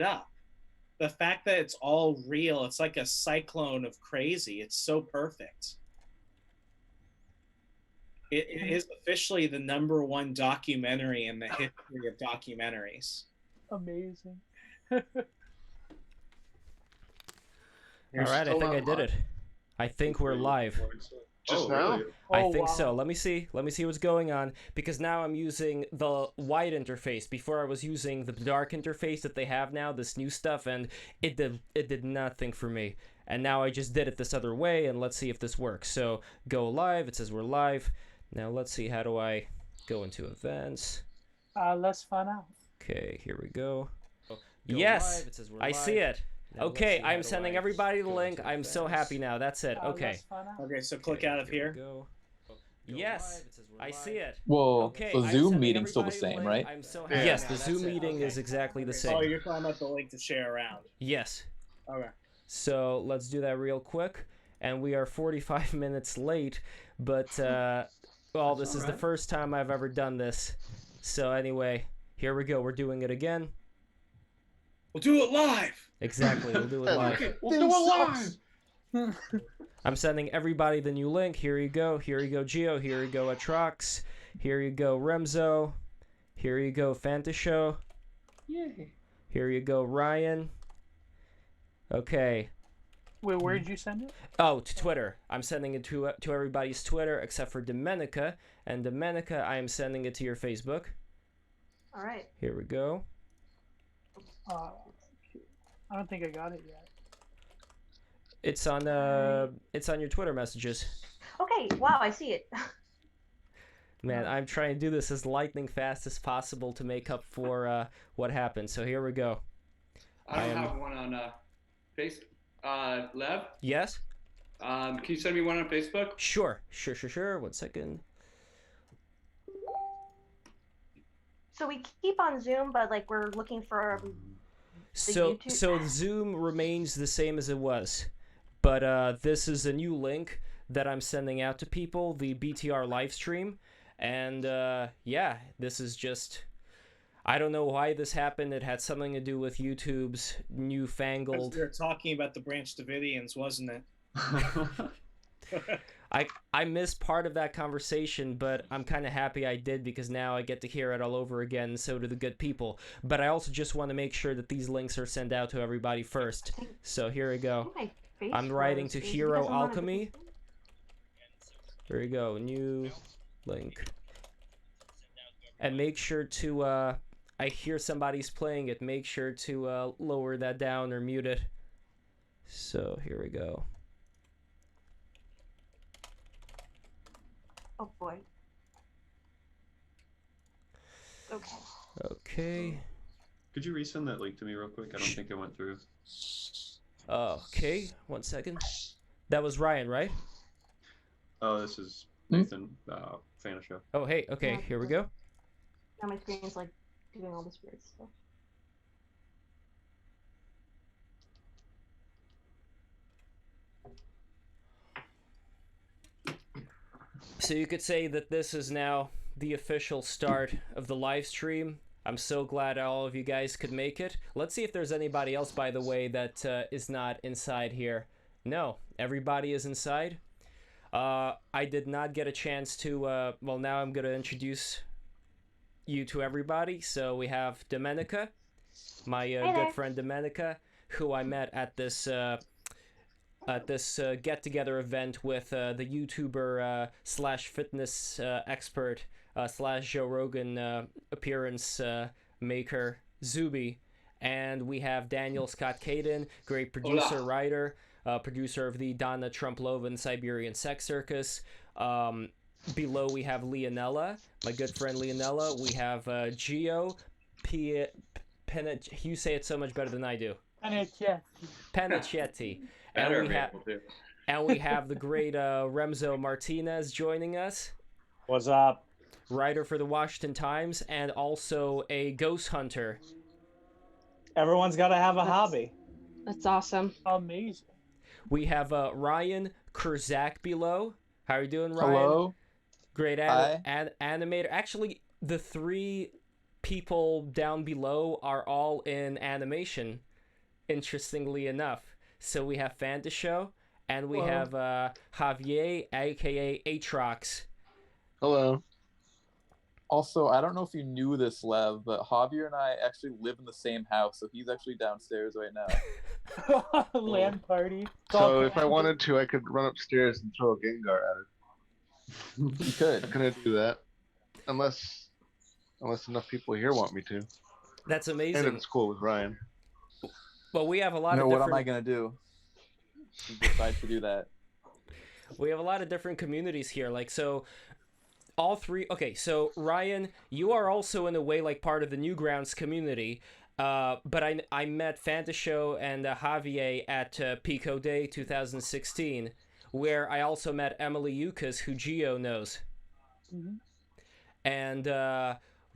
up. The fact that it's all real, it's like a cyclone of crazy. It's so perfect. It is officially the #1 documentary in the history of documentaries. Amazing. All right, I think I did it. I think we're live. Just now? Really? I think so. Let me see what's going on, because now I'm using the white interface. Before I was using the dark interface that they have now, this new stuff, and it did nothing for me. And now I just did it this other way, and let's see if this works. So go live. It says we're live. Now let's see, how do I go into events? Let's find out. Okay, here we go. Yes, I see it. Now okay, I'm sending everybody the link. I'm so happy now. That's it. Okay. Okay, so click out of here. Go yes, I see it. Well, okay, the Zoom meeting's still the same, right? I'm so happy. Yes, the Zoom meeting is exactly the same. Oh, you're talking about the link to share around. Yes. Okay. So let's do that real quick. And we are 45 minutes late, but well, this is the first time I've ever done this. So anyway, here we go. We're doing it again. We'll do it live. Exactly, we'll do it live. We'll do it live. I'm sending everybody the new link. Here you go. Here you go, Geo. Here you go, Atrox. Here you go, Remzo. Here you go, Fantashow. Yay. Here you go, Ryan. Okay. Wait, where did you send it? Oh, to Twitter. I'm sending it to everybody's Twitter except for Domenica. And Domenica, I am sending it to your Facebook. All right. Here we go. I don't think I got it yet. It's on your Twitter messages. Okay, wow, I see it. Man, I'm trying to do this as lightning fast as possible to make up for what happened. So here we go. I don't have one on Facebook. Lev? Yes? Can you send me one on Facebook? Sure. 1 second. So we keep on Zoom, but like we're looking for So Zoom remains the same as it was, but this is a new link that I'm sending out to people, the BTR live stream, and yeah, this is just, I don't know why this happened. It had something to do with YouTube's newfangled. We were talking about the Branch Davidians, wasn't it? I missed part of that conversation, but I'm kind of happy I did, because now I get to hear it all over again, and so do the good people. But I also just want to make sure that these links are sent out to everybody first. So here we go. I'm writing to Hero Alchemy. Here we go, new link. And make sure to, I hear somebody's playing it, make sure to lower that down or mute it. So here we go. Oh boy. Okay. Okay. Could you resend that link to me real quick? I don't think it went through. Okay, 1 second. That was Ryan, right? Oh, this is Nathan, Fantashow. Oh, hey, okay, Yeah, here we go. Now my screen's like doing all this weird stuff. So you could say that this is now the official start of the live stream. I'm so glad all of you guys could make it. Let's see if there's anybody else, by the way, that is not inside here. No, everybody is inside. I did not get a chance to, well, now I'm going to introduce you to everybody. So we have Domenica, my good friend Domenica, who I met at this get-together event with the YouTuber slash fitness expert slash Joe Rogan appearance maker Zuby, and we have Daniel Scott Caden, great producer, writer, producer of the Donna Trump-Lovan Siberian Sex Circus. Below we have Leonella, my good friend Leonella. We have Gio, you say it so much better than I do. Panichetti. And we have the great Remzo Martinez joining us. What's up? Writer for the Washington Times and also a ghost hunter. Everyone's got to have a hobby. That's awesome. Amazing. We have Ryan Kurzak below. How are you doing, Ryan? Hello. Great animator. Actually, the three people down below are all in animation, interestingly enough. So we have Fantashow, and we have Javier, aka Atrox. Hello. Also, I don't know if you knew this, Lev, but Javier and I actually live in the same house, so he's actually downstairs right now. LAN party. So if I wanted to, I could run upstairs and throw a Gengar at her. You could. I couldn't do that. Unless enough people here want me to. That's And amazing. it's cool with Ryan. Well, we have a lot No, of what different... am I gonna do? He decides to do that. We have a lot of different communities here. Like, so all three. Okay, so Ryan, you are also in a way like part of the Newgrounds community. But I met Fantashow and Javier at Pico Day 2016, where I also met Emily Yukas, who Gio knows. Mhm. And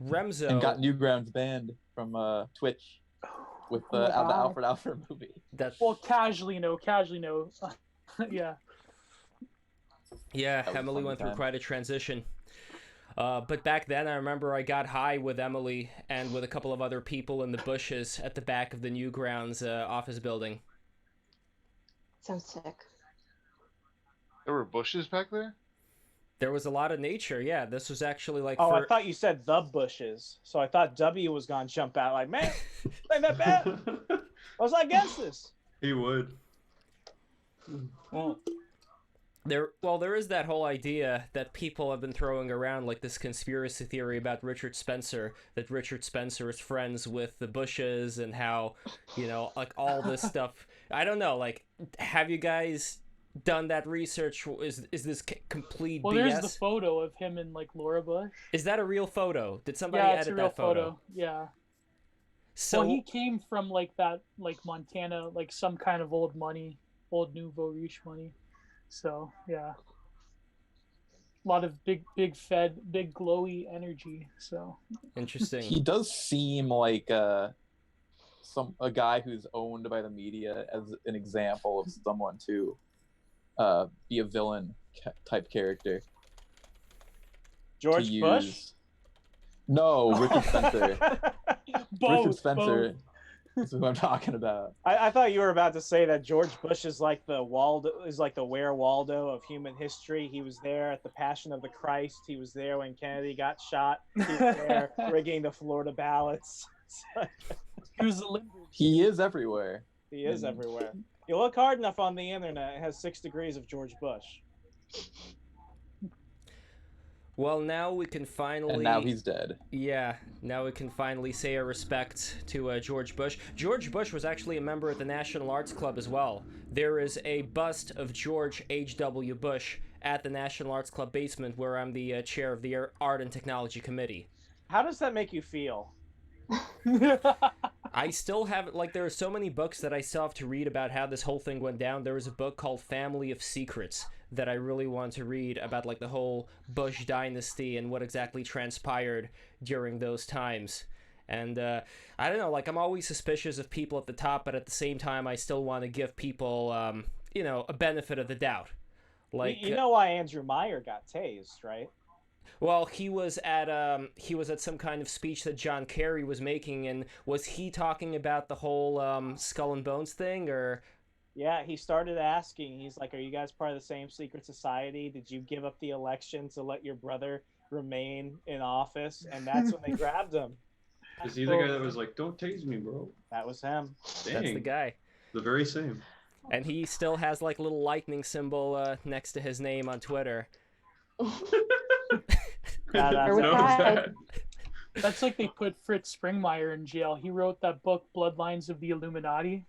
Remzo. And got Newgrounds banned from Twitch with the Alfred movie. That's... Well, casually no. Yeah. Yeah, That was a Emily fun went through time. quite a transition. But back then, I remember I got high with Emily and with a couple of other people in the bushes at the back of the Newgrounds office building. Sounds sick. There were bushes back there? There was a lot of nature, yeah. This was actually like Oh, for... I thought you said the bushes. So I thought W was gonna jump out like, man, ain't that bad? I was like, against this. He would. Well, there is that whole idea that people have been throwing around, like this conspiracy theory about Richard Spencer, that Richard Spencer is friends with the Bushes and how, you know, like all this stuff. I don't know, like, have you guys done that research? Is this complete Well, BS? there's the photo of him and like Laura Bush. Is that a real photo? Did somebody Yeah, edit it's a real that photo? Yeah. So Well, he came from like that, like Montana, like some kind of old money, old nouveau riche money. So yeah, a lot of big glowy energy. So interesting. He does seem like a guy who's owned by the media as an example of someone to be a villain type character. George Bush? No, Richard Spencer. both, Richard Spencer is who I'm talking about. I thought you were about to say that George Bush is like the Where Waldo of human history. He was there at the Passion of the Christ. He was there when Kennedy got shot. He was there rigging the Florida ballots. He was a liberal. He is everywhere. He is everywhere. You look hard enough on the internet, it has 6 degrees of George Bush. Well, now we can finally... And now he's dead. Yeah, now we can finally say our respect to George Bush. George Bush was actually a member of the National Arts Club as well. There is a bust of George H.W. Bush at the National Arts Club basement, where I'm the chair of the Art and Technology Committee. How does that make you feel? I still have, like, there are so many books that I still have to read about how this whole thing went down. There was a book called Family of Secrets that I really want to read about, like, the whole Bush dynasty and what exactly transpired during those times. And I don't know, like, I'm always suspicious of people at the top, but at the same time, I still want to give people, you know, a benefit of the doubt. Like, you know why Andrew Meyer got tased, right? well, he was at some kind of speech that John Kerry was making, and was he talking about the whole Skull and Bones thing, or? Yeah, he started asking. He's like, "Are you guys part of the same secret society? Did you give up the election to let your brother remain in office?" And that's when they grabbed him. Is he the guy that was like, "Don't tase me, bro"? That was him. Dang, That's the guy. the very same. And he still has like a little lightning symbol next to his name on Twitter. Or with that. That's like they put Fritz Springmeier in jail. He wrote that book, Bloodlines of the Illuminati.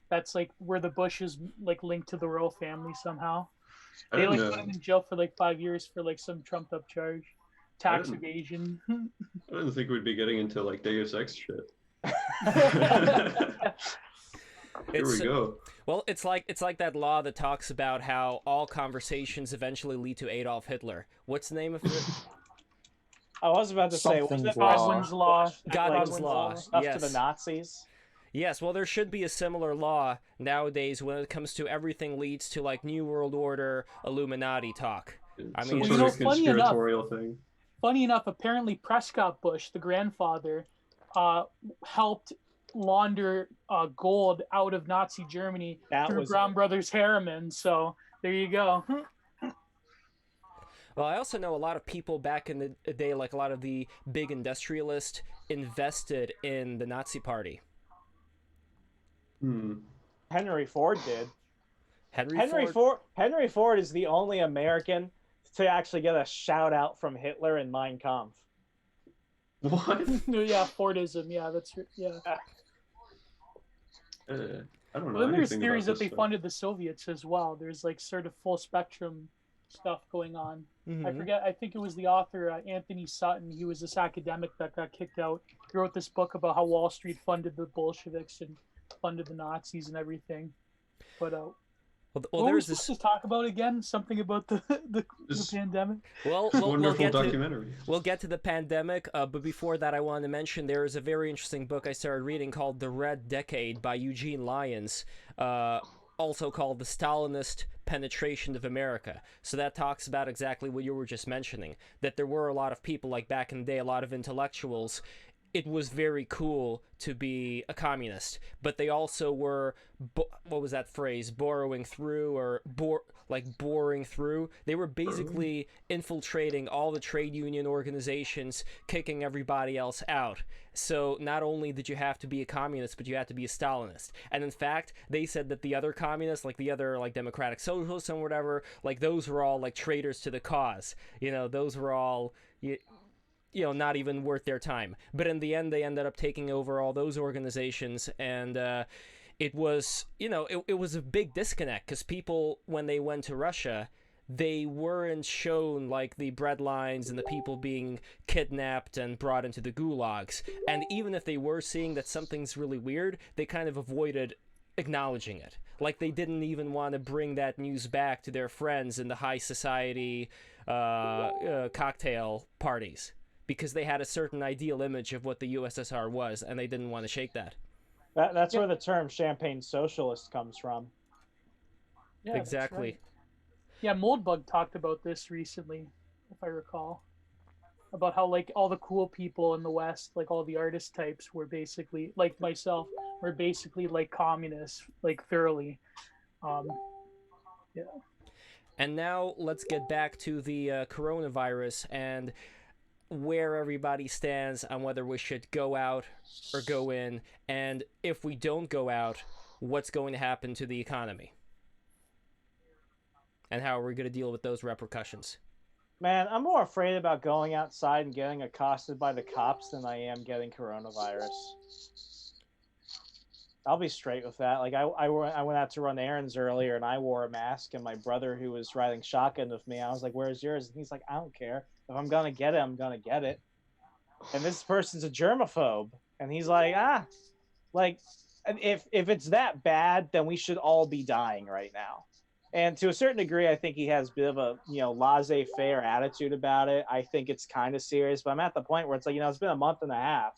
That's like where the Bushes like linked to the royal family somehow. I They didn't like know. put him in jail for like 5 years for like some trumped up charge, tax didn't- evasion. I didn't think we'd be getting into like Deus Ex shit. Here we go. Well, it's like that law that talks about how all conversations eventually lead to Adolf Hitler. What's the name of it? I was about to say, wasn't it Godwin's Law. Godwin's Law. Stuff Yes. to the Nazis. Yes, well, there should be a similar law nowadays when it comes to everything leads to, like, New World Order, Illuminati talk. I Some mean, sort you of know, funny enough- conspiratorial thing. funny enough, apparently Prescott Bush, the grandfather, helped launder gold out of Nazi Germany through Brown Brothers Harriman. So there you go. Well, I also know a lot of people back in the day, like a lot of the big industrialists, invested in the Nazi Party. Henry Ford did. Henry Ford is the only American to actually get a shout out from Hitler in Mein Kampf. What? Yeah, Fordism. Yeah, that's yeah. I don't know. Well, then there's anything theories about that they this funded the Soviets as well. There's like sort of full spectrum stuff going on. Mm-hmm. I forget. I think it was the author Anthony Sutton. He was this academic that got kicked out. He wrote this book about how Wall Street funded the Bolsheviks and funded the Nazis and everything. But what were we supposed to talk about again? Something about the pandemic? Well, wonderful documentary. We'll get to the pandemic, but before that, I wanted to mention there is a very interesting book I started reading called The Red Decade by Eugene Lyons, also called The Stalinist Penetration of America. So that talks about exactly what you were just mentioning, that there were a lot of people, like back in the day, a lot of intellectuals. It was very cool to be a communist, but they also were, what was that phrase, borrowing through, or boring through. They were basically infiltrating all the trade union organizations, kicking everybody else out. So not only did you have to be a communist, but you had to be a Stalinist. And in fact, they said that the other communists, like the other like democratic socialists and whatever, like those were all like traitors to the cause. You know, those were all... not even worth their time. But in the end, they ended up taking over all those organizations, and it was, it was a big disconnect, because people, when they went to Russia, they weren't shown, like, the breadlines and the people being kidnapped and brought into the gulags. And even if they were seeing that something's really weird, they kind of avoided acknowledging it. Like, they didn't even want to bring that news back to their friends in the high society cocktail parties, because they had a certain ideal image of what the USSR was, and they didn't want to shake that. That's where the term champagne socialist comes from. Yeah, exactly. Right. Yeah, Moldbug talked about this recently, if I recall, about how like all the cool people in the West, like all the artist types, were basically, like myself, were basically like communists, like thoroughly. Yeah. And now let's get back to the coronavirus and where everybody stands on whether we should go out or go in, and if we don't go out, what's going to happen to the economy, and how are we going to deal with those repercussions. Man, I'm more afraid about going outside and getting accosted by the cops than I am getting coronavirus. I'll be straight with that. Like, I went out to run errands earlier, and I wore a mask, and my brother, who was riding shotgun with me, I was like, where's yours? And he's like, I don't care. If I'm going to get it, I'm going to get it. And this person's a germaphobe. And he's like, like, if it's that bad, then we should all be dying right now. And to a certain degree, I think he has a bit of a, laissez-faire attitude about it. I think it's kind of serious, but I'm at the point where it's like, it's been a month and a half.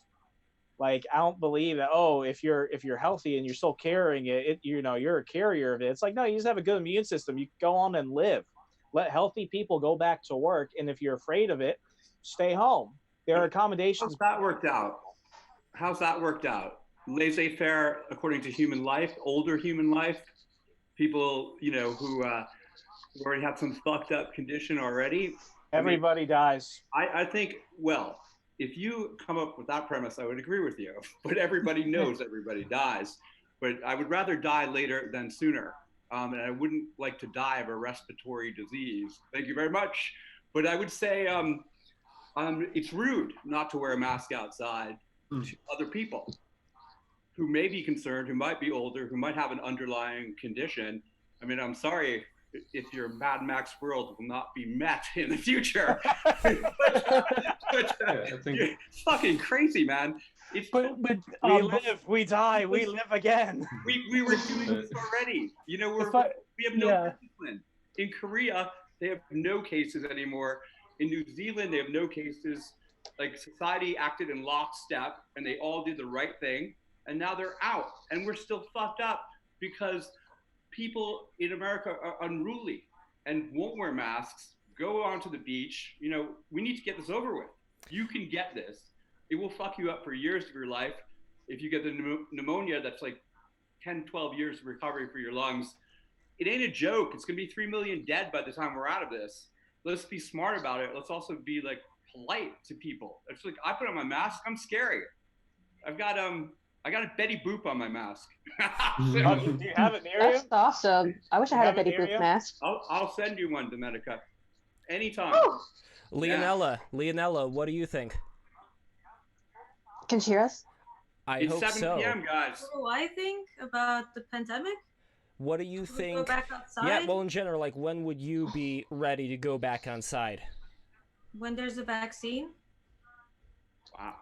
Like, I don't believe that, if you're healthy and you're still carrying it, you're a carrier of it. It's like, no, you just have a good immune system. You can go on and live. Let healthy people go back to work. And if you're afraid of it, stay home. There are accommodations. How's that worked out? Laissez-faire according to human life, older human life, people, who already have some fucked up condition already. Everybody dies. I think, well, if you come up with that premise, I would agree with you. But everybody knows everybody dies. But I would rather die later than sooner. And I wouldn't like to die of a respiratory disease. Thank you very much. But I would say it's rude not to wear a mask outside to other people who may be concerned, who might be older, who might have an underlying condition. I mean, I'm sorry if your Mad Max world will not be met in the future. It's fucking crazy, man. But we live, we die, we live again. We were doing this already. We have no discipline. In Korea, they have no cases anymore. In New Zealand, they have no cases. Like, society acted in lockstep, and they all did the right thing. And now they're out, and we're still fucked up because people in America are unruly and won't wear masks. go onto the beach. You know, we need to get this over with. You can get this. It will fuck you up for years of your life. If you get the pneumonia, that's like 10, 12 years of recovery for your lungs. It ain't a joke. It's going to be 3 million dead by the time we're out of this. Let's be smart about it. Let's also be like polite to people. It's like, I put on my mask. I'm scary. I got a Betty Boop on my mask. Do you have it, Miriam? That's awesome. I wish I had a Betty Boop mask. I'll send you one, Domenica. Anytime. Woo! Leonella, what do you think? Can you hear us? I It's hope 7 so. p.m., guys. What do I think about the pandemic? What do you Should we think? go back outside? Yeah, well, in general, like, when would you be ready to go back outside? When there's a vaccine? Wow.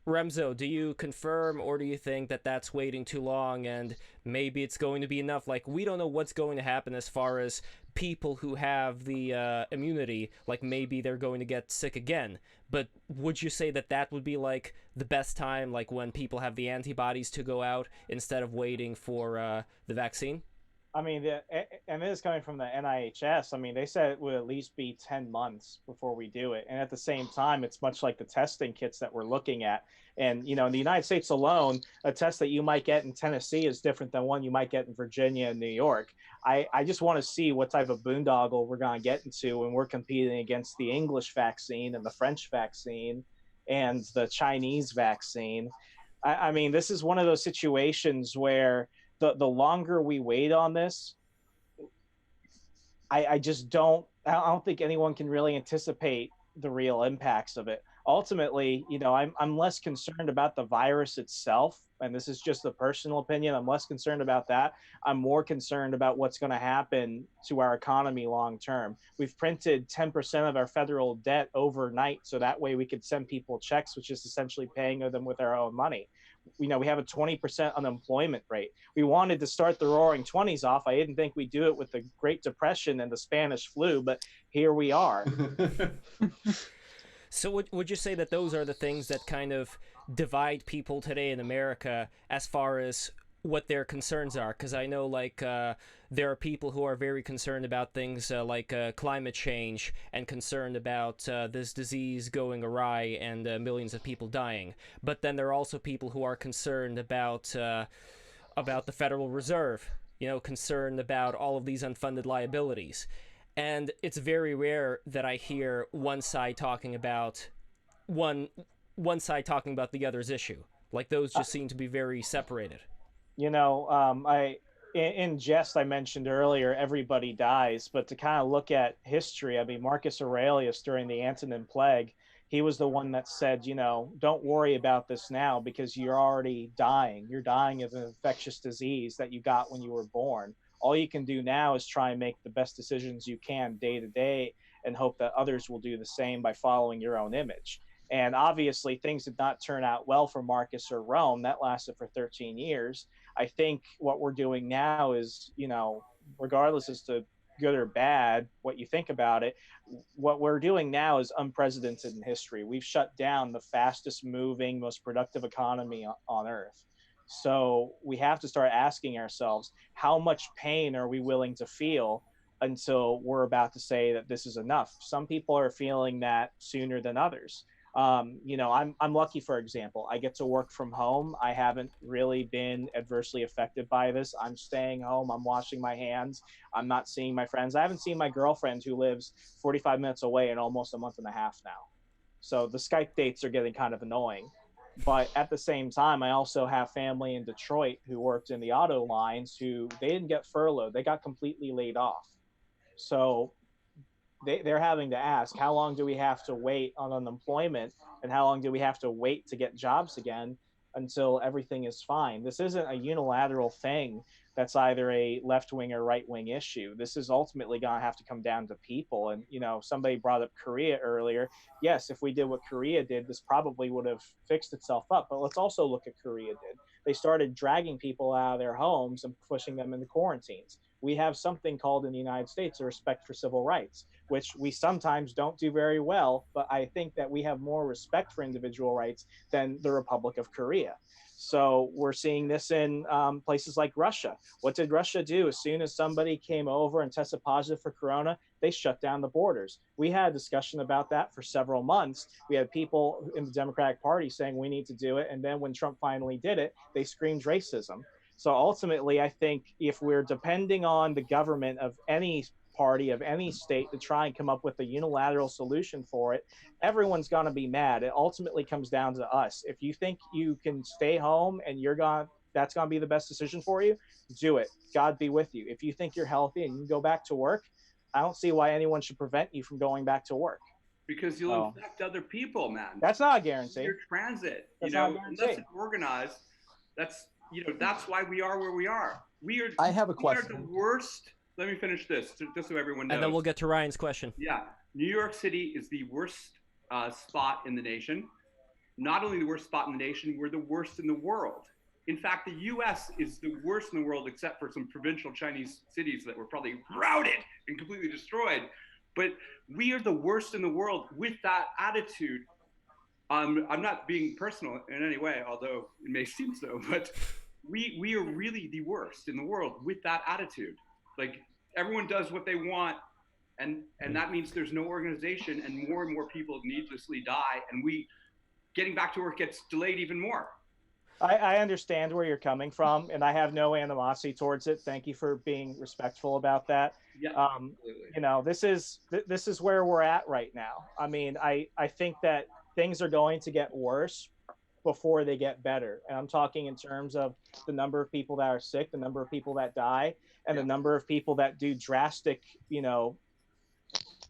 Remzo, do you confirm, or do you think that that's waiting too long and maybe it's going to be enough? Like, we don't know what's going to happen as far as people who have the immunity, like maybe they're going to get sick again. But would you say that that would be like the best time, like when people have the antibodies to go out instead of waiting for the vaccine? I mean, and this is coming from the NIHS. I mean, they said it would at least be 10 months before we do it. And at the same time, it's much like the testing kits that we're looking at. And, you know, in the United States alone, a test that you might get in Tennessee is different than one you might get in Virginia and New York. I just want to see what type of boondoggle we're going to get into when we're competing against the English vaccine and the French vaccine and the Chinese vaccine. I mean, this is one of those situations where the longer we wait on this, I don't think anyone can really anticipate the real impacts of it. Ultimately, you know, I'm less concerned about the virus itself, and this is just a personal opinion. I'm less concerned about that. I'm more concerned about what's going to happen to our economy long term. We've printed 10% of our federal debt overnight, so that way we could send people checks, which is essentially paying them with our own money. You know, we have a 20% unemployment rate. We wanted to start the roaring 20s off. I didn't think we'd do it with the Great Depression and the Spanish flu, but here we are. So would you say that those are the things that kind of divide people today in America as far as what their concerns are? Because I know, like, there are people who are very concerned about things like climate change and concerned about this disease going awry and millions of people dying. But then there are also people who are concerned about the Federal Reserve, you know, concerned about all of these unfunded liabilities. And it's very rare that I hear one side talking about one side talking about the other's issue. Like, those just seem to be very separated. You know, in jest, I mentioned earlier, everybody dies, but to kind of look at history, I mean, Marcus Aurelius during the Antonine Plague, he was the one that said, you know, don't worry about this now because you're already dying. You're dying of an infectious disease that you got when you were born. All you can do now is try and make the best decisions you can day to day and hope that others will do the same by following your own image. And obviously, things did not turn out well for Marcus or Rome. That lasted for 13 years. I think what we're doing now is, you know, regardless as to good or bad, what you think about it, what we're doing now is unprecedented in history. We've shut down the fastest moving, most productive economy on earth. So we have to start asking ourselves, how much pain are we willing to feel until we're about to say that this is enough? Some people are feeling that sooner than others. You know, I'm lucky, for example, I get to work from home. I haven't really been adversely affected by this. I'm staying home. I'm washing my hands. I'm not seeing my friends. I haven't seen my girlfriend who lives 45 minutes away in almost a month and a half now. So the Skype dates are getting kind of annoying. But at the same time, I also have family in Detroit who worked in the auto lines who they didn't get furloughed. They got completely laid off. So they're having to ask, how long do we have to wait on unemployment and how long do we have to wait to get jobs again until everything is fine? This isn't a unilateral thing that's either a left-wing or right-wing issue. This is ultimately going to have to come down to people. And, you know, somebody brought up Korea earlier. Yes, if we did what Korea did, this probably would have fixed itself up. But let's also look at Korea did. They started dragging people out of their homes and pushing them into quarantines. we have something called in the United States a respect for civil rights, which we sometimes don't do very well, but I think that we have more respect for individual rights than the Republic of Korea. So we're seeing this in places like Russia. What did Russia do? As soon as somebody came over and tested positive for corona, they shut down the borders. We had a discussion about that for several months. We had people in the Democratic Party saying we need to do it. And then when Trump finally did it, they screamed racism. So ultimately, I think if we're depending on the government of any party, of any state, to try and come up with a unilateral solution for it, everyone's going to be mad. It ultimately comes down to us. If you think you can stay home and that's going to be the best decision for you, do it. God be with you. If you think you're healthy and you can go back to work, I don't see why anyone should prevent you from going back to work. Because you'll infect other people, man. That's not a guarantee. Your transit, that's unless it's organized, that's why we are where we are. I have a question. We are the worst. Let me finish this, just so everyone knows. And then we'll get to Ryan's question. Yeah. New York City is the worst spot in the nation. Not only the worst spot in the nation, we're the worst in the world. In fact, the U.S. is the worst in the world, except for some provincial Chinese cities that were probably routed and completely destroyed. But we are the worst in the world with that attitude. I'm not being personal in any way, although it may seem so, but we are really the worst in the world with that attitude. Like, everyone does what they want, and that means there's no organization, and more people needlessly die, and getting back to work gets delayed even more. I understand where you're coming from, and I have no animosity towards it. Thank you for being respectful about that. Yeah, this is where we're at right now. I mean, I think that things are going to get worse before they get better. And I'm talking in terms of the number of people that are sick, the number of people that die, and the number of people that do drastic,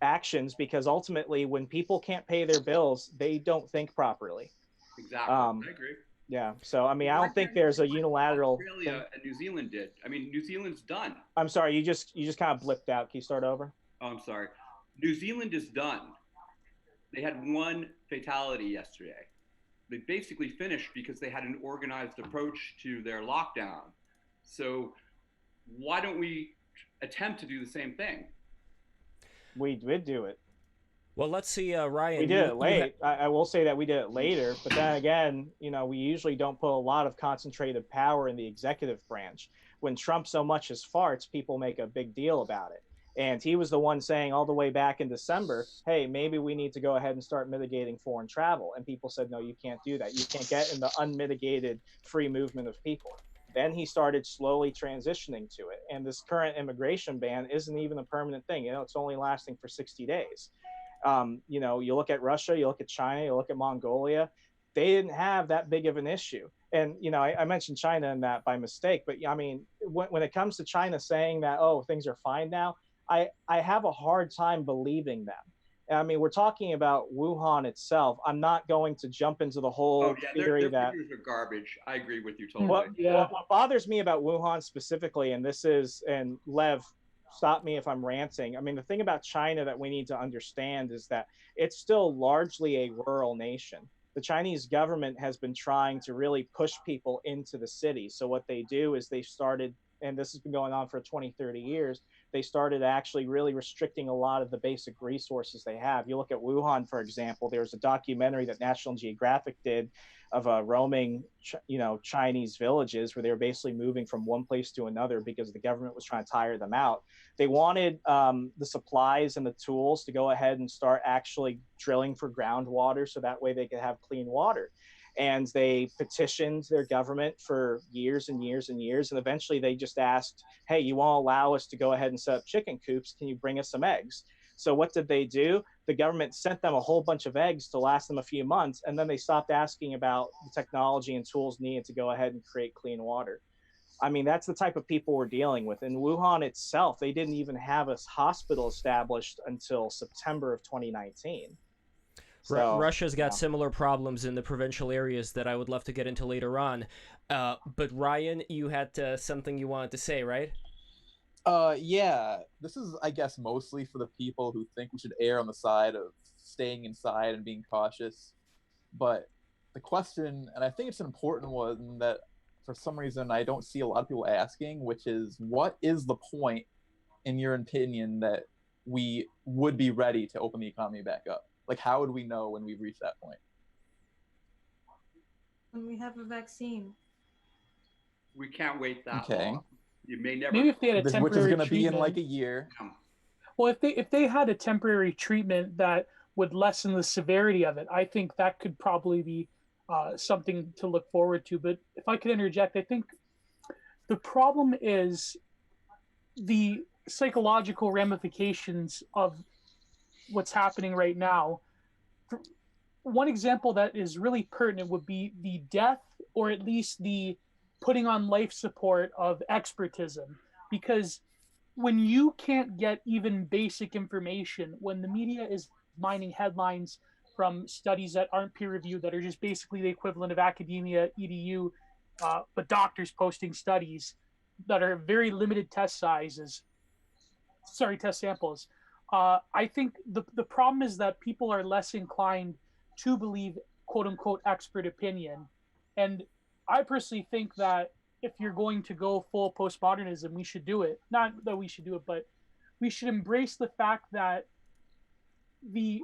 actions, because ultimately when people can't pay their bills, they don't think properly. Exactly. I agree. Yeah. So, I mean, I don't think there's a unilateral Australia and New Zealand did. I mean, New Zealand's done. I'm sorry. You just kind of blipped out. Can you start over? Oh, I'm sorry. New Zealand is done. They had one fatality yesterday. They basically finished because they had an organized approach to their lockdown. So why don't we attempt to do the same thing? We did do it. Well, let's see, Ryan. We did it late. I will say that we did it later, but then again, we usually don't put a lot of concentrated power in the executive branch. When Trump so much as farts, people make a big deal about it. And he was the one saying all the way back in December, hey, maybe we need to go ahead and start mitigating foreign travel. And people said, no, you can't do that. You can't get in the unmitigated free movement of people. Then he started slowly transitioning to it. And this current immigration ban isn't even a permanent thing. It's only lasting for 60 days. You look at Russia, you look at China, you look at Mongolia, they didn't have that big of an issue. And, I mentioned China in that by mistake, but I mean, when it comes to China saying that, oh, things are fine now, I have a hard time believing them. I mean, we're talking about Wuhan itself. I'm not going to jump into the whole theory that figures are garbage. I agree with you totally. What bothers me about Wuhan specifically, and Lev, stop me if I'm ranting. I mean, the thing about China that we need to understand is that it's still largely a rural nation. The Chinese government has been trying to really push people into the city. So what they do is they started, and this has been going on for 20, 30 years, they started actually really restricting a lot of the basic resources they have. You look at Wuhan, for example, there's a documentary that National Geographic did of roaming, Chinese villages where they were basically moving from one place to another because the government was trying to tire them out. They wanted the supplies and the tools to go ahead and start actually drilling for groundwater so that way they could have clean water. And they petitioned their government for years and years and years. And eventually they just asked, hey, you won't allow us to go ahead and set up chicken coops. Can you bring us some eggs? So what did they do? The government sent them a whole bunch of eggs to last them a few months. And then they stopped asking about the technology and tools needed to go ahead and create clean water. I mean, that's the type of people we're dealing with. In Wuhan itself, they didn't even have a hospital established until September of 2019. So, Russia's got similar problems in the provincial areas that I would love to get into later on. But Ryan, you had something you wanted to say, right? Yeah. This is, I guess, mostly for the people who think we should err on the side of staying inside and being cautious. But the question, and I think it's an important one that for some reason I don't see a lot of people asking, which is, what is the point, in your opinion, that we would be ready to open the economy back up? Like, how would we know when we've reached that point? When we have a vaccine. We can't wait that Okay. long. You may never. Maybe if they had a Which temporary is going to be in treatment. like a year. Well, if they had a temporary treatment that would lessen the severity of it, I think that could probably be something to look forward to. But if I could interject, I think the problem is the psychological ramifications of what's happening right now. One example that is really pertinent would be the death, or at least the putting on life support of expertism. Because when you can't get even basic information, when the media is mining headlines from studies that aren't peer reviewed, that are just basically the equivalent of academia, edu, but doctors posting studies that are very limited test samples. I think the problem is that people are less inclined to believe quote unquote expert opinion. And I personally think that if you're going to go full postmodernism, we should do it. Not that we should do it, but we should embrace the fact that the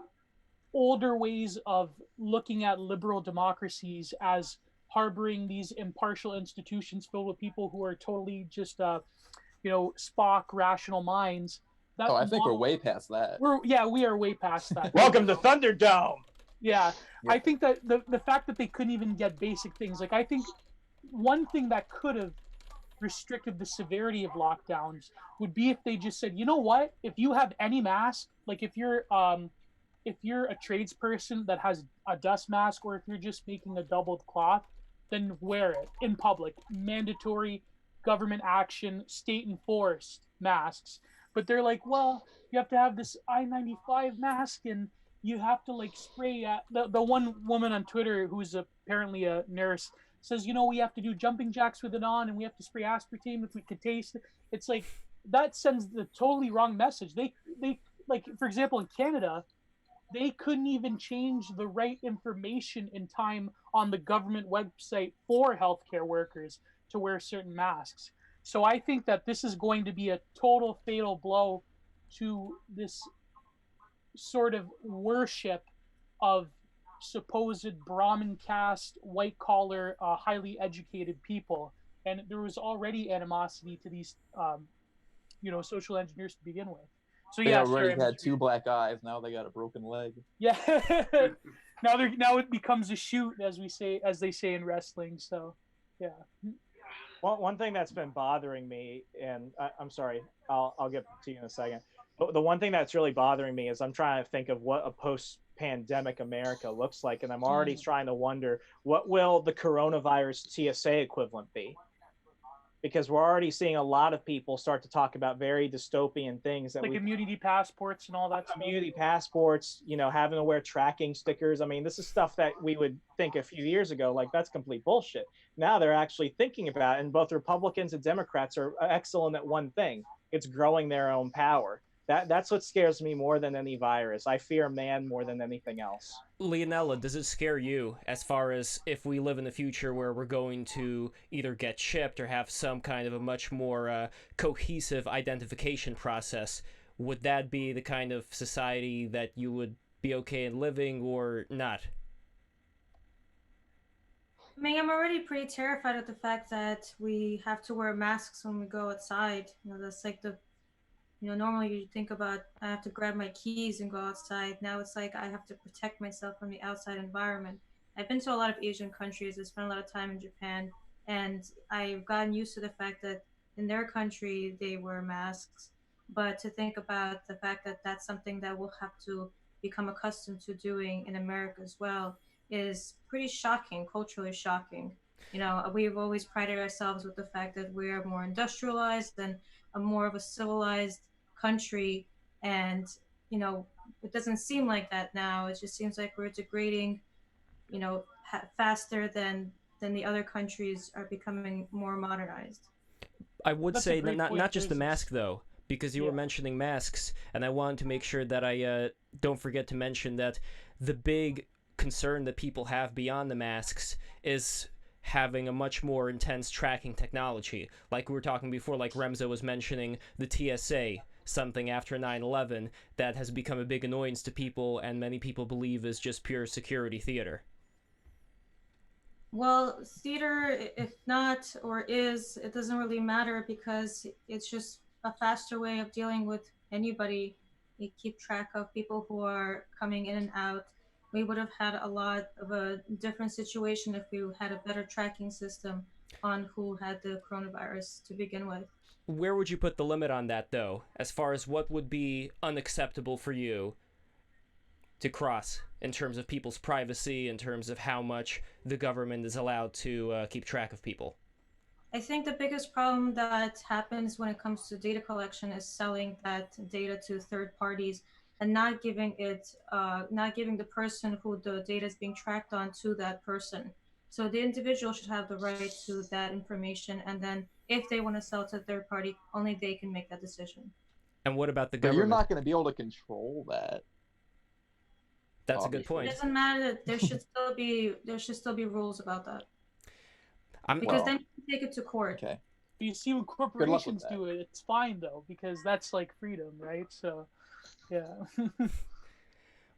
older ways of looking at liberal democracies as harboring these impartial institutions filled with people who are totally just, Spock rational minds. Oh, I think we're way past that. We are way past that. Welcome to Thunderdome. Yeah, I think that the fact that they couldn't even get basic things, like I think one thing that could have restricted the severity of lockdowns would be if they just said, you know what, if you have any mask, like if you're a tradesperson that has a dust mask, or if you're just making a doubled cloth, then wear it in public. Mandatory government action, state enforced masks. But they're like, well, you have to have this I-95 mask, and you have to like spray. The one woman on Twitter who's apparently a nurse says, we have to do jumping jacks with it on, and we have to spray aspartame if we could taste it. It's like, that sends the totally wrong message. They like, for example, in Canada, they couldn't even change the right information in time on the government website for healthcare workers to wear certain masks. So I think that this is going to be a total fatal blow to this sort of worship of supposed Brahmin caste, white collar, highly educated people. And there was already animosity to these, social engineers to begin with. So They yeah, already had 2 black eyes. Now they got a broken leg. Yeah. now it becomes a shoot, as they say in wrestling. So yeah. One thing that's been bothering me, and I'm sorry, I'll get to you in a second. But the one thing that's really bothering me is I'm trying to think of what a post-pandemic America looks like, and I'm already trying to wonder, what will the coronavirus TSA equivalent be? Because we're already seeing a lot of people start to talk about very dystopian things, that like immunity passports and all that stuff. Immunity passports, having to wear tracking stickers. I mean, this is stuff that we would think a few years ago, like, that's complete bullshit. Now they're actually thinking about it, and both Republicans and Democrats are excellent at one thing. It's growing their own power. That's what scares me more than any virus. I fear man more than anything else. Leonella, does it scare you as far as if we live in the future where we're going to either get chipped or have some kind of a much more cohesive identification process? Would that be the kind of society that you would be okay in living, or not? I mean, I'm already pretty terrified of the fact that we have to wear masks when we go outside. That's like normally you think about, I have to grab my keys and go outside. Now it's like I have to protect myself from the outside environment. I've been to a lot of Asian countries. I spent a lot of time in Japan, and I've gotten used to the fact that in their country they wear masks. But to think about the fact that that's something that we'll have to become accustomed to doing in America as well is pretty shocking, culturally shocking. We've always prided ourselves with the fact that we're more industrialized and more of a civilized country, and it doesn't seem like that now. It just seems like we're degrading faster than the other countries are becoming more modernized. I would say not just the mask though, because you were mentioning masks, and I wanted to make sure that I don't forget to mention that the big concern that people have beyond the masks is having a much more intense tracking technology. Like we were talking before, like Remzo was mentioning the TSA, something after 9/11 that has become a big annoyance to people, and many people believe is just pure security theater. Well, theater, if not or is, it doesn't really matter because it's just a faster way of dealing with anybody. We keep track of people who are coming in and out. We would have had a lot of a different situation if we had a better tracking system on who had the coronavirus to begin with. Where would you put the limit on that, though, as far as what would be unacceptable for you to cross in terms of people's privacy, in terms of how much the government is allowed to keep track of people? I think the biggest problem that happens when it comes to data collection is selling that data to third parties and not giving the person who the data is being tracked on to that person. So the individual should have the right to that information, and then if they want to sell to a third party, only they can make that decision. And what about the But government? you're not going to be able to control that. That's a good It point. doesn't matter that there should still be rules about that. I'm Because then you can take it to court. Okay. You see when corporations do it, it's fine though, because that's like freedom, right? So, yeah.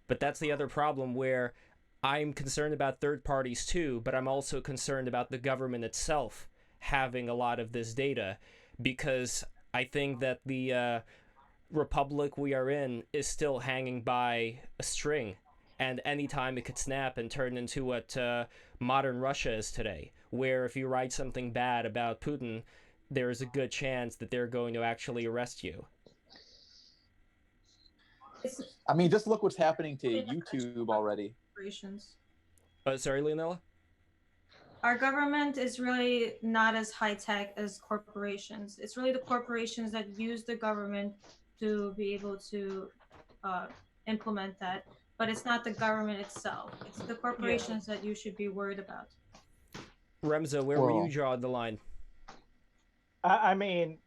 But that's the other problem, where I'm concerned about third parties too, but I'm also concerned about the government itself having a lot of this data, because I think that the republic we are in is still hanging by a string, and anytime it could snap and turn into what modern Russia is today, where if you write something bad about Putin, there is a good chance that they're going to actually arrest you. I mean, just look what's happening to YouTube already. Sorry, Leonella? Our government is really not as high tech as corporations. It's really the corporations that use the government to be able to implement that. But it's not the government itself. It's the corporations that you should be worried about. Remzo, where will you draw the line? I mean,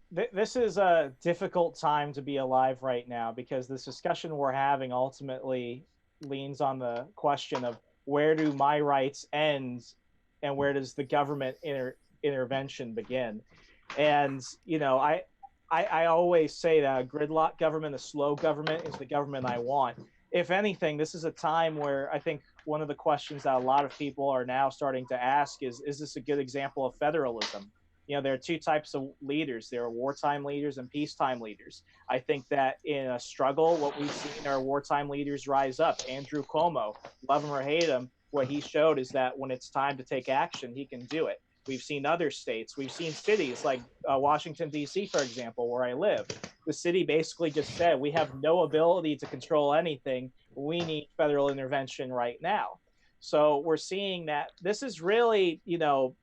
this is a difficult time to be alive right now, because this discussion we're having ultimately leans on the question of where do my rights end and where does the government intervention begin? And, you know, I always say that a gridlock government, a slow government, is the government I want. If anything, this is a time where I think one of the questions that a lot of people are now starting to ask is this a good example of federalism? You know, there are two types of leaders. There are wartime leaders and peacetime leaders. I think that in a struggle, what we've seen are wartime leaders rise up. Andrew Cuomo, love him or hate him, what he showed is that when it's time to take action, he can do it. We've seen other states. We've seen cities like Washington, D.C., for example, where I live. The city basically just said, we have no ability to control anything. We need federal intervention right now. So we're seeing that this is really, you know,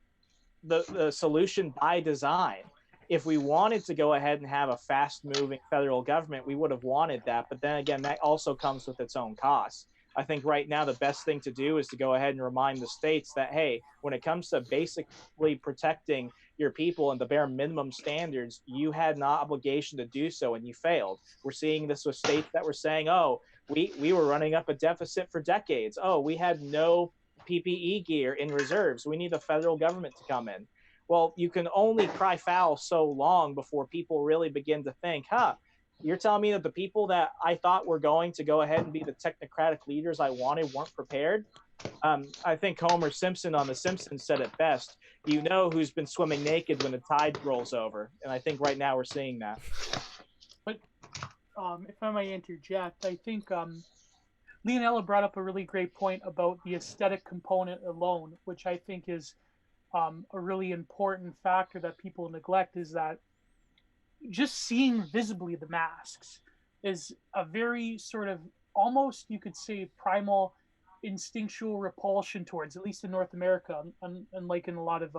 the solution by design. If we wanted to go ahead and have a fast-moving federal government, we would have wanted that. But then again, that also comes with its own costs. I think right now the best thing to do is to go ahead and remind the states that, hey, when it comes to basically protecting your people and the bare minimum standards, you had an obligation to do so and you failed. We're seeing this with states that were saying, oh, we were running up a deficit for decades. Oh, we had no PPE gear in reserves. We need the federal government to come in. Well, you can only cry foul so long before people really begin to think, you're telling me that the people that I thought were going to go ahead and be the technocratic leaders I wanted weren't prepared? I think Homer Simpson on The Simpsons said it best. You know who's been swimming naked when the tide rolls over. And I think right now we're seeing that. But if I may interject, I think Leonella brought up a really great point about the aesthetic component alone, which I think is a really important factor that people neglect, is that just seeing visibly the masks is a very sort of almost, you could say, primal instinctual repulsion towards, at least in North America, unlike in a lot of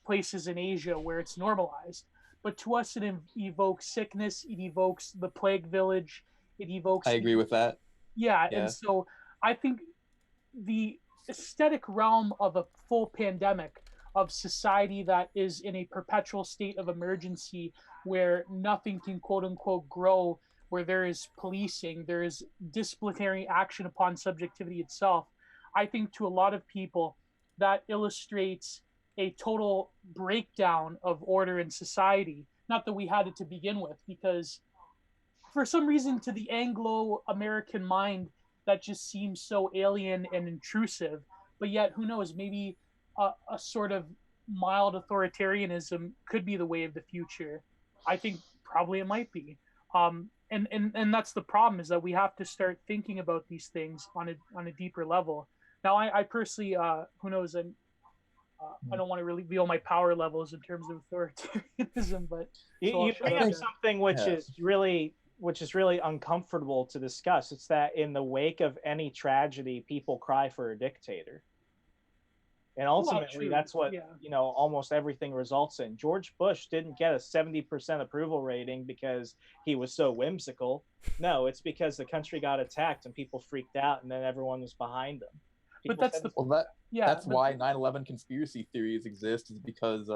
places in Asia where it's normalized. But to us, it evokes sickness, it evokes the plague village, it evokes... I agree with that. Yeah, and so I think the aesthetic realm of a full pandemic, of society that is in a perpetual state of emergency where nothing can quote unquote grow, where there is policing, there is disciplinary action upon subjectivity itself. I think to a lot of people, that illustrates a total breakdown of order in society. Not that we had it to begin with, because for some reason to the Anglo-American mind, that just seems so alien and intrusive. But yet, who knows? Maybe a sort of mild authoritarianism could be the way of the future. I think probably it might be. And that's the problem, is that we have to start thinking about these things on a deeper level. Now, I personally, who knows, I don't want to reveal my power levels in terms of authoritarianism, but you bring up something which is really uncomfortable to discuss. It's that in the wake of any tragedy, people cry for a dictator. And ultimately, that's what, almost everything results in. George Bush didn't get a 70% approval rating because he was so whimsical. No, it's because the country got attacked and people freaked out, and then everyone was behind them. But that's why 9/11 conspiracy theories exist, is because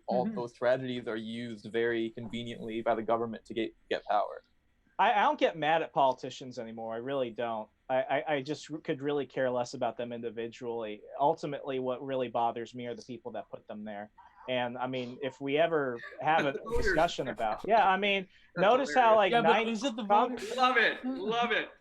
all those tragedies are used very conveniently by the government to get power. I don't get mad at politicians anymore. I really don't. I just could really care less about them individually. Ultimately, what really bothers me are the people that put them there. And I mean, if we ever have a discussion about, notice how like love it.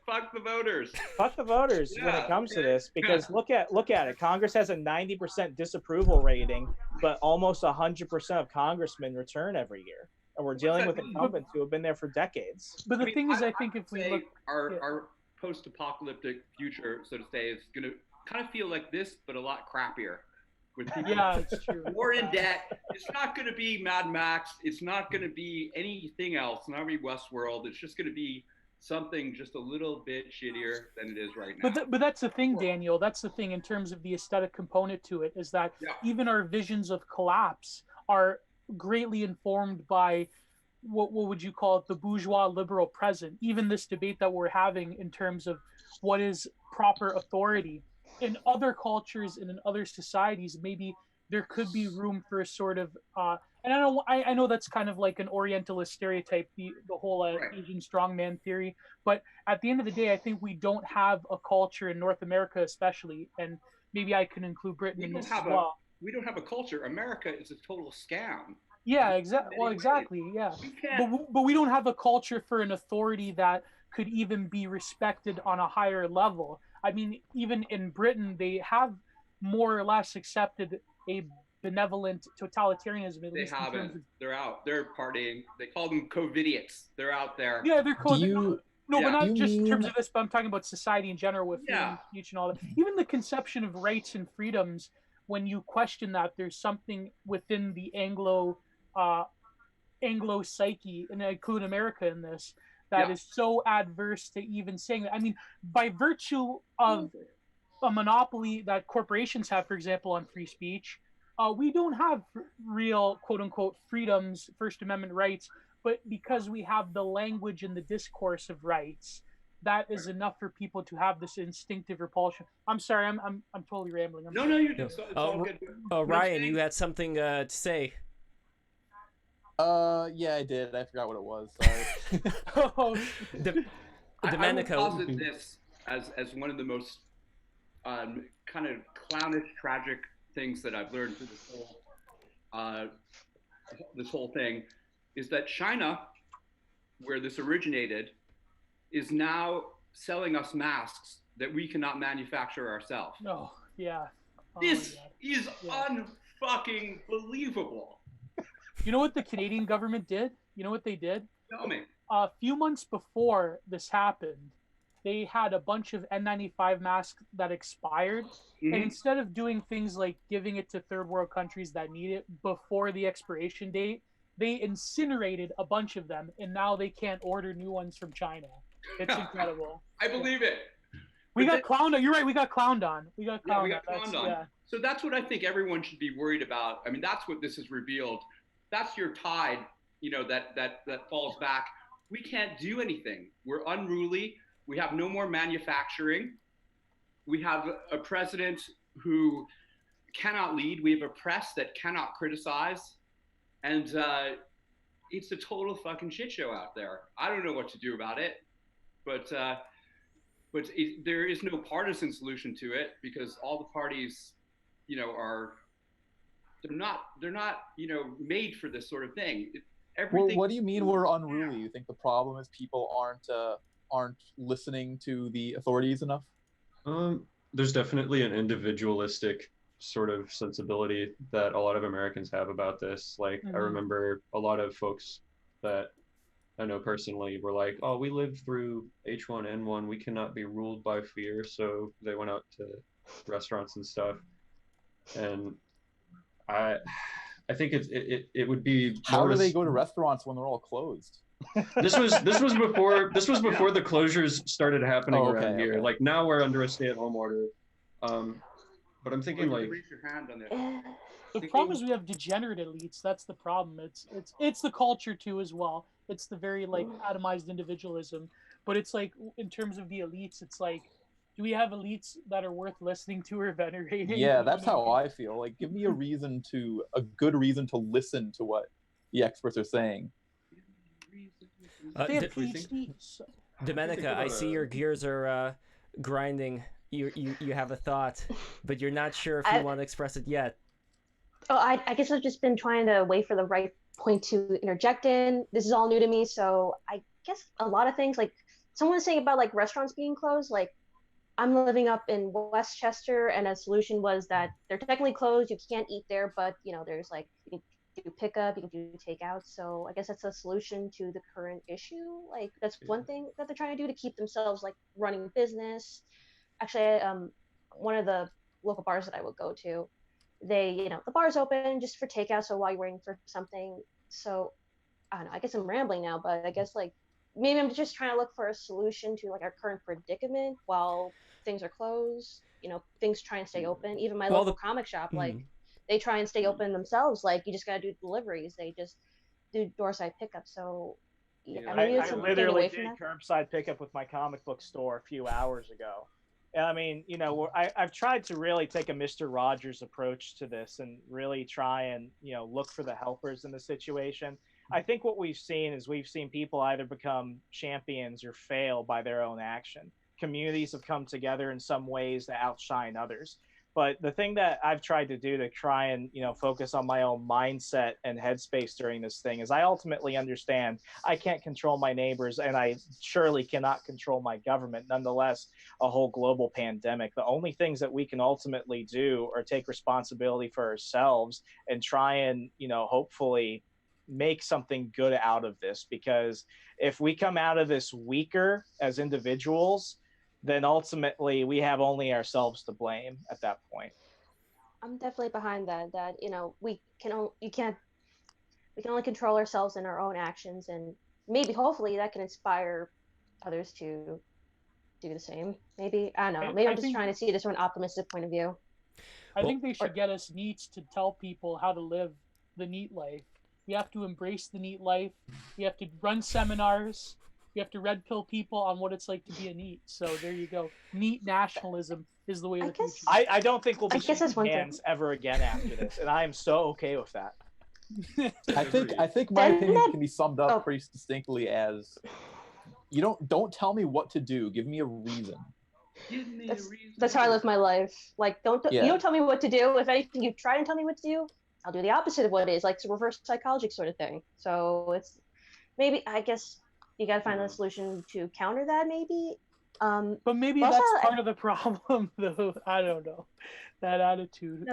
Fuck the voters. Fuck the voters when it comes to this, because look at it. Congress has a 90% disapproval rating, but almost 100% of congressmen return every year. And we're dealing with incumbents who have been there for decades. But the thing is, I think if we look, our post-apocalyptic future, so to say, is going to kind of feel like this, but a lot crappier. With people it's true. More in debt. It's not going to be Mad Max. It's not going to be anything else. It's not going to be Westworld. It's just going to be something just a little bit shittier than it is right now. But that's the thing, Daniel. That's the thing in terms of the aesthetic component to it, is that even our visions of collapse are greatly informed by what would you call it, the bourgeois liberal present. Even this debate that we're having in terms of what is proper authority in other cultures and in other societies, maybe there could be room for a sort of and I know that's kind of like an Orientalist stereotype, the whole Asian strongman theory, but at the end of the day, I think we don't have a culture in North America especially, and maybe I can include Britain in this as well. We don't have a culture. America is a total scam. Yeah, exactly. Well, exactly. Yeah, but we don't have a culture for an authority that could even be respected on a higher level. I mean, even in Britain, they have more or less accepted a benevolent totalitarianism. At least haven't. They're out. They're partying. They call them COVIDiots. They're out there. Yeah, they're called. No, but not just in terms of this, but I'm talking about society in general with freedom of speech and all that. Even the conception of rights and freedoms, when you question that, there's something within the Anglo psyche, and I include America in this, that is so adverse to even saying that. I mean, by virtue of a monopoly that corporations have, for example, on free speech, we don't have real quote-unquote freedoms, First Amendment rights, but because we have the language and the discourse of rights, that is enough for people to have this instinctive repulsion. I'm sorry, I'm totally rambling. No, you did. It's all good. Ryan, you had something to say. Yeah, I did. I forgot what it was. Sorry. Domenico. I would posit this as one of the most kind of clownish, tragic things that I've learned through this whole thing, is that China, where this originated, is now selling us masks that we cannot manufacture ourselves. Oh, yeah. This is unfucking believable. You know what the Canadian government did? You know what they did? Tell me. A few months before this happened, they had a bunch of N95 masks that expired. And instead of doing things like giving it to third world countries that need it before the expiration date, they incinerated a bunch of them, and now they can't order new ones from China. It's incredible. I believe it. We got clowned on. You're right. We got clowned on. We got clowned on. Yeah. So that's what I think everyone should be worried about. I mean, that's what this has revealed. That's your tide, that falls back. We can't do anything. We're unruly. We have no more manufacturing. We have a president who cannot lead. We have a press that cannot criticize. And it's a total fucking shit show out there. I don't know what to do about it. But there is no partisan solution to it, because all the parties, you know, they're not, you know, made for this sort of thing. Well, what do you mean we're unruly? You think the problem is people aren't listening to the authorities enough? There's definitely an individualistic sort of sensibility that a lot of Americans have about this. Like, I remember a lot of folks that I know personally were like, oh, we lived through H1N1, we cannot be ruled by fear, so they went out to restaurants and stuff. And I think it would be how do they go to restaurants when they're all closed? This was before the closures started happening around here. Like, now we're under a stay-at-home order. But I'm thinking, like, raise your hand on this. The problem is we have degenerate elites. That's the problem. It's the culture too as well. It's the very like atomized individualism. But it's like in terms of the elites, it's like, do we have elites that are worth listening to or venerating? Yeah, that's how I feel. Like, give me a good reason to listen to what the experts are saying. Domenica, I see your gears are grinding. You have a thought, but you're not sure if you want to express it yet. Oh, I guess I've just been trying to wait for the right point to interject in. This is all new to me, so I guess a lot of things, like someone was saying about like restaurants being closed, like I'm living up in Westchester, and a solution was that they're technically closed, you can't eat there, but you know, there's like, you can do pickup, you can do takeout. So I guess that's a solution to the current issue. Like, that's one thing that they're trying to do to keep themselves like running business. Actually, one of the local bars that I would go to, the bar's open just for takeout, so while you're waiting for something. So I don't know, I guess I'm rambling now, but I guess like maybe I'm just trying to look for a solution to like our current predicament while things are closed. You know, things try and stay open. Even my local comic shop, like they try and stay open themselves. Like, you just gotta do deliveries. They just do doorside pickup. So yeah, I literally did curbside pickup with my comic book store a few hours ago. And I mean, you know, I've tried to really take a Mr. Rogers approach to this and really try and, you know, look for the helpers in the situation. I think what we've seen is people either become champions or fail by their own action. Communities have come together in some ways to outshine others. But the thing that I've tried to do to try and, you know, focus on my own mindset and headspace during this thing is I ultimately understand I can't control my neighbors, and I surely cannot control my government. Nonetheless, a whole global pandemic, the only things that we can ultimately do are take responsibility for ourselves and try and, you know, hopefully make something good out of this. Because if we come out of this weaker as individuals, then ultimately we have only ourselves to blame at that point. I'm definitely behind that. That, you know, we can only control ourselves in our own actions, and maybe hopefully that can inspire others to do the same. Maybe, I don't know. Maybe I'm just trying to see this from an optimistic point of view. I think they should get us NEETs to tell people how to live the NEET life. We have to embrace the NEET life. We have to run seminars. We have to red pill people on what it's like to be a NEET. So there you go. NEET nationalism is the way of the future. I don't think we'll be shaking hands ever again after this, and I am so okay with that. I think my opinion can be summed up pretty distinctly as, you don't tell me what to do. Give me a reason. That's how I live my life. Like, you don't tell me what to do. If anything, you try and tell me what to do, I'll do the opposite of what it is. Like, it's a reverse psychology sort of thing. So it's maybe, I guess, you got to find a solution to counter that, maybe. But maybe that's part of the problem, though. I don't know. That attitude.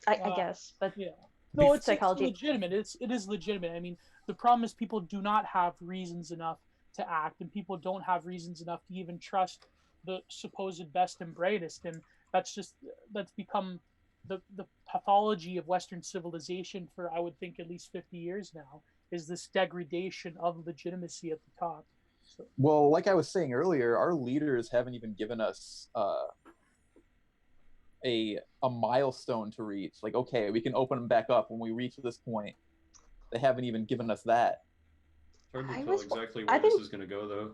I guess, but yeah. No, it's psychology. Legitimate. It is legitimate. I mean, the problem is people do not have reasons enough to act, and people don't have reasons enough to even trust the supposed best and brightest, and that's become the pathology of Western civilization for, I would think, at least 50 years now, is this degradation of legitimacy at the top. So. Well, like I was saying earlier, our leaders haven't even given us a milestone to reach. Like, okay, we can open them back up when we reach this point. They haven't even given us that. Hard to tell exactly where this is going to go, though.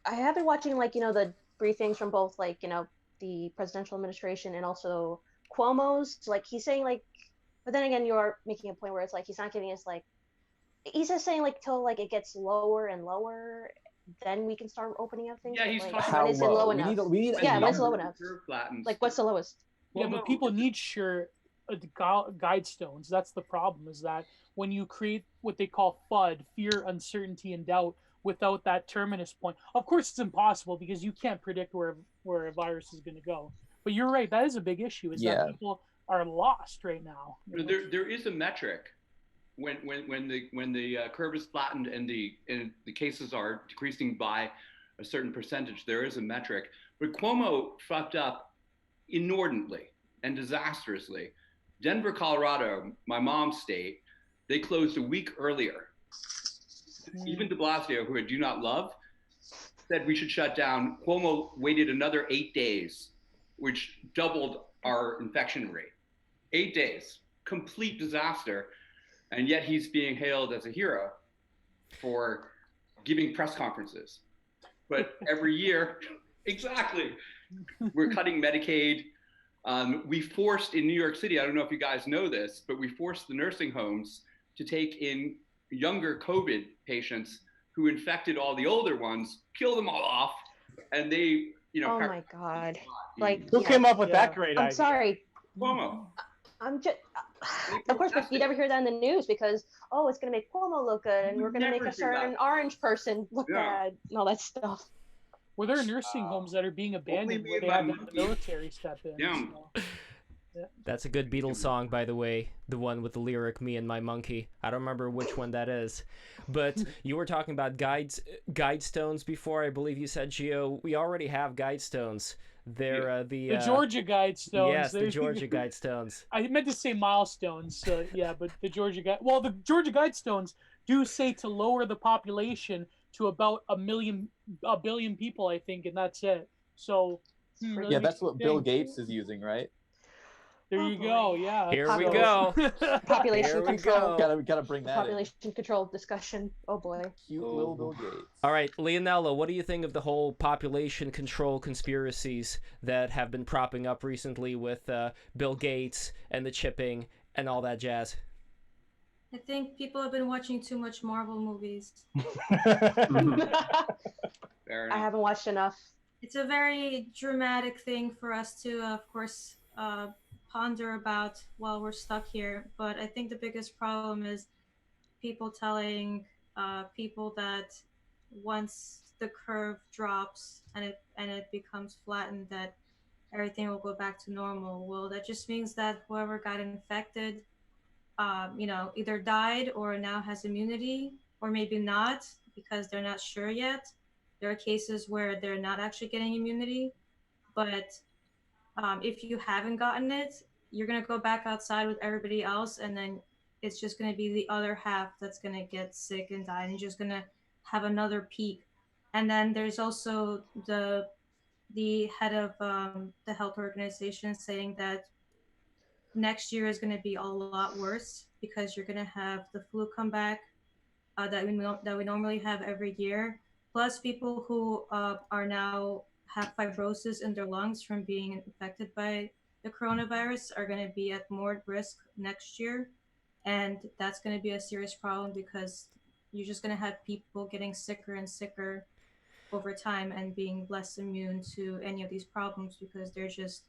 I have been watching, like, you know, the briefings from both, like, you know, the presidential administration and also Cuomo's. Like, he's saying, like, but then again, you're making a point where it's like he's not giving us, like, he's just saying, like, till like it gets lower and lower, then we can start opening up things. Yeah, he's like, talking when is it low enough? We need when's low enough? Like, what's the lowest? Yeah, but people need sure guide stones. That's the problem, is that when you create what they call FUD, fear, uncertainty, and doubt, without that terminus point, of course it's impossible because you can't predict where a virus is going to go. But you're right, that is a big issue, is that people are lost right now. There is a metric when the curve is flattened and the cases are decreasing by a certain percentage. There is a metric, but Cuomo fucked up inordinately and disastrously. Denver, Colorado, my mom's state, they closed a week earlier. Even de Blasio, who I do not love, said we should shut down. Cuomo waited another 8 days, which doubled our infection rate. 8 days, complete disaster. And yet he's being hailed as a hero for giving press conferences. But every year, exactly, we're cutting Medicaid. We forced in New York City, I don't know if you guys know this, but we forced the nursing homes to take in younger COVID patients who infected all the older ones, kill them all off, and they, Oh my God! Who came up with that great idea? I'm sorry. Cuomo. I'm just. Of course, but you never hear that in the news because it's going to make Cuomo look good, and we're going to make a certain orange person look bad, and all that stuff. Well, there are nursing homes that are being abandoned where they have the military step in. Yeah. So. That's a good Beatles song, by the way. The one with the lyric "Me and My Monkey." I don't remember which one that is, but you were talking about guide stones before. I believe you said, Gio. We already have guide stones. They're the Georgia Guidestones. Yes, the Georgia Guidestones. I meant to say milestones. Yeah, but the Georgia the Georgia Guidestones do say to lower the population to about a billion people, I think, and that's it. So yeah, that's what Bill Gates is using, right? There you go. Yeah. Here we go. Population control. Gotta bring that population control discussion. Oh boy. Cute little Bill Gates. All right, Leonello, what do you think of the whole population control conspiracies that have been propping up recently with Bill Gates and the chipping and all that jazz? I think people have been watching too much Marvel movies. Fair enough. I haven't watched enough. It's a very dramatic thing for us to, of course, ponder about while we're stuck here. But I think the biggest problem is people telling people that once the curve drops and it becomes flattened, that everything will go back to normal. Well, that just means that whoever got infected, either died or now has immunity, or maybe not because they're not sure yet. There are cases where they're not actually getting immunity, but if you haven't gotten it, you're going to go back outside with everybody else, and then it's just going to be the other half that's going to get sick and die, and you're just going to have another peak. And then there's also the head of the health organization saying that next year is going to be a lot worse because you're going to have the flu come back that we normally have every year, plus people who are now have fibrosis in their lungs from being infected by the coronavirus are going to be at more risk next year. And that's going to be a serious problem because you're just going to have people getting sicker and sicker over time and being less immune to any of these problems because they're just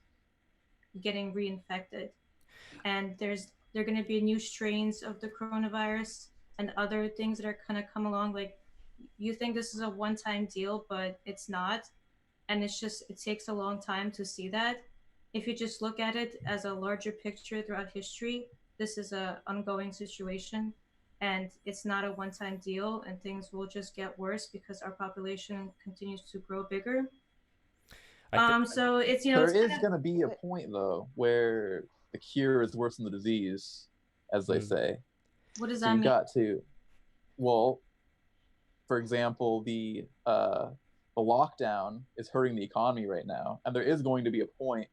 getting reinfected. And there are going to be new strains of the coronavirus and other things that are going to come along. Like, you think this is a one-time deal, but it's not. And it takes a long time to see that. If you just look at it as a larger picture throughout history, this is an ongoing situation, and it's not a one-time deal, and things will just get worse because our population continues to grow bigger. So it's, there is going to be a point though where the cure is worse than the disease, as they say. What does that mean? You got to, well, for example, the lockdown is hurting the economy right now, and there is going to be a point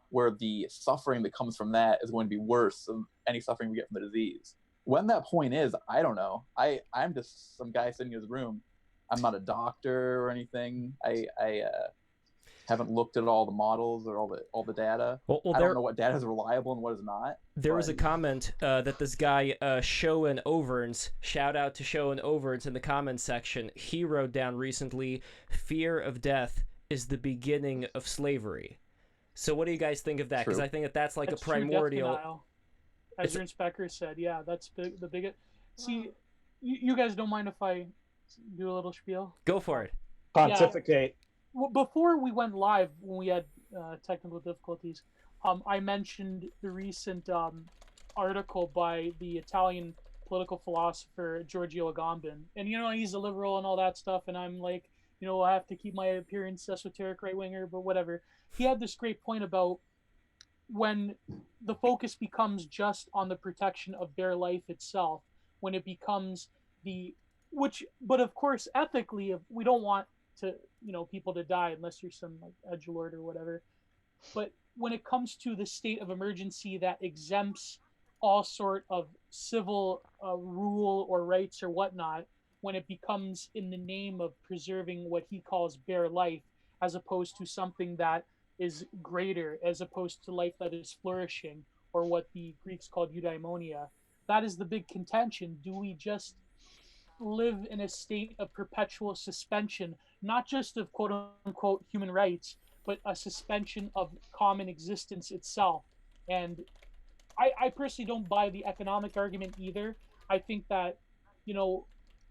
where the suffering that comes from that is going to be worse than any suffering we get from the disease. When that point is, I don't know. I'm just some guy sitting in his room. I'm not a doctor or anything. I haven't looked at all the models or all the data. Well, I don't know what data is reliable and what is not. There was a comment that this guy Showen Overns, shout out to Showen Overns in the comments section. He wrote down recently, "Fear of death is the beginning of slavery." So what do you guys think of that? Because True. I think that that's like That's a true death primordial. denial. As It's a- Ernst Becker said, yeah, that's the biggest. See, you guys don't mind if I do a little spiel? Go for it. Pontificate. Well, before we went live, when we had technical difficulties, I mentioned the recent article by the Italian political philosopher Giorgio Agamben, and he's a liberal and all that stuff, and I'm like, I have to keep my appearance esoteric right winger, but whatever. He had this great point about when the focus becomes just on the protection of bare life itself, when it becomes but of course ethically, we don't want to people to die unless you're some like edgelord or whatever. But when it comes to the state of emergency that exempts all sort of civil rule or rights or whatnot, when it becomes in the name of preserving what he calls bare life, as opposed to something that is greater, as opposed to life that is flourishing, or what the Greeks called eudaimonia, that is the big contention. Do we just live in a state of perpetual suspension, not just of quote unquote human rights, but a suspension of common existence itself? And I personally don't buy the economic argument either. I think that,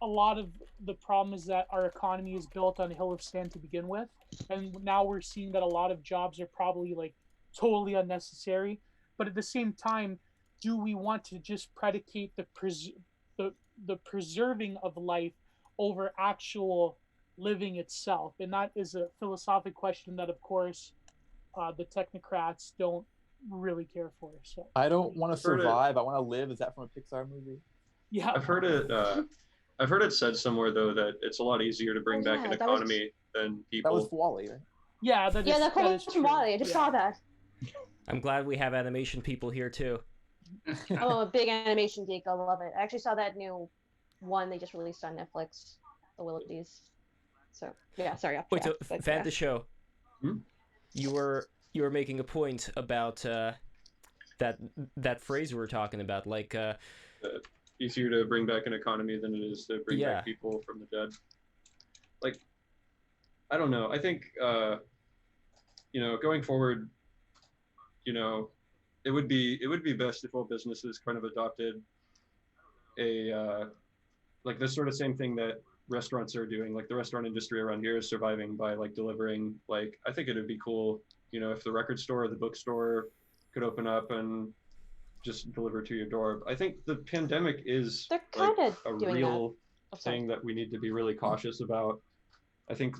a lot of the problem is that our economy is built on a hill of sand to begin with. And now we're seeing that a lot of jobs are probably like totally unnecessary. But at the same time, do we want to just predicate the preserving of life over actual living itself? And that is a philosophic question that, of course, the technocrats don't really care for. So I don't want to survive. I want to live. Is that from a Pixar movie? Yeah, I've heard it. I've heard it said somewhere though that it's a lot easier to bring back an economy than people. That was Wally, right? Yeah, that is from Wally. I just saw that. I'm glad we have animation people here too. I'm a big animation geek. I love it. I actually saw that new one they just released on Netflix, The Willoughbys. So yeah, sorry. Wait, so fan the show. You were making a point about that phrase we were talking about, like easier to bring back an economy than it is to bring back people from the dead. Like, I don't know. I think going forward, it would be best if all businesses kind of adopted a like the sort of same thing that restaurants are doing. Like the restaurant industry around here is surviving by like delivering. Like, I think it would be cool, if the record store or the bookstore could open up and just deliver to your door. I think the pandemic is like a real thing that we need to be really cautious about. I think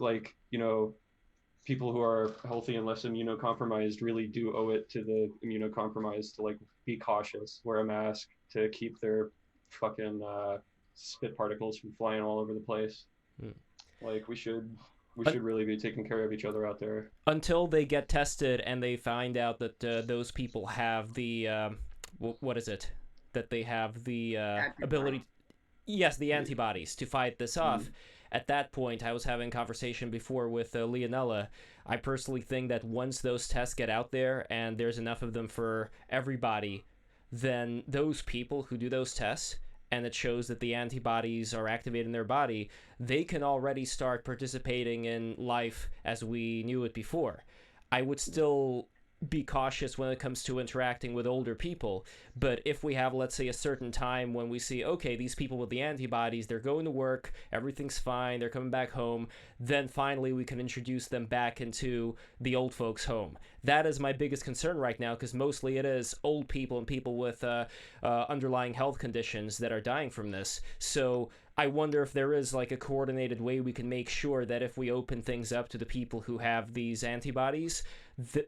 people who are healthy and less immunocompromised really do owe it to the immunocompromised to like be cautious, wear a mask to keep their fucking spit particles from flying all over the place. Like we should really be taking care of each other out there. Until they get tested and they find out that those people have the what is it? That they have the ability, yes, the antibodies to fight this off. At that point, I was having a conversation before with Leonella. I personally think that once those tests get out there and there's enough of them for everybody, then those people who do those tests and it shows that the antibodies are activated in their body, they can already start participating in life as we knew it before. I would still be cautious when it comes to interacting with older people, but if we have, let's say, a certain time when we see, okay, these people with the antibodies, they're going to work, everything's fine, they're coming back home, then finally we can introduce them back into the old folks' home. That is my biggest concern right now, because mostly it is old people and people with underlying health conditions that are dying from this. So I wonder if there is like a coordinated way we can make sure that if we open things up to the people who have these antibodies,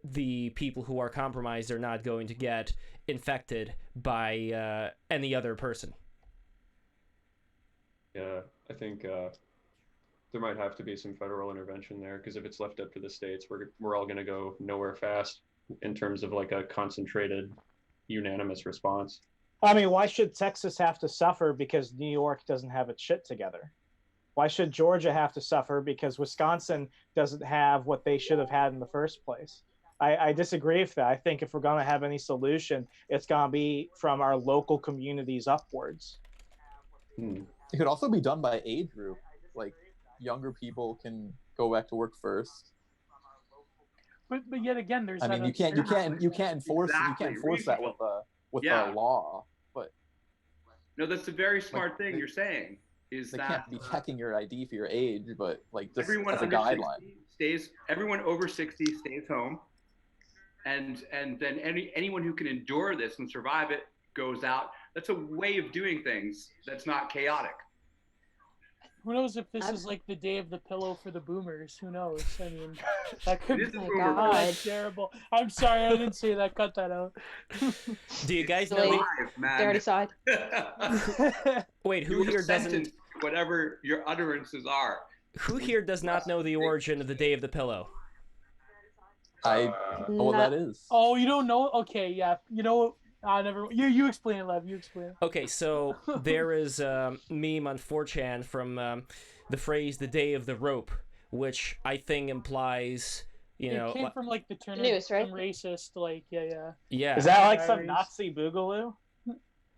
the people who are compromised are not going to get infected by any other person. Yeah, I think there might have to be some federal intervention there, because if it's left up to the states, we're all going to go nowhere fast in terms of like a concentrated, unanimous response. I mean, why should Texas have to suffer because New York doesn't have its shit together? Why should Georgia have to suffer because Wisconsin doesn't have what they should have had in the first place? I disagree with that. I think if we're going to have any solution, it's going to be from our local communities upwards. It could also be done by age group. Like, younger people can go back to work first. But yet again, there's. I that mean, you can't uncertainty. enforce Exactly, that with Yeah. a law, but No, that's a very smart thing you're saying. Is they that can't be checking your ID for your age, but like just everyone as a under guideline. 60 stays. Everyone over 60 stays home, and then anyone who can endure this and survive it goes out. That's a way of doing things that's not chaotic. Who knows if this is like the day of the pillow for the boomers? Who knows? I mean, that could It is be a my boomer God. terrible. I'm sorry, I didn't say that. Cut that out. Do you guys Wait. know? live, man. They already saw it. Wait, You who are here doesn't? sentenced to whatever your utterances are. Who here does not know the origin of the day of the pillow? I know what that is. Oh, you don't know? Okay, yeah. You know, never. You explain it, Lev. You explain it. Okay, so there is a meme on 4chan from the phrase "the day of the rope," which I think implies, you know, It came from like the Turner News, right? racist, like yeah. yeah. Is that like some Diaries. Nazi boogaloo?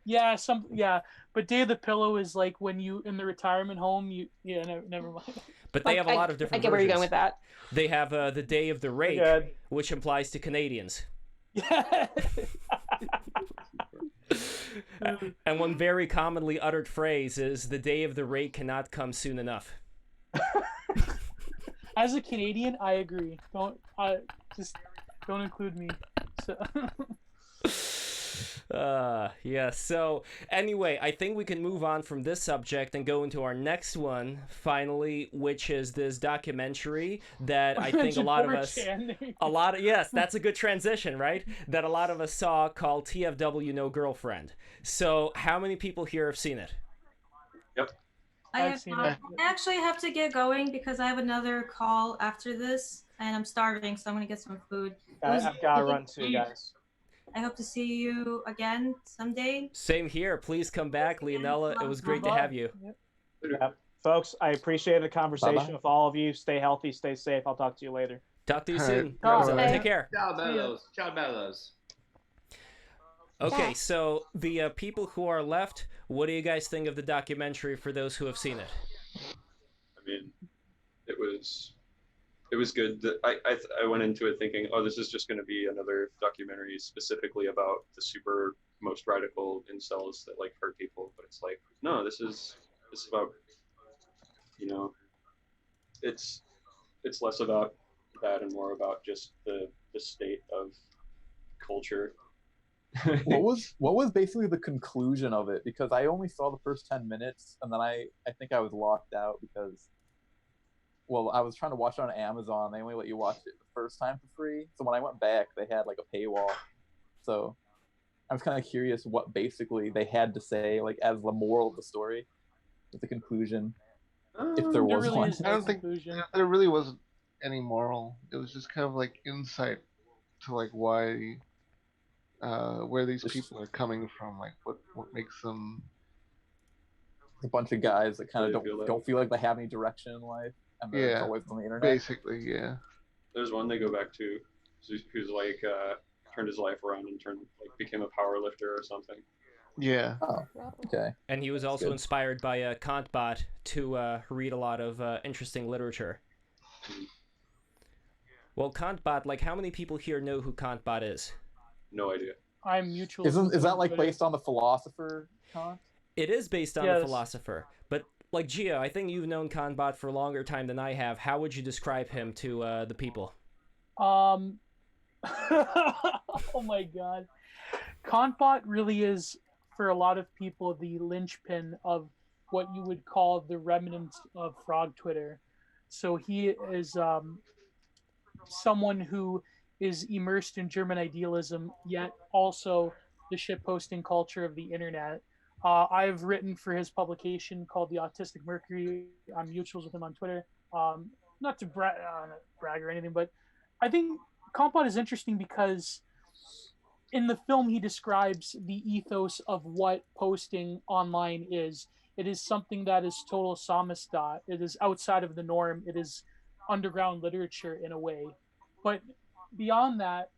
Yeah, but Day of the Pillow is like when you in the retirement home. Never mind. But they have a lot of I different get where you're versions. going with that. They have the day of the rake, good. which implies to Canadians. Yeah. And one very commonly uttered phrase is "the day of the rake cannot come soon enough." As a Canadian, I agree. Don't include me. So. Yeah, so anyway, I think we can move on from this subject and go into our next one, finally, which is this documentary that I think a lot of us, yes, that's a good transition, right? That a lot of us saw, called TFW No Girlfriend. So how many people here have seen it? Yep. I actually have to get going because I have another call after this, and I'm starving, so I'm gonna get some food. I've got to run too, guys. I hope to see you again someday. Same here. Please come back, Leonella. It was great to have you. Yep. Folks, I appreciate the conversation Bye-bye. with all of you. Stay healthy, stay safe. I'll talk to you later. Talk to you All soon. right. So, Bye. take care. Ciao, bellos. Ciao, bellos. Okay, Yeah. so the people who are left, what do you guys think of the documentary for those who have seen it? I mean, it was good. I went into it thinking, oh, this is just going to be another documentary specifically about the super most radical incels that like hurt people, but it's like, no, this is about, you know, it's less about that and more about just the state of culture. what was basically the conclusion of it? Because I only saw the first 10 minutes and then I think I was locked out because, well, I was trying to watch it on Amazon. They only let you watch it the first time for free. So when I went back, they had like a paywall. So I was kind of curious what basically they had to say, like as the moral of the story, the conclusion, if there was really one. is I don't think conclusion. there really wasn't any moral. It was just kind of like insight to like why, where these people are coming from, like what makes them. A bunch of guys that kind of Really don't feel like they have any direction in life, and they're Yeah, always on the internet. Basically, yeah. There's one they go back to who's like turned his life around and became a power lifter or something. Yeah. Oh, okay. And he was also good. inspired by Kantbot to read a lot of interesting literature. Well, Kantbot, like, how many people here know who Kantbot is? No idea. I'm mutual. Is that like based on the philosopher Kant? It is based on Yes. the philosopher, but like Gio, I think you've known Kantbot for a longer time than I have. How would you describe him to the people? Oh my god. Kantbot really is, for a lot of people, the linchpin of what you would call the remnants of Frog Twitter. So he is someone who is immersed in German idealism, yet also the shitposting culture of the internet. I've written for his publication called The Autistic Mercury. I'm mutuals with him on Twitter. Not to brag or anything, but I think Kantbot is interesting because in the film he describes the ethos of what posting online is. It is something that is total samizdat. It is outside of the norm. It is underground literature in a way. But beyond that,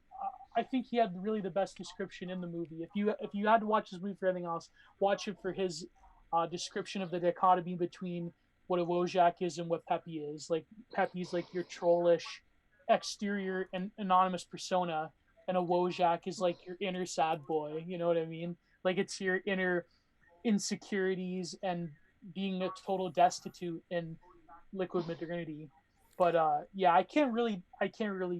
I think he had really the best description in the movie. If you had to watch this movie for anything else, watch it for his description of the dichotomy between what a Wojak is and what Pepe is. Like Pepe's like your trollish, exterior and anonymous persona, and a Wojak is like your inner sad boy. You know what I mean? Like it's your inner insecurities and being a total destitute in liquid modernity. But yeah, I can't really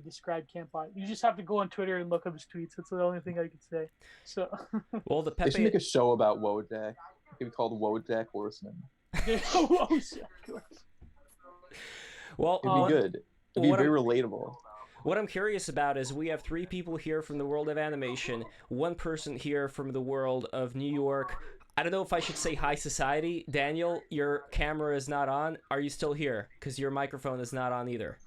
describe Campbot. You just have to go on Twitter and look up his tweets. That's the only thing I can say. So Well, the They should Pepe. make a show about Wojak. It could be called Wojak Horseman. Well, It'd be good. It'd be what very relatable. What I'm curious about is we have 3 people here from the world of animation, 1 person here from the world of New York. I don't know if I should say high society. Daniel, your camera is not on. Are you still here? Because your microphone is not on either.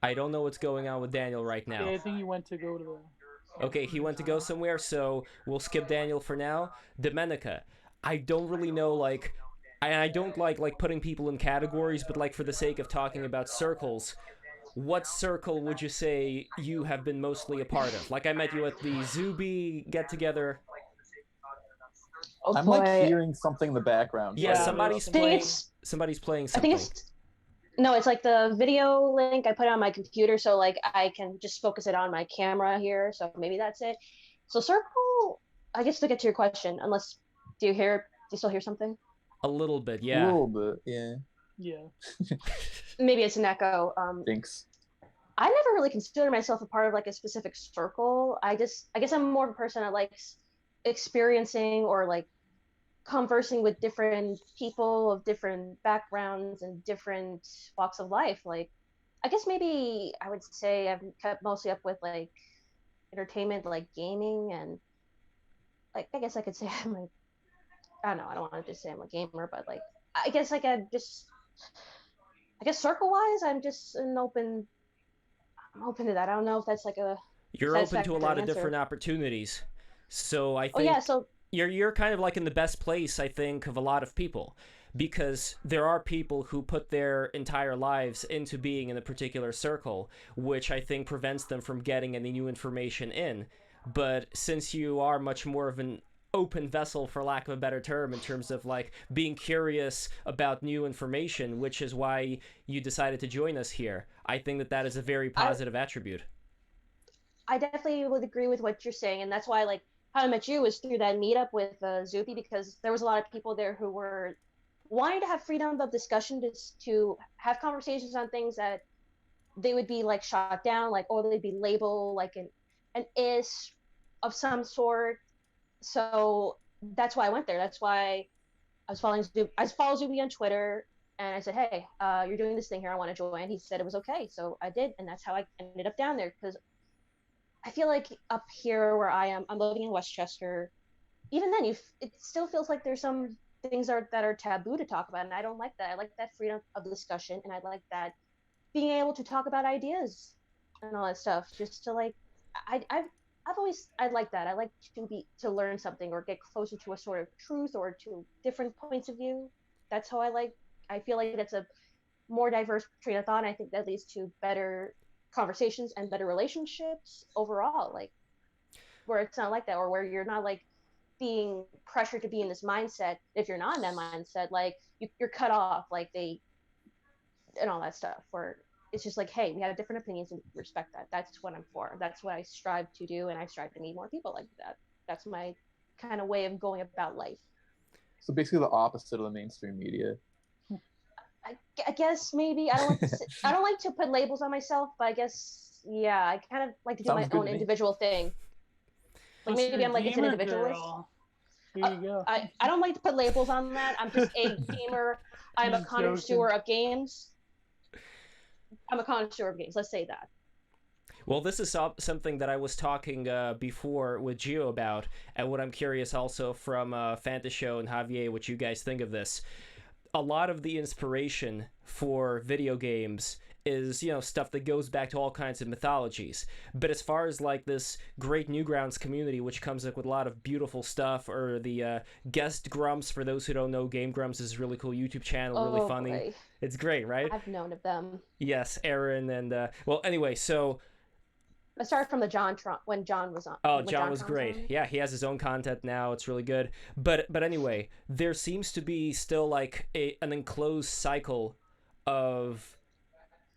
I don't know what's going on with Daniel right now. Yeah, I think he went to go to the... Okay, he went to go somewhere, so we'll skip Daniel for now. Domenica, I don't really know, like... I don't like putting people in categories, but like for the sake of talking about circles... What circle would you say you have been mostly a part of? Like I met you at the Zuby get-together. I'm like hearing something in the background. Yeah, somebody's playing I something. think it's like the video link I put on my computer, so like I can just focus it on my camera here. So maybe that's it. So circle, I guess to get to your question, unless do you still hear something? A little bit, yeah. A little bit, yeah. Yeah. Maybe it's an echo. Thanks. I never really considered myself a part of like a specific circle. I guess I'm more of a person that likes experiencing or like conversing with different people of different backgrounds and different walks of life. Like, I guess maybe I would say I've kept mostly up with like entertainment, like gaming, and like I guess I could say I'm like, I don't know, I don't want to just say I'm a gamer, but like I guess circle wise, I'm just I'm open to that. I don't know if that's like a You're open to a lot of different opportunities. So I think you're kind of like in the best place, I think, of a lot of people, because there are people who put their entire lives into being in a particular circle, which I think prevents them from getting any new information in. But since you are much more of an open vessel, for lack of a better term, in terms of like being curious about new information, which is why you decided to join us here, I think that is a very positive attribute. I definitely would agree with what you're saying, and that's why like how I met you was through that meetup with Zupi, because there was a lot of people there who were wanting to have freedom of discussion, to have conversations on things that they would be like shot down, like, or they'd be labeled like an is of some sort. So that's why I went there. That's why I was following Zupi. I followed Zupi on Twitter, and I said, hey, you're doing this thing here, I want to join. He said it was okay, so I did, and that's how I ended up down there, because I feel like up here where I am, I'm living in Westchester. Even then, it still feels like there's some things that are taboo to talk about, and I don't like that. I like that freedom of discussion, and I like that being able to talk about ideas and all that stuff. Just to like, I like that. I like to learn something or get closer to a sort of truth or to different points of view. That's how I feel like that's a more diverse train of thought. And I think that leads to better conversations and better relationships overall, like where it's not like that, or where you're not like being pressured to be in this mindset. If you're not in that mindset, like you're cut off, like they and all that stuff, where it's just like, hey, we have different opinions and respect that. That's what I'm for. That's what I strive to do, and I strive to meet more people like that. That's my kind of way of going about life. So basically the opposite of the mainstream media. I guess maybe I don't like to put labels on myself, but I guess I kind of like to do my own individual thing. Like maybe I'm like an individualist. Here you go. I don't like to put labels on that. I'm just a gamer. I'm a connoisseur of games. Let's say that. Well, this is something that I was talking before with Gio about, and what I'm curious also from Fantashow and Javier, what you guys think of this. A lot of the inspiration for video games is, stuff that goes back to all kinds of mythologies. But as far as like this great Newgrounds community, which comes up with a lot of beautiful stuff, or the Guest Grumps, for those who don't know, Game Grumps is a really cool YouTube channel, really funny. Boy. It's great, right? I've known of them. Yes, Aaron and well, anyway, so I started from when John was on. Oh, John was great. Yeah, he has his own content now. It's really good. But anyway, there seems to be still like an enclosed cycle of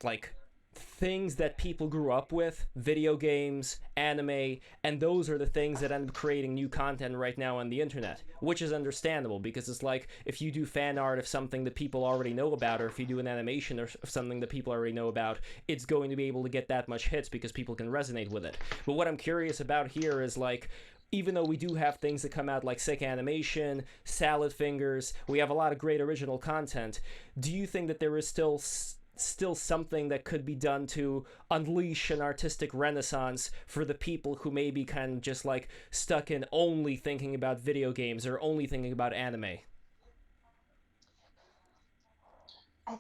like things that people grew up with, video games, anime, and those are the things that end up creating new content right now on the internet, which is understandable because it's like if you do fan art of something that people already know about, or if you do an animation of something that people already know about, it's going to be able to get that much hits because people can resonate with it. But what I'm curious about here is like, even though we do have things that come out like Sick Animation, Salad Fingers, we have a lot of great original content, do you think that there is still something that could be done to unleash an artistic renaissance for the people who may be kind of just like stuck in only thinking about video games or only thinking about anime? I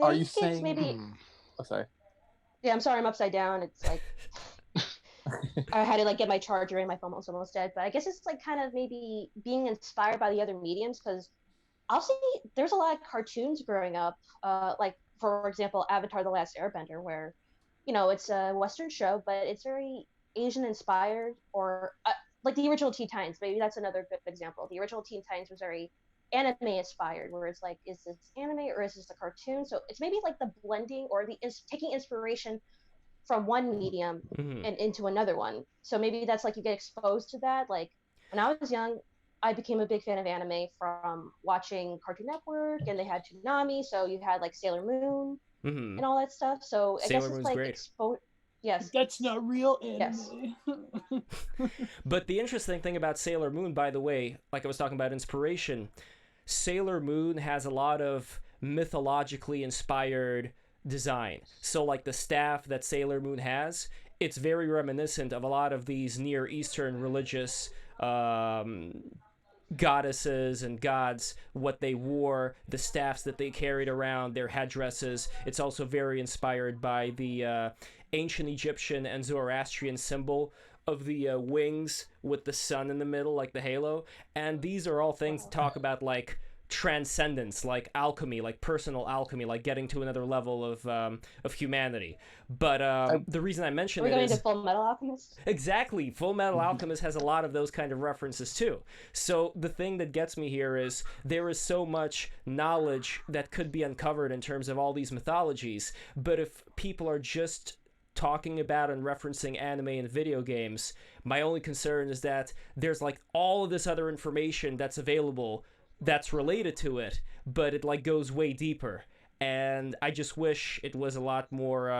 Are you think it's saying? maybe. Oh, sorry. Yeah, I'm sorry, I'm upside down. It's like I had to like get my charger and my phone was almost dead. But I guess it's like kind of maybe being inspired by the other mediums, because I'll say there's a lot of cartoons growing up, like for example, Avatar: The Last Airbender, where it's a Western show, but it's very Asian inspired, or like the original Teen Titans. Maybe that's another good example. The original Teen Titans was very anime inspired, where it's like, is this anime or is this a cartoon? So it's maybe like the blending or the taking inspiration from one medium and into another one. So maybe that's like you get exposed to that. Like when I was young, I became a big fan of anime from watching Cartoon Network, and they had Toonami, so you had like Sailor Moon and all that stuff. So I guess it's like yes, that's not real anime. Yes. But the interesting thing about Sailor Moon, by the way, like I was talking about inspiration, Sailor Moon has a lot of mythologically inspired design. So like the staff that Sailor Moon has, it's very reminiscent of a lot of these Near Eastern religious goddesses and gods, what they wore, the staffs that they carried around, their headdresses. It's also very inspired by the ancient Egyptian and Zoroastrian symbol of the wings with the sun in the middle, like the halo. And these are all things to talk about, like transcendence, like alchemy, like personal alchemy, like getting to another level of humanity. But the reason I mention it is... Are we going to Full Metal Alchemist? Exactly. Full Metal Alchemist has a lot of those kind of references too. So the thing that gets me here is there is so much knowledge that could be uncovered in terms of all these mythologies, but if people are just talking about and referencing anime and video games, my only concern is that there's like all of this other information that's available that's related to it, but it like goes way deeper, and I just wish it was a lot more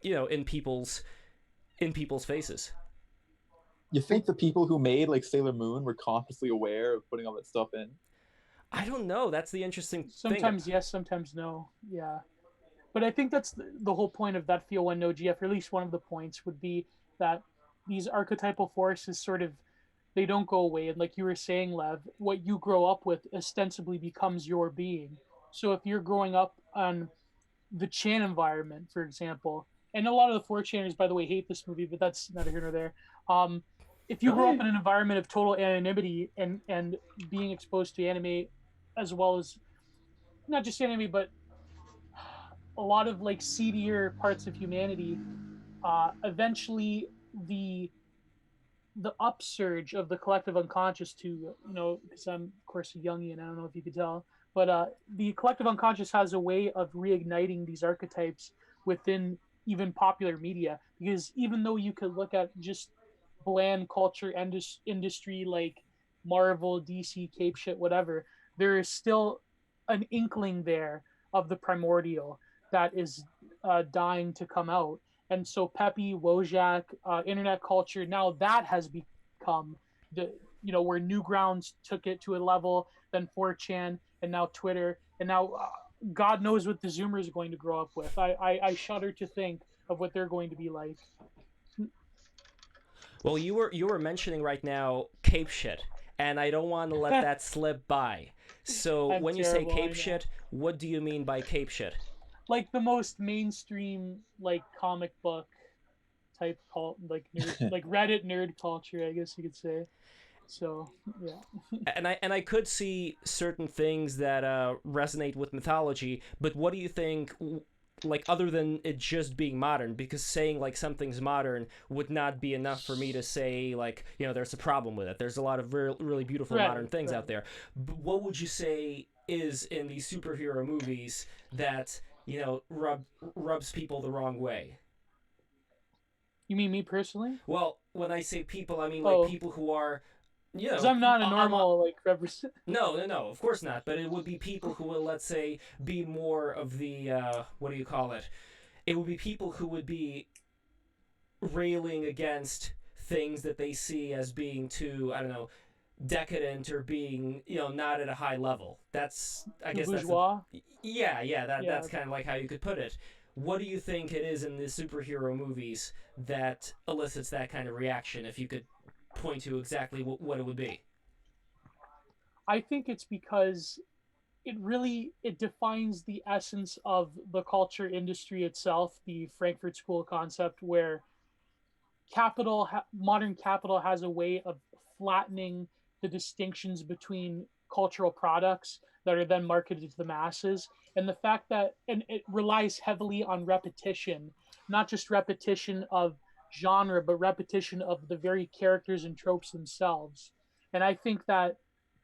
in people's faces. You think the people who made like Sailor Moon were consciously aware of putting all that stuff in? I don't know. That's the interesting thing. Sometimes yes, sometimes no. Yeah. But I think that's the whole point of that Feel One No GF, or at least one of the points would be that these archetypal forces sort of, they don't go away. And like you were saying, Lev, what you grow up with ostensibly becomes your being. So if you're growing up on the Chan environment, for example, and a lot of the 4chaners, by the way, hate this movie, but that's neither here nor there. If you grow up in an environment of total anonymity and being exposed to anime, as well as not just anime, but a lot of like seedier parts of humanity, eventually the upsurge of the collective unconscious to, because I'm of course a Jungian, I don't know if you could tell, but the collective unconscious has a way of reigniting these archetypes within even popular media, because even though you could look at just bland culture industry like Marvel, DC, Cape shit, whatever, there is still an inkling there of the primordial that is dying to come out. And so Peppy, Wojak, internet culture, now that has become where Newgrounds took it to a level, then 4chan, and now Twitter, and now God knows what the Zoomers are going to grow up with. I shudder to think of what they're going to be like. Well, you were mentioning right now Cape shit, and I don't want to let that slip by. So when you say Cape shit, what do you mean by Cape shit? Like the most mainstream, like comic book type like nerd, like Reddit nerd culture, I guess you could say. So yeah. and I could see certain things that resonate with mythology, but what do you think? Like other than it just being modern, because saying like something's modern would not be enough for me to say like there's a problem with it. There's a lot of really beautiful modern things out there. But what would you say is in these superhero movies that rubs people the wrong way. You mean me personally? Well, when I say people, I mean Oh. people who are, Because I'm not a normal like represent. No, of course not. But it would be people who will, let's say, be more of the what do you call it? It would be people who would be railing against things that they see as being too, I don't know, decadent or being, not at a high level. That's, I guess, bourgeois. That's kind of like how you could put it. What do you think it is in the superhero movies that elicits that kind of reaction? If you could point to exactly what it would be. I think it's because it defines the essence of the culture industry itself, the Frankfurt School concept, where modern capital has a way of flattening the distinctions between cultural products that are then marketed to the masses, and the fact that it relies heavily on repetition, not just repetition of genre, but repetition of the very characters and tropes themselves. And I think that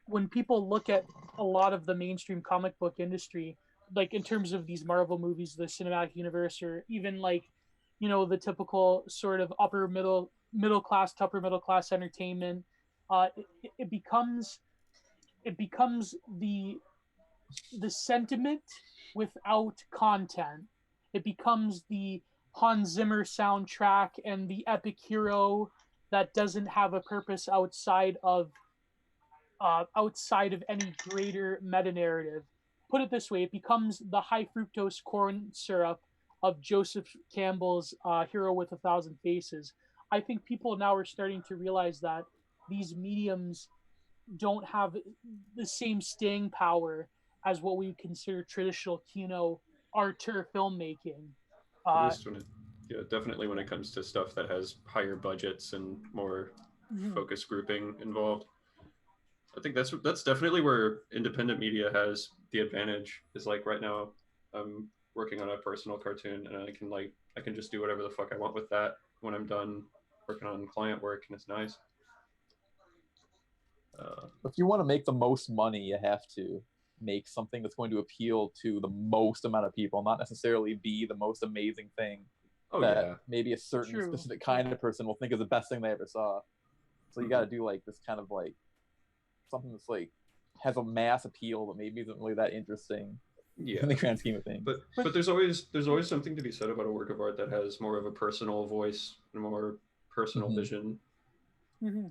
when people look at a lot of the mainstream comic book industry, like in terms of these Marvel movies, the cinematic universe, or even like, the typical sort of middle class to upper middle class entertainment, it becomes the sentiment without content. It becomes the Hans Zimmer soundtrack and the epic hero that doesn't have a purpose outside of any greater meta narrative. Put it this way: it becomes the high fructose corn syrup of Joseph Campbell's Hero with a Thousand Faces. I think people now are starting to realize that these mediums don't have the same staying power as what we consider traditional kino auteur filmmaking. At least definitely when it comes to stuff that has higher budgets and more focus grouping involved. I think that's definitely where independent media has the advantage. Is like right now, I'm working on a personal cartoon, and I can just do whatever the fuck I want with that when I'm done working on client work, and it's nice. If you want to make the most money, you have to make something that's going to appeal to the most amount of people, not necessarily be the most amazing thing that maybe a certain specific kind of person will think is the best thing they ever saw. So you got to do like this kind of like something that's like has a mass appeal but maybe isn't really that interesting in the grand scheme of things. But there's always something to be said about a work of art that has more of a personal voice and more personal vision. Mm-hmm.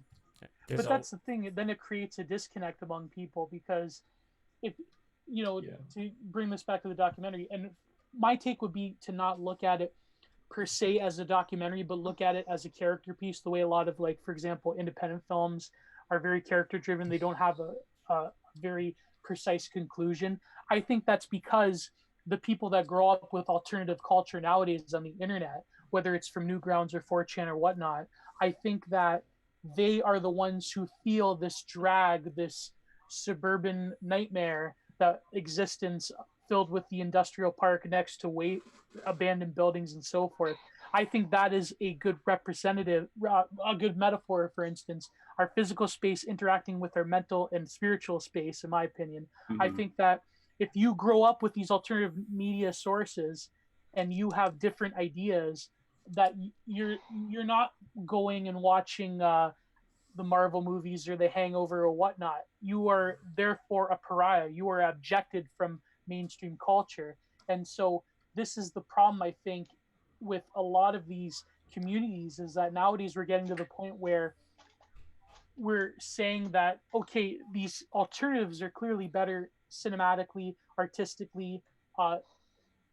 But that's the thing. Then it creates a disconnect among people because if to bring this back to the documentary, and my take would be to not look at it per se as a documentary, but look at it as a character piece. The way a lot of, like, for example, independent films are very character driven. They don't have a very precise conclusion. I think that's because the people that grow up with alternative culture nowadays on the internet, whether it's from Newgrounds or 4chan or whatnot, I think that they are the ones who feel this drag, this suburban nightmare, that existence filled with the industrial park next to abandoned buildings and so forth. I think that is a good representative, a good metaphor, for instance, our physical space interacting with our mental and spiritual space, in my opinion. I think that if you grow up with these alternative media sources and you have different ideas, that you're not going and watching the Marvel movies or The Hangover or whatnot. You are therefore a pariah. You are abjected from mainstream culture. And so this is the problem, I think, with a lot of these communities, is that nowadays we're getting to the point where we're saying that, okay, these alternatives are clearly better cinematically, artistically,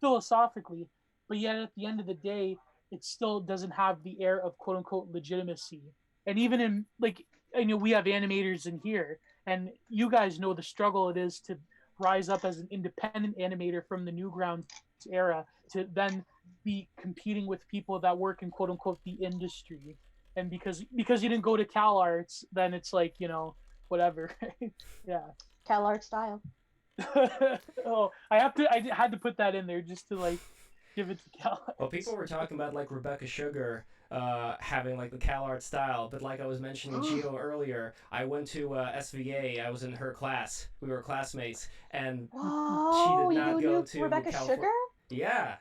philosophically, but yet at the end of the day, it still doesn't have the air of quote unquote legitimacy. And even in, like, we have animators in here, and you guys know the struggle it is to rise up as an independent animator from the Newgrounds era to then be competing with people that work in quote unquote the industry. And because you didn't go to Cal Arts, then it's like, whatever. Yeah. Cal Art style. Oh, I had to put that in there just to like give it to Cal Arts. Well, people were talking about like Rebecca Sugar having like the Cal Art style, but like I was mentioning Gio earlier, I went to SVA. I was in her class. We were classmates, and she did not go to Rebecca California. Sugar? Yeah.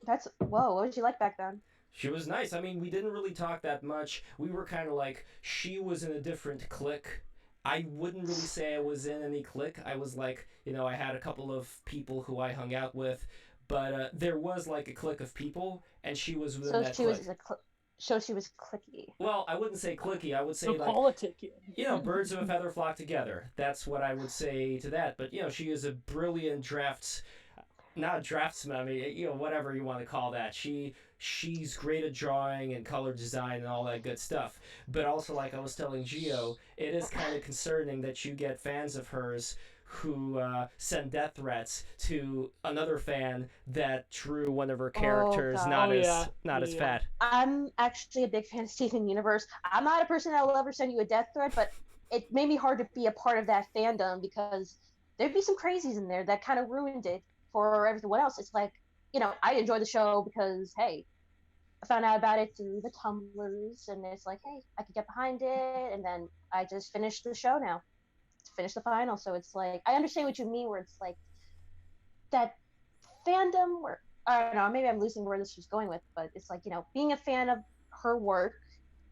That's whoa. What was she like back then? She was nice. I mean, we didn't really talk that much. We were kind of like, she was in a different clique. I wouldn't really say I was in any clique. I was like, I had a couple of people who I hung out with, but there was like a clique of people, and she was within So that she clique. was so she was clicky. Well, I wouldn't say clicky. I would say So like, politicking. birds of a feather flock together. That's what I would say to that. But she is a brilliant not draftsman. I mean, whatever you want to call that. She's great at drawing and color design and all that good stuff. But also, like I was telling Gio, it is kind of concerning that you get fans of hers who send death threats to another fan that drew one of her characters not as fat. I'm actually a big fan of Steven Universe. I'm not a person that will ever send you a death threat, but it made me hard to be a part of that fandom because there'd be some crazies in there that kind of ruined it for everyone else. It's like, I enjoy the show because, hey, I found out about it through the Tumblrs, and it's like, hey, I could get behind it, and then I just finished the show now, finish the final. So it's like, I understand what you mean, where it's like that fandom, where I don't know, maybe I'm losing where this was going with, but it's like, being a fan of her work,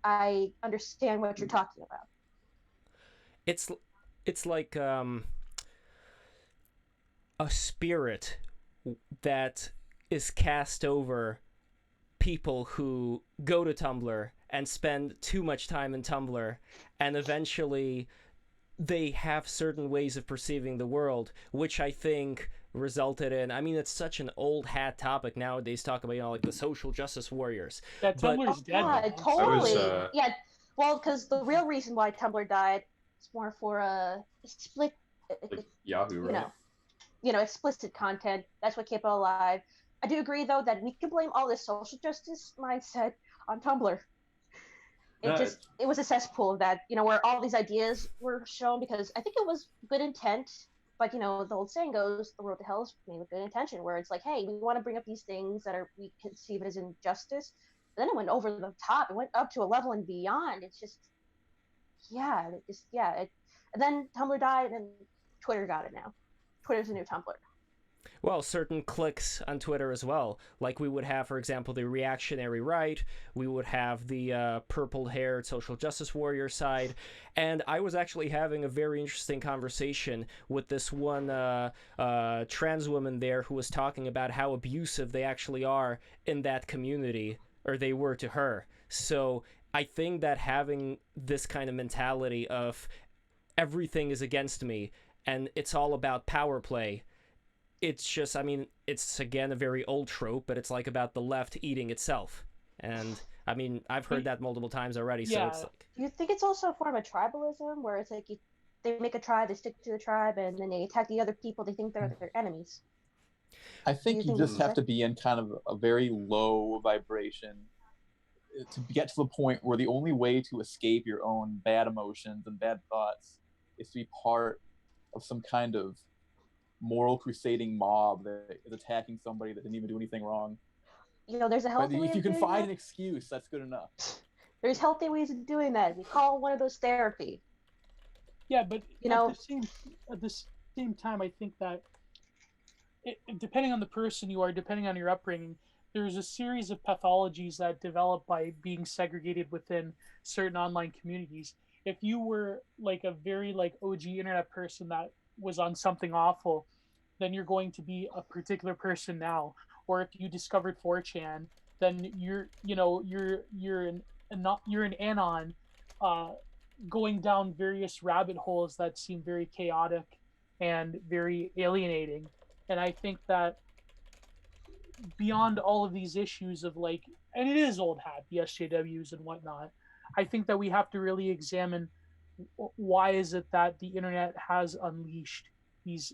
I understand what you're talking about. It's like a spirit that is cast over people who go to Tumblr and spend too much time in Tumblr, and eventually they have certain ways of perceiving the world, which I think resulted in, I mean, it's such an old hat topic nowadays, talk about, like the social justice warriors. Yeah, Tumblr's dead. Yeah, totally. Yeah, well, because the real reason why Tumblr died is more for split, like Yahoo, right? Explicit content. That's what kept it alive. I do agree, though, that we can blame all this social justice mindset on Tumblr. It was a cesspool of that, where all these ideas were shown, because I think it was good intent, but the old saying goes, the road to hell is made with good intention, where it's like, hey, we want to bring up these things that we conceive as injustice. But then it went over the top. It went up to a level and beyond. It's just, and then Tumblr died, and Twitter got it now. Twitter's a new Tumblr. Well, certain cliques on Twitter as well. Like we would have, for example, the reactionary right. We would have the purple-haired social justice warrior side. And I was actually having a very interesting conversation with this one trans woman there who was talking about how abusive they actually are in that community, or they were to her. So I think that having this kind of mentality of everything is against me and it's all about power play, it's just, I mean, it's again a very old trope, but it's like about the left eating itself. And I mean, I've heard that multiple times already. Yeah. So it's like, you think it's also a form of tribalism, where it's like they make a tribe, they stick to the tribe, and then they attack the other people they think they're their enemies? I think you just have to be in kind of a very low vibration to get to the point where the only way to escape your own bad emotions and bad thoughts is to be part of some kind of moral crusading mob that is attacking somebody that didn't even do anything wrong. There's a healthy way if you can of find doing an excuse, that's good enough. There's healthy ways of doing that. We call one of those therapy. Yeah, but at the same time, I think that depending on the person you are, depending on your upbringing, there's a series of pathologies that develop by being segregated within certain online communities. If you were like a very OG internet person that was on something awful, then you're going to be a particular person now. Or if you discovered 4chan, then you're an anon, going down various rabbit holes that seem very chaotic and very alienating. And I think that beyond all of these issues of and it is old hat, the SJWs and whatnot, I think that we have to really examine why is it that the internet has unleashed these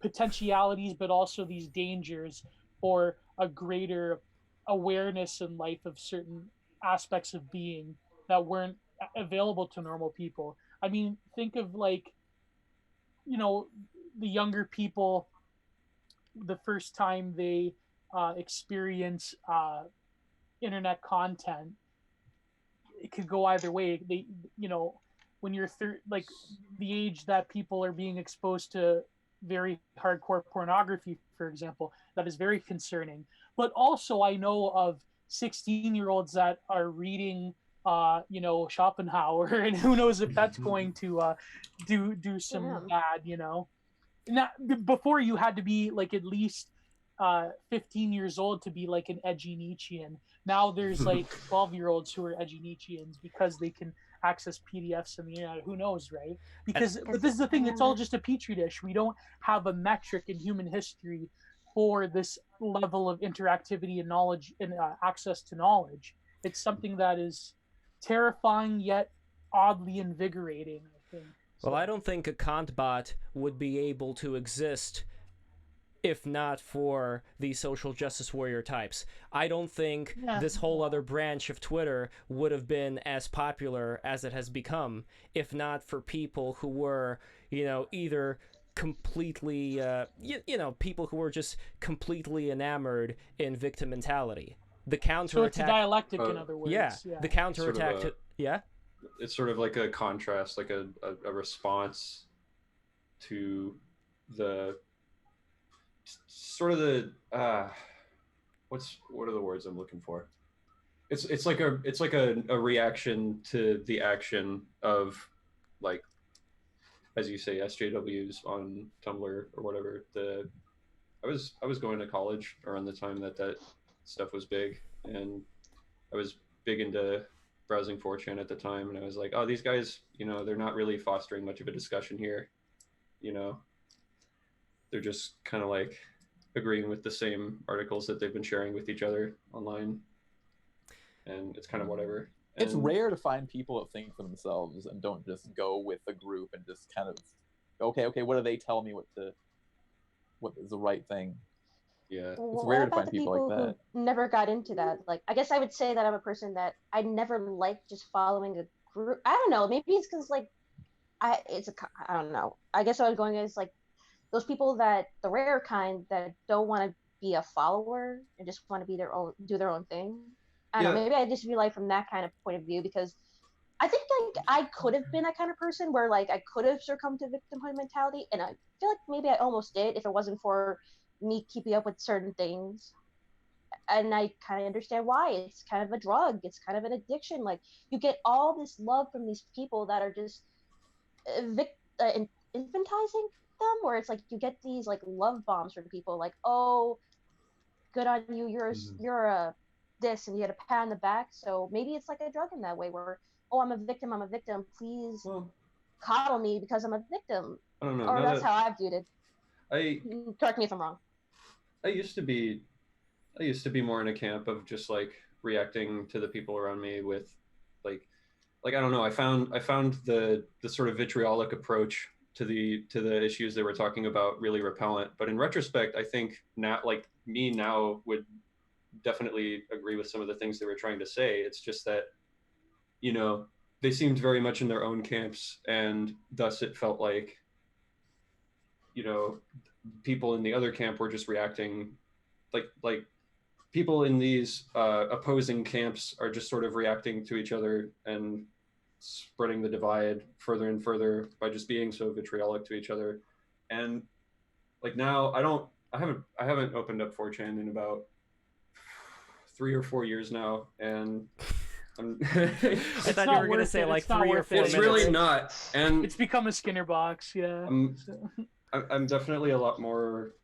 potentialities, but also these dangers for a greater awareness in life of certain aspects of being that weren't available to normal people. I mean, think of the younger people, the first time they experience internet content, it could go either way. They, when you're the age that people are being exposed to very hardcore pornography, for example, that is very concerning. But also, I know of 16-year-olds that are reading, Schopenhauer, and who knows if that's going to do some bad, Not, before you had to be like at least 15 years old to be like an edgy Nietzschean. Now there's like 12-year-olds who are edgy Nietzscheans because they can access PDFs on the internet. Who knows, right? But this is the thing, it's all just a petri dish. We don't have a metric in human history for this level of interactivity and knowledge and access to knowledge. It's something that is terrifying yet oddly invigorating, I think. Well, I don't think a Kant bot would be able to exist if not for these social justice warrior types. I don't think this whole other branch of Twitter would have been as popular as it has become if not for people who were, either completely, people who were just completely enamored in victim mentality. The counterattack. So it's a dialectic, in other words. Yeah, the counterattack. It's sort of like a contrast, like a response to the sort of the what are the words I'm looking for? It's like a reaction to the action of, like, as you say, SJWs on Tumblr or whatever. I was going to college around the time that stuff was big, and I was big into browsing 4chan at the time, and I was like, oh, these guys, they're not really fostering much of a discussion here. They're just kind of like agreeing with the same articles that they've been sharing with each other online, and it's kind of whatever. It's rare to find people that think for themselves and don't just go with the group and just kind of, okay, what do they tell me what is the right thing? Yeah, it's rare to find people like that. Who never got into that. Like, I guess I would say that I'm a person that I never liked just following a group. I don't know. Maybe it's because I don't know. I guess what I was going is like those people that the rare kind that don't want to be a follower and just want to be do their own thing. I don't know. Maybe I just feel like from that kind of point of view, because I think like I could have been that kind of person where like I could have succumbed to victimhood mentality, and I feel like maybe I almost did if it wasn't for me keeping up with certain things. And I kind of understand why. It's kind of a drug. It's kind of an addiction. Like, you get all this love from these people that are just infantizing them, where it's like you get these like love bombs from people, like, oh, good on you, you're a this, and you get a pat on the back. So maybe it's like a drug in that way, where, oh, I'm a victim, please coddle me because I'm a victim. I don't know. Or that's how I viewed it. Correct me if I'm wrong. I used to be more in a camp of just like reacting to the people around me with like I don't know, I found the sort of vitriolic approach to the issues they were talking about really repellent. But in retrospect, I think now, like me now, would definitely agree with some of the things they were trying to say. It's just that, they seemed very much in their own camps, and thus it felt like, people in the other camp were just reacting like people in these opposing camps are just sort of reacting to each other and spreading the divide further and further by just being so vitriolic to each other. And like now I haven't opened up 4chan in about 3 or 4 years now, and I thought you were gonna say like 3 or 4 minutes. It's really not, and it's become a Skinner box. Yeah. I'm definitely a lot more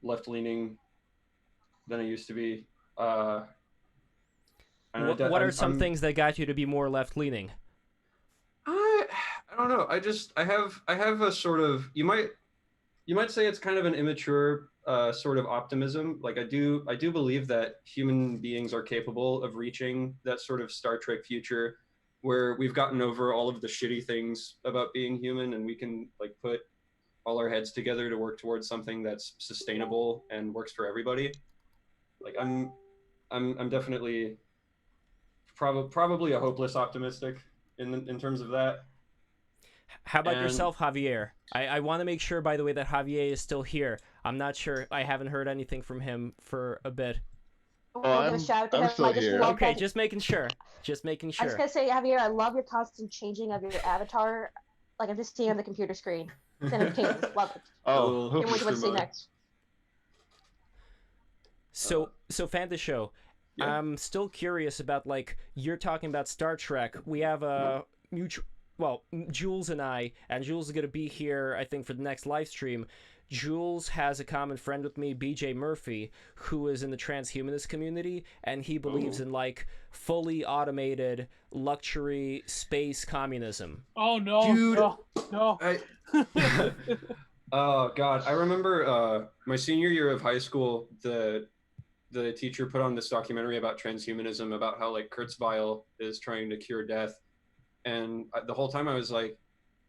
left-leaning than I used to be. What are some things that got you to be more left-leaning? I don't know. I have a sort of, you might say it's kind of an immature sort of optimism. Like I do believe that human beings are capable of reaching that sort of Star Trek future where we've gotten over all of the shitty things about being human, and we can like put all our heads together to work towards something that's sustainable and works for everybody. Like I'm definitely probably a hopeless optimistic in terms of that. How about yourself, Javier? I want to make sure, by the way, that Javier is still here. I'm not sure. I haven't heard anything from him for a bit. I'm still here. Okay, just making sure. Just making sure. I was gonna say, Javier, I love your constant changing of your avatar. Like I'm just seeing on the computer screen. entertainment. Love it. Oh, Can't wait to what to say Mr. next. So Fanta Show, Yeah. I'm still curious about, like, you're talking about Star Trek. We have a mutual, well, Jules and Jules is going to be here, I think, for the next live stream. Jules has a common friend with me, BJ Murphy, who is in the transhumanist community, and he believes in, like, fully automated luxury space communism. Oh no, Dude, no. Oh God, I remember my senior year of high school, the teacher put on this documentary about transhumanism, about how like Kurzweil is trying to cure death, and the whole time I was like,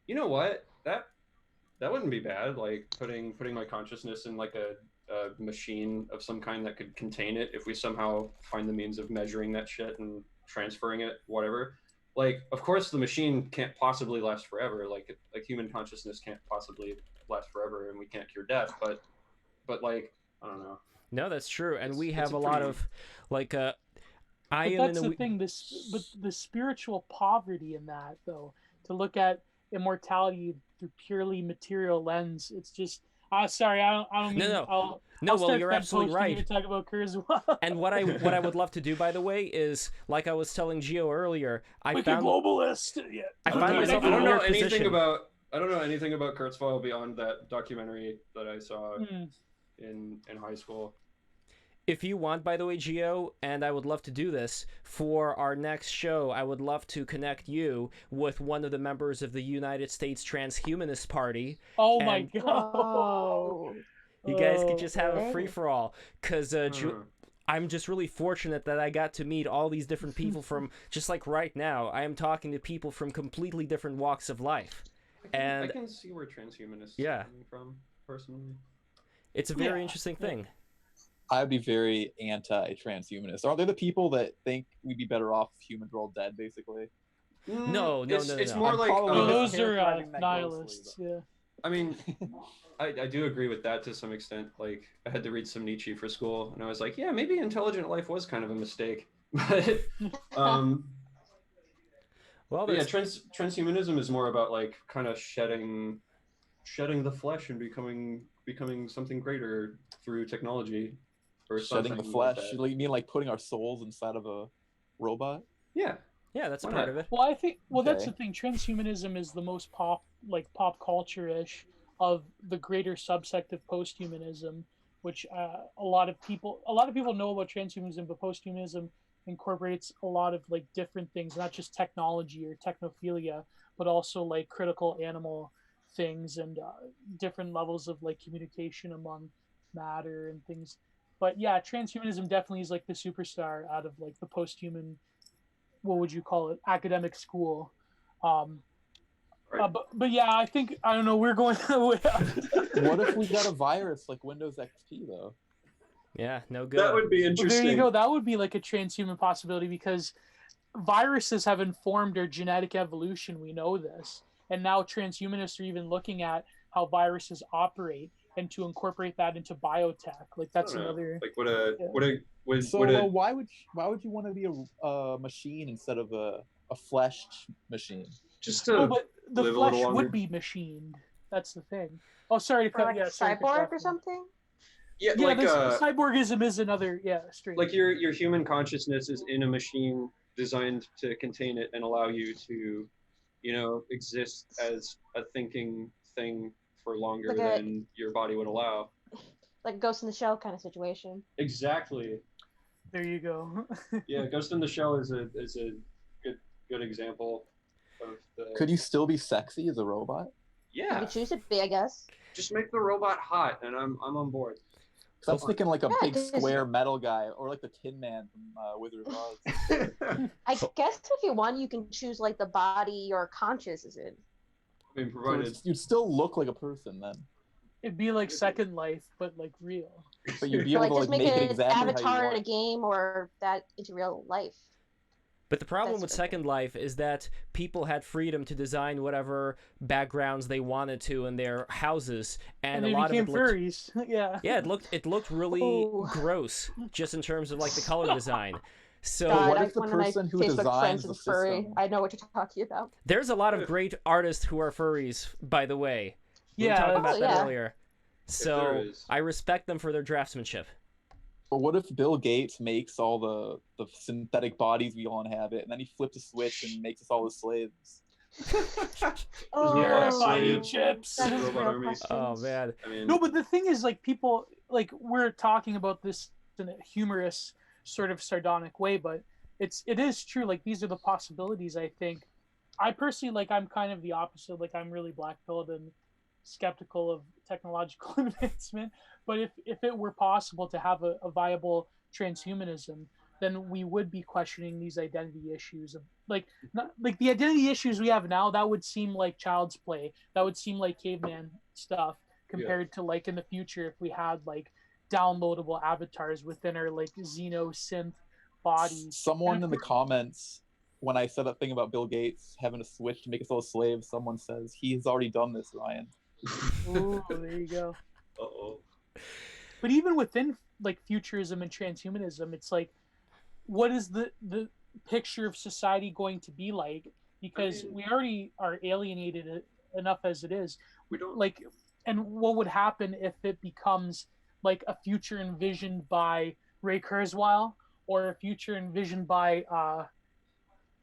you know what, that wouldn't be bad, like putting my consciousness in like a machine of some kind that could contain it, if we somehow find the means of measuring that shit and transferring it, whatever. Like, of course the machine can't possibly last forever, like human consciousness can't possibly last forever, and we can't cure death, but like, I don't know. No, that's true, and we It's have a a lot pretty- of, like, But that's the thing. But the spiritual poverty in that, though, to look at immortality through purely material lens, it's just. Sorry, I don't mean. No. I'll well, start you're fan absolutely posting right. you to talk about Kurzweil. And what I would love to do, by the way, is, like I was telling Gio earlier, I like found a globalist. Yeah. I found myself I in a don't know weird anything position. about Kurzweil beyond that documentary that I saw in high school. If you want, by the way, Gio, and I would love to do this, for our next show, I would love to connect you with one of the members of the United States Transhumanist Party. Oh my and god. Oh. You guys could just have a Okay. free-for-all, because I'm just really fortunate that I got to meet all these different people from, just like right now, I am talking to people from completely different walks of life. I can see where transhumanists are coming from, personally. It's a very interesting thing. I'd be very anti-transhumanist. Are they the people that think we'd be better off if humans were all dead, basically? No. It's more like those are nihilists. Yeah. I mean, I do agree with that to some extent. Like, I had to read some Nietzsche for school, and I was like, yeah, maybe intelligent life was kind of a mistake. But well, yeah, transhumanism is more about like kind of shedding the flesh and becoming something greater through technology. Or shedding the something flesh. like that. You mean like putting our souls inside of a robot? Yeah, that's a Why part not? of it. Well, I think. Well, that's Okay. the thing. Transhumanism is the most pop culture-ish of the greater subsect of posthumanism, which a lot of people know about transhumanism, but posthumanism incorporates a lot of like different things, not just technology or technophilia, but also like critical animal things and different levels of like communication among matter and things. But yeah, transhumanism definitely is like the superstar out of like the posthuman, what would you call it, academic school. But yeah, I don't know, we're going What if we got a virus like Windows XP though? Yeah, no good. That would be Well, interesting. there you go. That would be like a transhuman possibility, because viruses have informed our genetic evolution. We know this. And now transhumanists are even looking at how viruses operate and to incorporate that into biotech. Like that's another. Like why would you want to be a machine instead of a fleshed machine? Just to but the live a flesh little longer. would be machined. That's the thing. Oh, sorry to Or cut. like Yeah, a sorry to cyborg cut or you. something? Yeah, Yeah, like cyborgism is another. Yeah, straight. like your human consciousness is in a machine designed to contain it and allow you to, exist as a thinking thing for longer Like than your body would allow. Like Ghost in the Shell kind of situation. Exactly. There you go. Yeah, Ghost in the Shell is a good example of the. Could you still be sexy as a robot? You Yeah, could choose to be, I guess. just make the robot hot, and I'm on board. So I was thinking like a Yeah, big 'cause- square metal guy, or like the Tin Man from Wizard of Oz. I guess if you want, you can choose like the body your conscious is in. I mean, So provided you'd still look like a person then, It'd be like Second Life, but like real. but you'd be So, able like to just like make make it an exactly how you avatar in a want. game or that into real life. But the problem That's with the Second Life is that people had freedom to design whatever backgrounds they wanted to in their houses, and And a they lot became of it looked, furries. Yeah. yeah, it looked really Ooh. gross, just in terms of like the color design. So God, what if the one of my person who Facebook designs friends the is furry. system- I know what you're talking about. there's a lot of great artists who are furries, by the way. We were Yeah, talking about that yeah. earlier. there So is. I respect them for their draftsmanship. But what if Bill Gates makes all the synthetic bodies we all inhabit, and then he flips a switch and makes us all his slaves? Oh, Terrifying slaves, chips. that is a robot real armies. question. Oh man. I mean, No, but the thing is, like, people, like, we're talking about this in a humorous, sort of sardonic way, but it is true. Like, these are the possibilities. I think, I personally, like, I'm kind of the opposite. Like, I'm really black-pilled and skeptical of technological advancement. But if it were possible to have a viable transhumanism, then we would be questioning these identity issues of, like, not like the identity issues we have now. That would seem like child's play. That would seem like caveman stuff compared to, like, in the future, if we had, like, downloadable avatars within our, like, xeno synth bodies. Someone in the comments, when I said that thing about Bill Gates having a switch to make us all slaves, someone says he's already done this, Ryan. Ooh, there you go. uh-oh. But even within, like, futurism and transhumanism, it's like, what is the picture of society going to be like? Because we already are alienated enough as it is. We don't Like, and what would happen if it becomes like a future envisioned by Ray Kurzweil, or a future envisioned by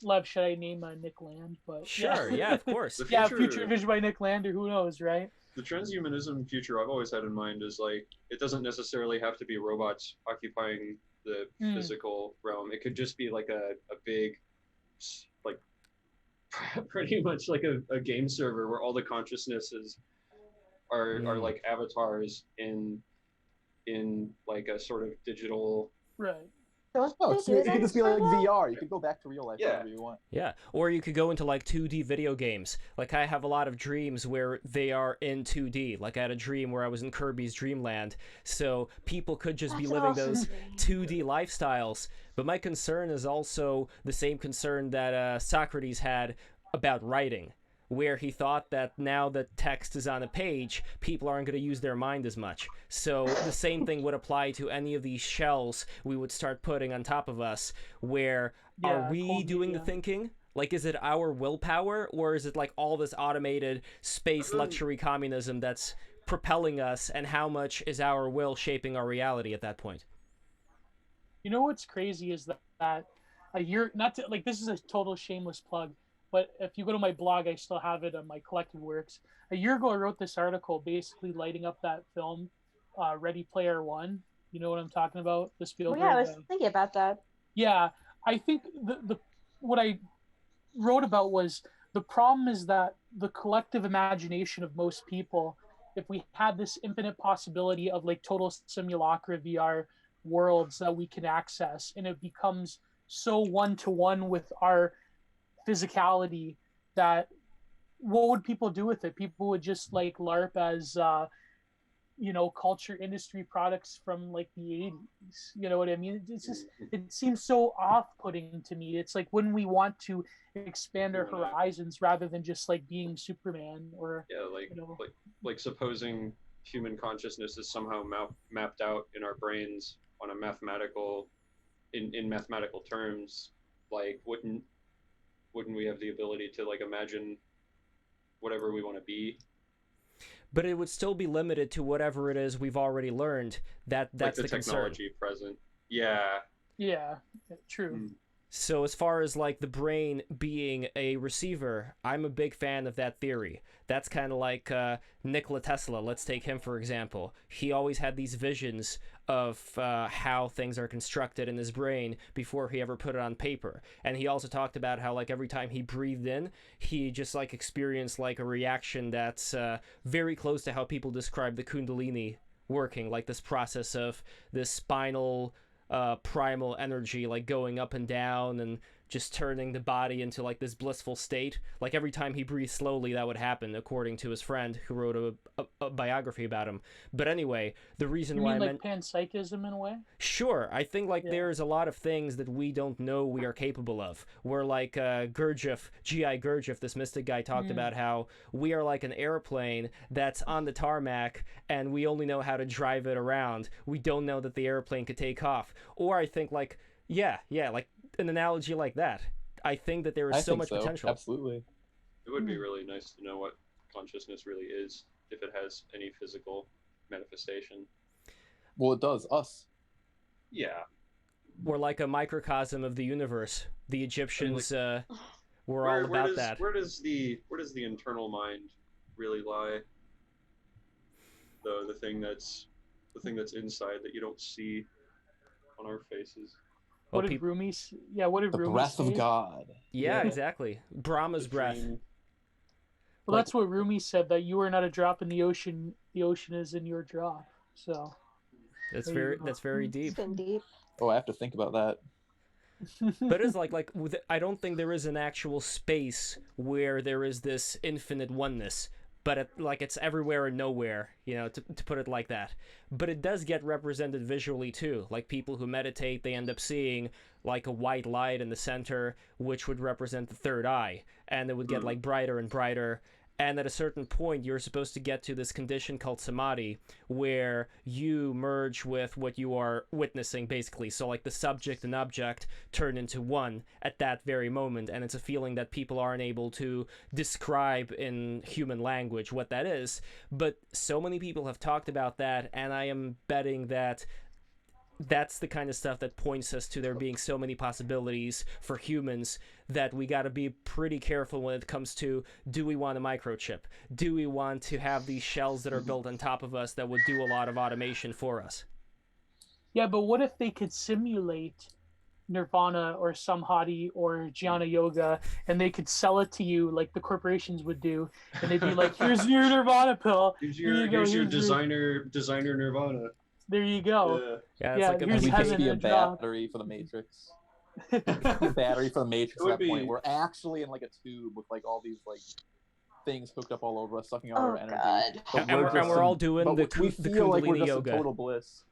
Lev, should I name Nick Land? But Sure, yeah, of course. The yeah, future- future envisioned by Nick Land, or who knows, right? The transhumanism future I've always had in mind is like it doesn't necessarily have to be robots occupying the physical realm. It could just be like a big, like, pretty much like a game server where all the consciousnesses are like avatars in like a sort of digital. Right. Don't Oh, they so do it that could just be in like Star Wars? VR. You could go back to real life Yeah. whenever you want. Yeah, or you could go into like 2D video games. Like I have a lot of dreams where they are in 2D. Like I had a dream where I was in Kirby's Dream Land. So people could just be That's living awesome. those 2D lifestyles. But my concern is also the same concern that Socrates had about writing, where he thought that now that text is on a page, people aren't going to use their mind as much. So the same thing would apply to any of these shells we would start putting on top of us, where are we cold doing the media. thinking? Like, is it our willpower, or is it like all this automated space luxury communism that's propelling us, and how much is our will shaping our reality at that point? You know what's crazy is that a year, not to, like, this is a total shameless plug, but if you go to my blog, I still have it on my collected works. A year ago, I wrote this article basically lighting up that film, Ready Player One. You know what I'm talking about? The Oh, Spielberg. yeah, I was thinking about that. Yeah, I think the what I wrote about was the problem is that the collective imagination of most people, if we had this infinite possibility of like total simulacra VR worlds that we can access, and it becomes so one-to-one with our physicality, that what would people do with it? People would just like LARP as culture industry products from like the 80s. You know what I mean? It's just, it seems so off-putting to me. It's like, wouldn't we want to expand our horizons rather than just like being Superman? Or like supposing human consciousness is somehow mapped out in our brains on a mathematical in mathematical terms, like wouldn't we have the ability to like imagine whatever we want to be? But it would still be limited to whatever it is we've already learned. That's like the concern. technology present. Yeah. Yeah, true. So as far as like the brain being a receiver, I'm a big fan of that theory. That's kind of like Nikola Tesla. Let's take him for example. He always had these visions of how things are constructed in his brain before he ever put it on paper. And he also talked about how like every time he breathed in, he just like experienced like a reaction that's very close to how people describe the Kundalini working, like this process of this spinal primal energy like going up and down and just turning the body into like this blissful state. Like every time he breathed slowly, that would happen, according to his friend who wrote a biography about him. But anyway, the reason You why mean I like panpsychism in a way? Sure, I think like there's a lot of things that we don't know we are capable of. Where like Gurdjieff, G.I. Gurdjieff, this mystic guy, talked about how we are like an airplane that's on the tarmac and we only know how to drive it around. We don't know that the airplane could take off. Or I think like, like an analogy like that. I think that there is so much potential. Absolutely. It would be really nice to know what consciousness really is. if it has any physical manifestation. Well, it does us. Yeah. We're like a microcosm of the universe. The Egyptians were all Where about does, that. Where does the internal mind really lie? The thing that's inside that you don't see on our faces. What did Rumi? Yeah, what did The Rumi breath say? of God. Yeah, exactly. Brahma's breath. Well, that's what Rumi said, that you are not a drop in the ocean is in your drop. So that's very deep. It's been deep. Oh, I have to think about that. But it's like I don't think there is an actual space where there is this infinite oneness, but it's everywhere and nowhere, to put it like that. But it does get represented visually too. Like people who meditate, they end up seeing like a white light in the center, which would represent the third eye, and it would get like brighter and brighter. And at a certain point, you're supposed to get to this condition called samadhi, where you merge with what you are witnessing, basically. So, like, the subject and object turn into one at that very moment. And it's a feeling that people aren't able to describe in human language what that is. But so many people have talked about that, and I am betting that that's the kind of stuff that points us to there being so many possibilities for humans that we got to be pretty careful when it comes to, do we want a microchip? Do we want to have these shells that are built on top of us that would do a lot of automation for us? Yeah, but what if they could simulate nirvana or samhadi or jnana yoga, and they could sell it to you like the corporations would do, and they'd be like, here's your nirvana pill. Here's your designer nirvana. There you go. Yeah, like we could be a battery for the Matrix. Battery for the Matrix at that point. We're actually in like a tube with like all these like things hooked up all over us, sucking all our energy. And we're all doing the feel like we're Kundalini just yoga. in total bliss.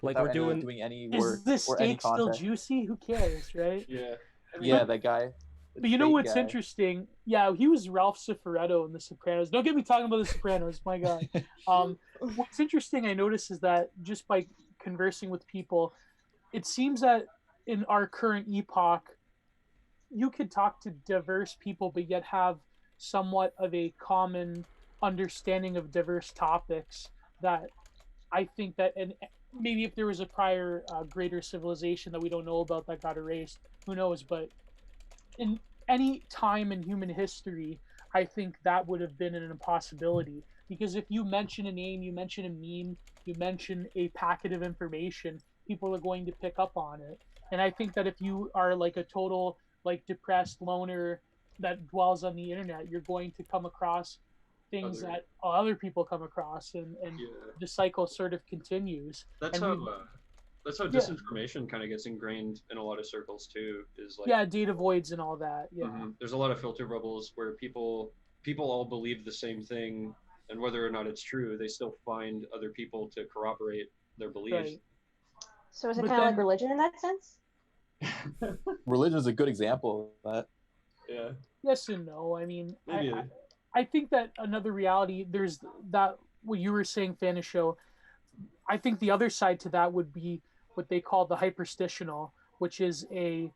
Like we're doing any work. Is this or any steak still juicy? Who cares, right? Yeah. Yeah, that guy. But you know what's interesting? Yeah, he was Ralph Cifaretto in The Sopranos. Don't get me talking about The Sopranos, my God. What's interesting, I noticed, is that just by conversing with people, it seems that in our current epoch, you could talk to diverse people, but yet have somewhat of a common understanding of diverse topics. That I think that, and maybe if there was a prior greater civilization that we don't know about that got erased, who knows? But in any time in human history, I think that would have been an impossibility, because if you mention a name, you mention a meme, you mention a packet of information, people are going to pick up on it. And I think that if you are like a total like depressed loner that dwells on the internet, you're going to come across things that other people come across, and the cycle sort of continues. That's how disinformation kind of gets ingrained in a lot of circles too. Is like data voids and all that. Yeah, there's a lot of filter bubbles where people all believe the same thing, and whether or not it's true, they still find other people to corroborate their beliefs. Right. So is it kind of like religion in that sense? Religion is a good example of that. Yeah. Yes and no. I mean, I think that another reality, there's that, what you were saying, Fanishow, I think the other side to that would be what they call the hyperstitional, which is a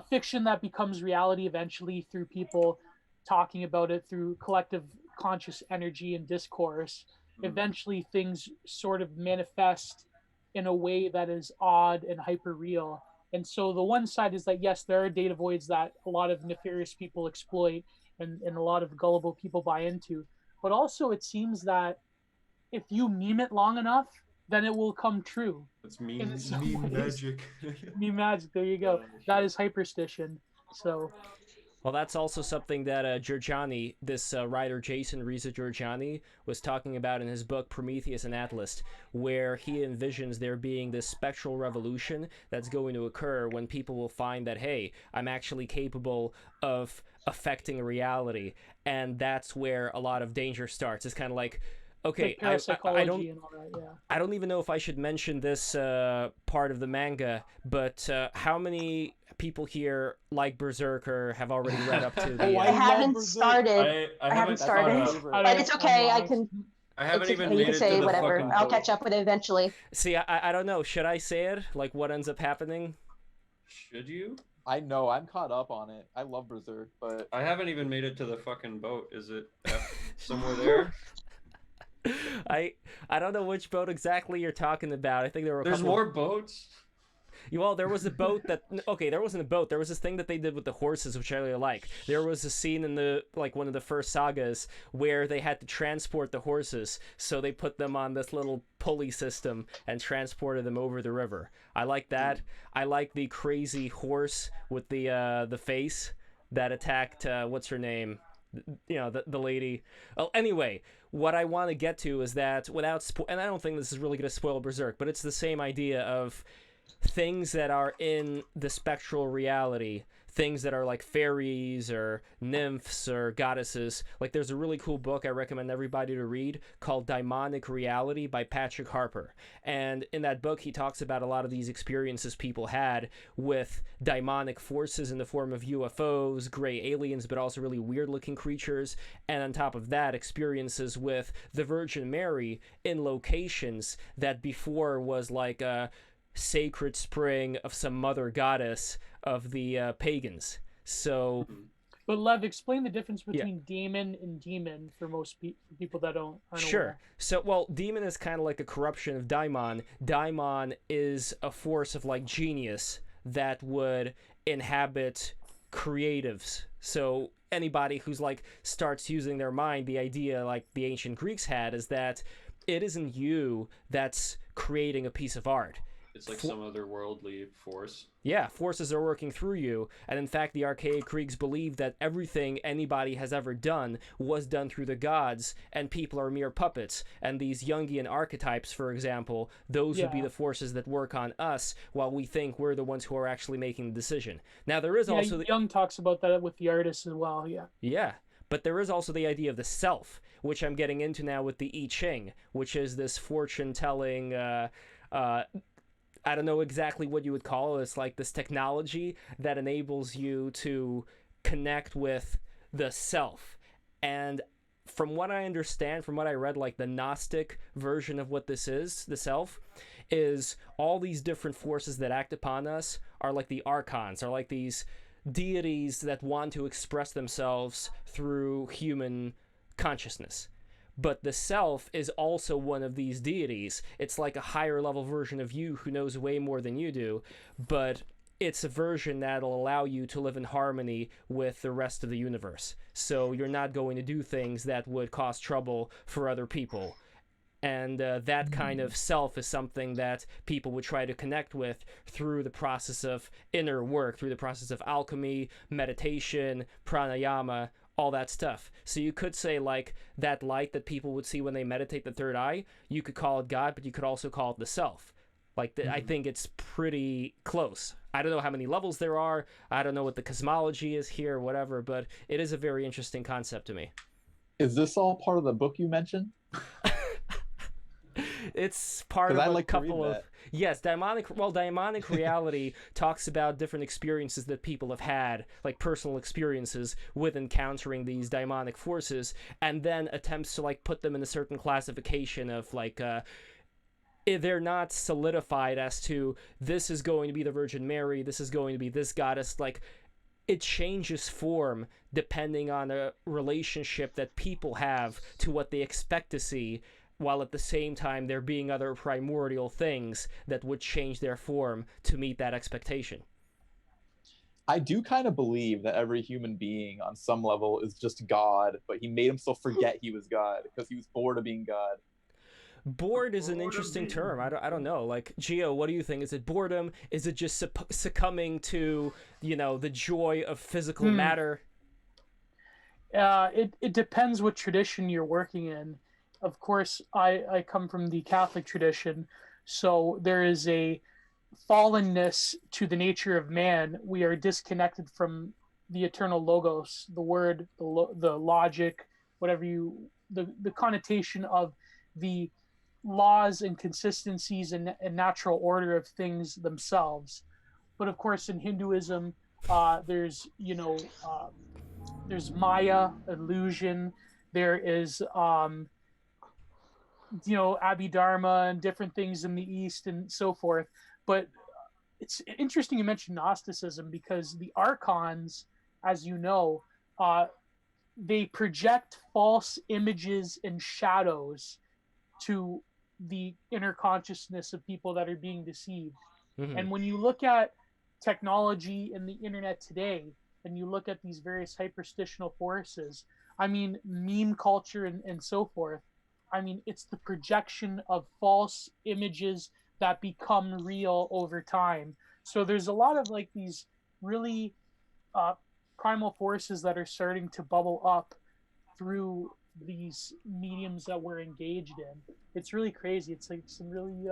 fiction that becomes reality eventually through people talking about it, through collective conscious energy and discourse. Eventually things sort of manifest in a way that is odd and hyper real. And so the one side is that, yes, there are data voids that a lot of nefarious people exploit and a lot of gullible people buy into. But also it seems that if you meme it long enough, then it will come true. It's meme magic. Meme magic, there you go. That is hyperstition. So... Well, that's also something that Giorgiani, this writer Jason Reza Giorgiani, was talking about in his book Prometheus and Atlas, where he envisions there being this spectral revolution that's going to occur when people will find that, hey, I'm actually capable of affecting reality. And that's where a lot of danger starts. It's kind of like, okay, like I don't, and all that, yeah. I don't even know if I should mention this part of the manga, but how many people here, like Berserker, have already read up to the... I haven't started. I haven't started, but it's okay. I haven't even you made can it say to the whatever. fucking I'll boat. catch up with it eventually. See, I don't know. Should I say it? Like, what ends up happening? Should you? I know, I'm caught up on it. I love Berserk, but I haven't even made it to the fucking boat. Is it Somewhere there. I don't know which boat exactly you're talking about. I think there were There's more boats. Well, there was a boat that okay, there wasn't a boat. There was this thing that they did with the horses, which I really like. There was a scene in the one of the first sagas where they had to transport the horses, so they put them on this little pulley system and transported them over the river. I like that. I like the crazy horse with the face that attacked what's her name? The lady. Oh, anyway, what I want to get to is that and I don't think this is really going to spoil Berserk, but it's the same idea of things that are in the spectral reality, things that are like fairies or nymphs or goddesses. Like there's a really cool book I recommend everybody to read called Daimonic Reality by Patrick Harper. And in that book, he talks about a lot of these experiences people had with daimonic forces in the form of UFOs, gray aliens, but also really weird looking creatures. And on top of that, experiences with the Virgin Mary in locations that before was like a sacred spring of some mother goddess of the pagans. So but Lev, explain the difference between daemon and demon for most people that aren't sure aware. So well, demon is kind of like a corruption of daimon. Daimon is a force of like genius that would inhabit creatives. So anybody who's like starts using their mind, the idea like the ancient Greeks had is that it isn't you that's creating a piece of art. It's like some otherworldly force. Yeah, forces are working through you. And in fact, the archaic Greeks believed that everything anybody has ever done was done through the gods, and people are mere puppets. And these Jungian archetypes, for example, those would be the forces that work on us, while we think we're the ones who are actually making the decision. Now, there is also... Jung talks about that with the artists as well, Yeah, but there is also the idea of the self, which I'm getting into now with the I Ching, which is this fortune-telling... I don't know exactly what you would call it. It's like this technology that enables you to connect with the self. And from what I understand, from what I read, like the Gnostic version of what this is, the self, is all these different forces that act upon us are like the archons, are like these deities that want to express themselves through human consciousness. But the self is also one of these deities. It's like a higher level version of you who knows way more than you do, but it's a version that'll allow you to live in harmony with the rest of the universe. So you're not going to do things that would cause trouble for other people. And that kind of self is something that people would try to connect with through the process of inner work, through the process of alchemy, meditation, pranayama, all that stuff. So you could say like that light that people would see when they meditate, the third eye, you could call it God, but you could also call it the self. Like I think it's pretty close. I don't know how many levels there are. I don't know what the cosmology is here, whatever, but it is a very interesting concept to me. Is this all part of the book you mentioned? It's part of a couple of... Yes, Daimonic Reality talks about different experiences that people have had, like personal experiences with encountering these daimonic forces, and then attempts to like put them in a certain classification of like... they're not solidified as to this is going to be the Virgin Mary, this is going to be this goddess. Like, it changes form depending on a relationship that people have to what they expect to see, while at the same time there being other primordial things that would change their form to meet that expectation. I do kind of believe that every human being on some level is just God, but he made himself forget he was God because he was bored of being God. Bored is an interesting term. I don't know. Like, Gio, what do you think? Is it boredom? Is it just succumbing to, the joy of physical matter? It depends what tradition you're working in. Of course, I come from the Catholic tradition, so there is a fallenness to the nature of man. We are disconnected from the eternal logos, the word, the logic, whatever the connotation of the laws and consistencies and natural order of things themselves. But of course, in Hinduism, there's Maya, illusion. There is Abhidharma and different things in the East and so forth. But it's interesting you mentioned Gnosticism, because the archons, as you know, they project false images and shadows to the inner consciousness of people that are being deceived. Mhm. And when you look at technology and the internet today, and you look at these various hyperstitional forces, I mean, meme culture and so forth, I mean, it's the projection of false images that become real over time. So there's a lot of like these really primal forces that are starting to bubble up through these mediums that we're engaged in. It's really crazy. It's like some really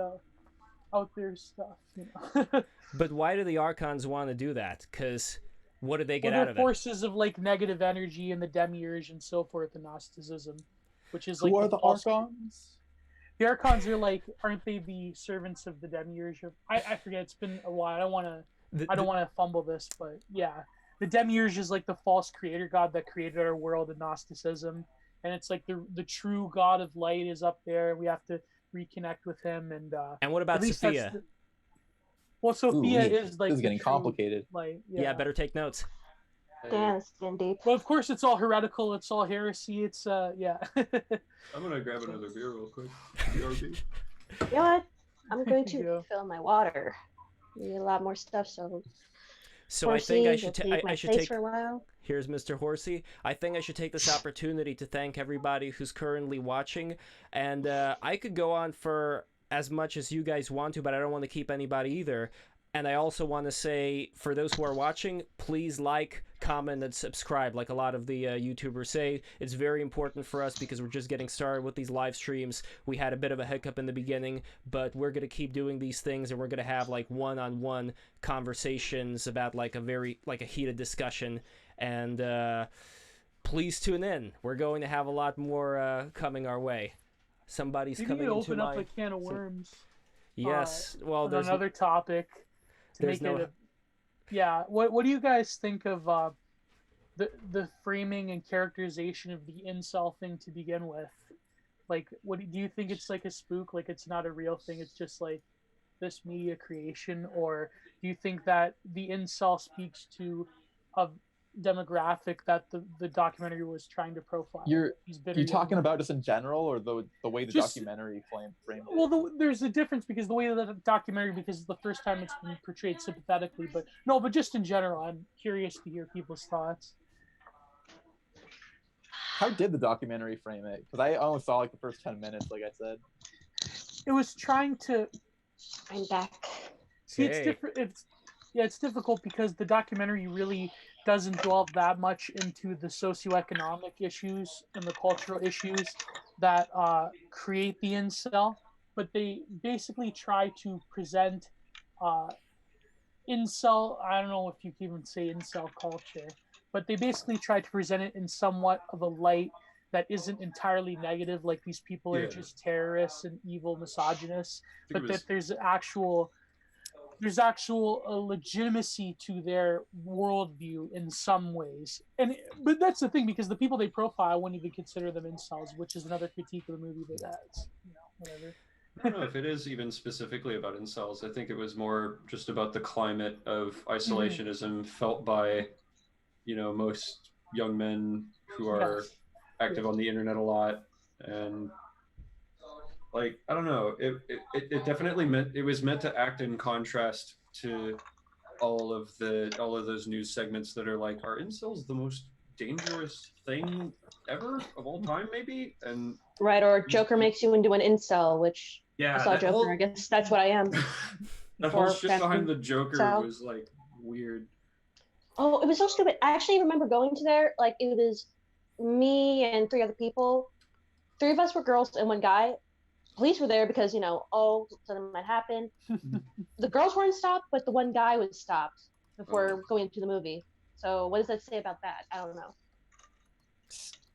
out there stuff, you know. But why do the Archons want to do that? Because what do they get Well, out they're of it? forces of like negative energy and the demiurge and so forth in Gnosticism, which is like Who are the false- Archons? The Archons are like, aren't they the servants of the demiurge? I forget. It's been a while. I don't want to fumble this, but yeah, the demiurge is like the false creator god that created our world in Gnosticism, and it's like the true god of light is up there. We have to reconnect with him, and what about at least Sophia? Well, Sophia is like this is the getting true complicated. light. Yeah, better take notes. Damn, it's getting deep. Well, of course, it's all heretical. It's all heresy. It's yeah. I'm gonna grab another beer real quick. BRB. You know what? I'm going to Yeah. fill my water. Need a lot more stuff, so. So I think I Horsey, should you'll take my I should place take. for a while. Here's Mr. Horsey. I think I should take this opportunity to thank everybody who's currently watching, and I could go on for as much as you guys want to, but I don't want to keep anybody either. And I also want to say, for those who are watching, please like, comment, and subscribe. Like a lot of the YouTubers say, it's very important for us because we're just getting started with these live streams. We had a bit of a hiccup in the beginning, but we're going to keep doing these things, and we're going to have like one-on-one conversations about like a heated discussion. And please tune in. We're going to have a lot more coming our way. Somebody's You coming need to into open my... up a can of worms. Yes. Well, on there's another topic. To there's make no- it yeah. What do you guys think of the framing and characterization of the incel thing to begin with? Like, what do you think? It's like a spook? Like it's not a real thing? It's just like this media creation, or do you think that the incel speaks to a demographic that the documentary was trying to profile? You're young talking men. about just in general, or the way the Just- documentary framed it? Well, there's a difference because the way that the documentary, because it's the first time it's been portrayed sympathetically, but just in general, I'm curious to hear people's thoughts. How did the documentary frame it? Because I only saw like the first 10 minutes, like I said. It was trying to I'm back. see. It's Hey. different. It's difficult because the documentary really doesn't dwell that much into the socioeconomic issues and the cultural issues that create the incel, but they basically try to present incel. I don't know if you can even say incel culture, but they basically try to present it in somewhat of a light that isn't entirely negative, like these people are Yeah. just terrorists and evil misogynists, I think but it was- that there's actual legitimacy to their worldview in some ways. But that's the thing, because the people they profile wouldn't even consider them incels, which is another critique of the movie. But that's whatever. I don't know if it is even specifically about incels. I think it was more just about the climate of isolationism felt by, most young men who are Yes. active on the internet a lot. And like, I don't know, it definitely was meant to act in contrast to all of those news segments that are like, are incels the most dangerous thing ever of all time, maybe? And Right, or Joker makes you into an incel, which yeah, I saw that Joker. whole- I guess that's what I am. that whole Or shit Batman. behind the Joker So- was like weird. Oh, it was so stupid. I actually remember going to there. Like, it was me and 3 other people. 3 of us were girls and 1 guy. Police were there because, something might happen. The girls weren't stopped, but the 1 guy was stopped before going into the movie. So what does that say about that? I don't know.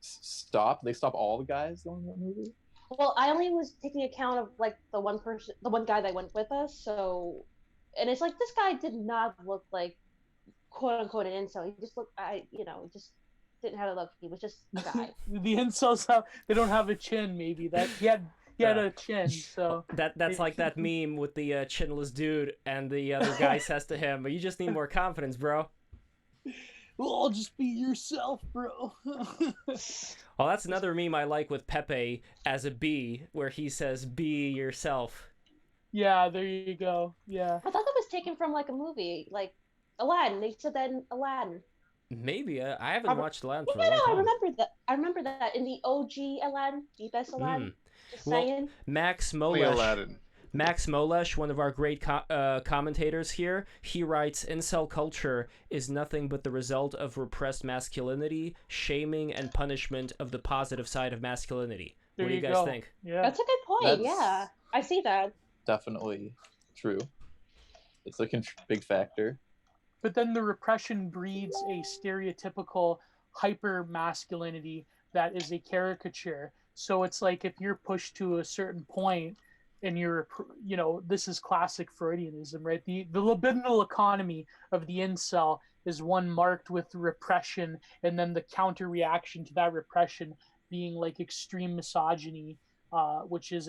Stop? They stop all the guys going to that movie? Well, I only was taking account of like the 1 guy that went with us. So, and it's like, this guy did not look like quote unquote an incel. He just looked, just didn't have a look. He was just a guy. The incels they don't have a chin. Maybe that he had a chin. So That's like that meme with the chinless dude, and the other guy says to him, "You just need more confidence, bro." "Oh, just be yourself, bro." Well, that's another meme I like with Pepe as a bee, where he says, "Be yourself." Yeah, there you go. Yeah. I thought that was taken from like a movie, like Aladdin. They said that in Aladdin. Maybe I haven't watched Aladdin Yeah, for a long no, I time. remember that. I remember that in the OG Aladdin, the best Aladdin. Just Well, saying. Max Only Molesh, Aladdin. one of our great commentators here, he writes, "Incel culture is nothing but the result of repressed masculinity, shaming, and punishment of the positive side of masculinity." What do you guys think? Yeah. That's a good point. That's- Yeah, I see that. Definitely true. It's a big factor. But then the repression breeds a stereotypical hyper masculinity that is a caricature. So it's like if you're pushed to a certain point and you're, this is classic Freudianism, right? The libidinal economy of the incel is one marked with repression, and then the counter reaction to that repression being like extreme misogyny, which is,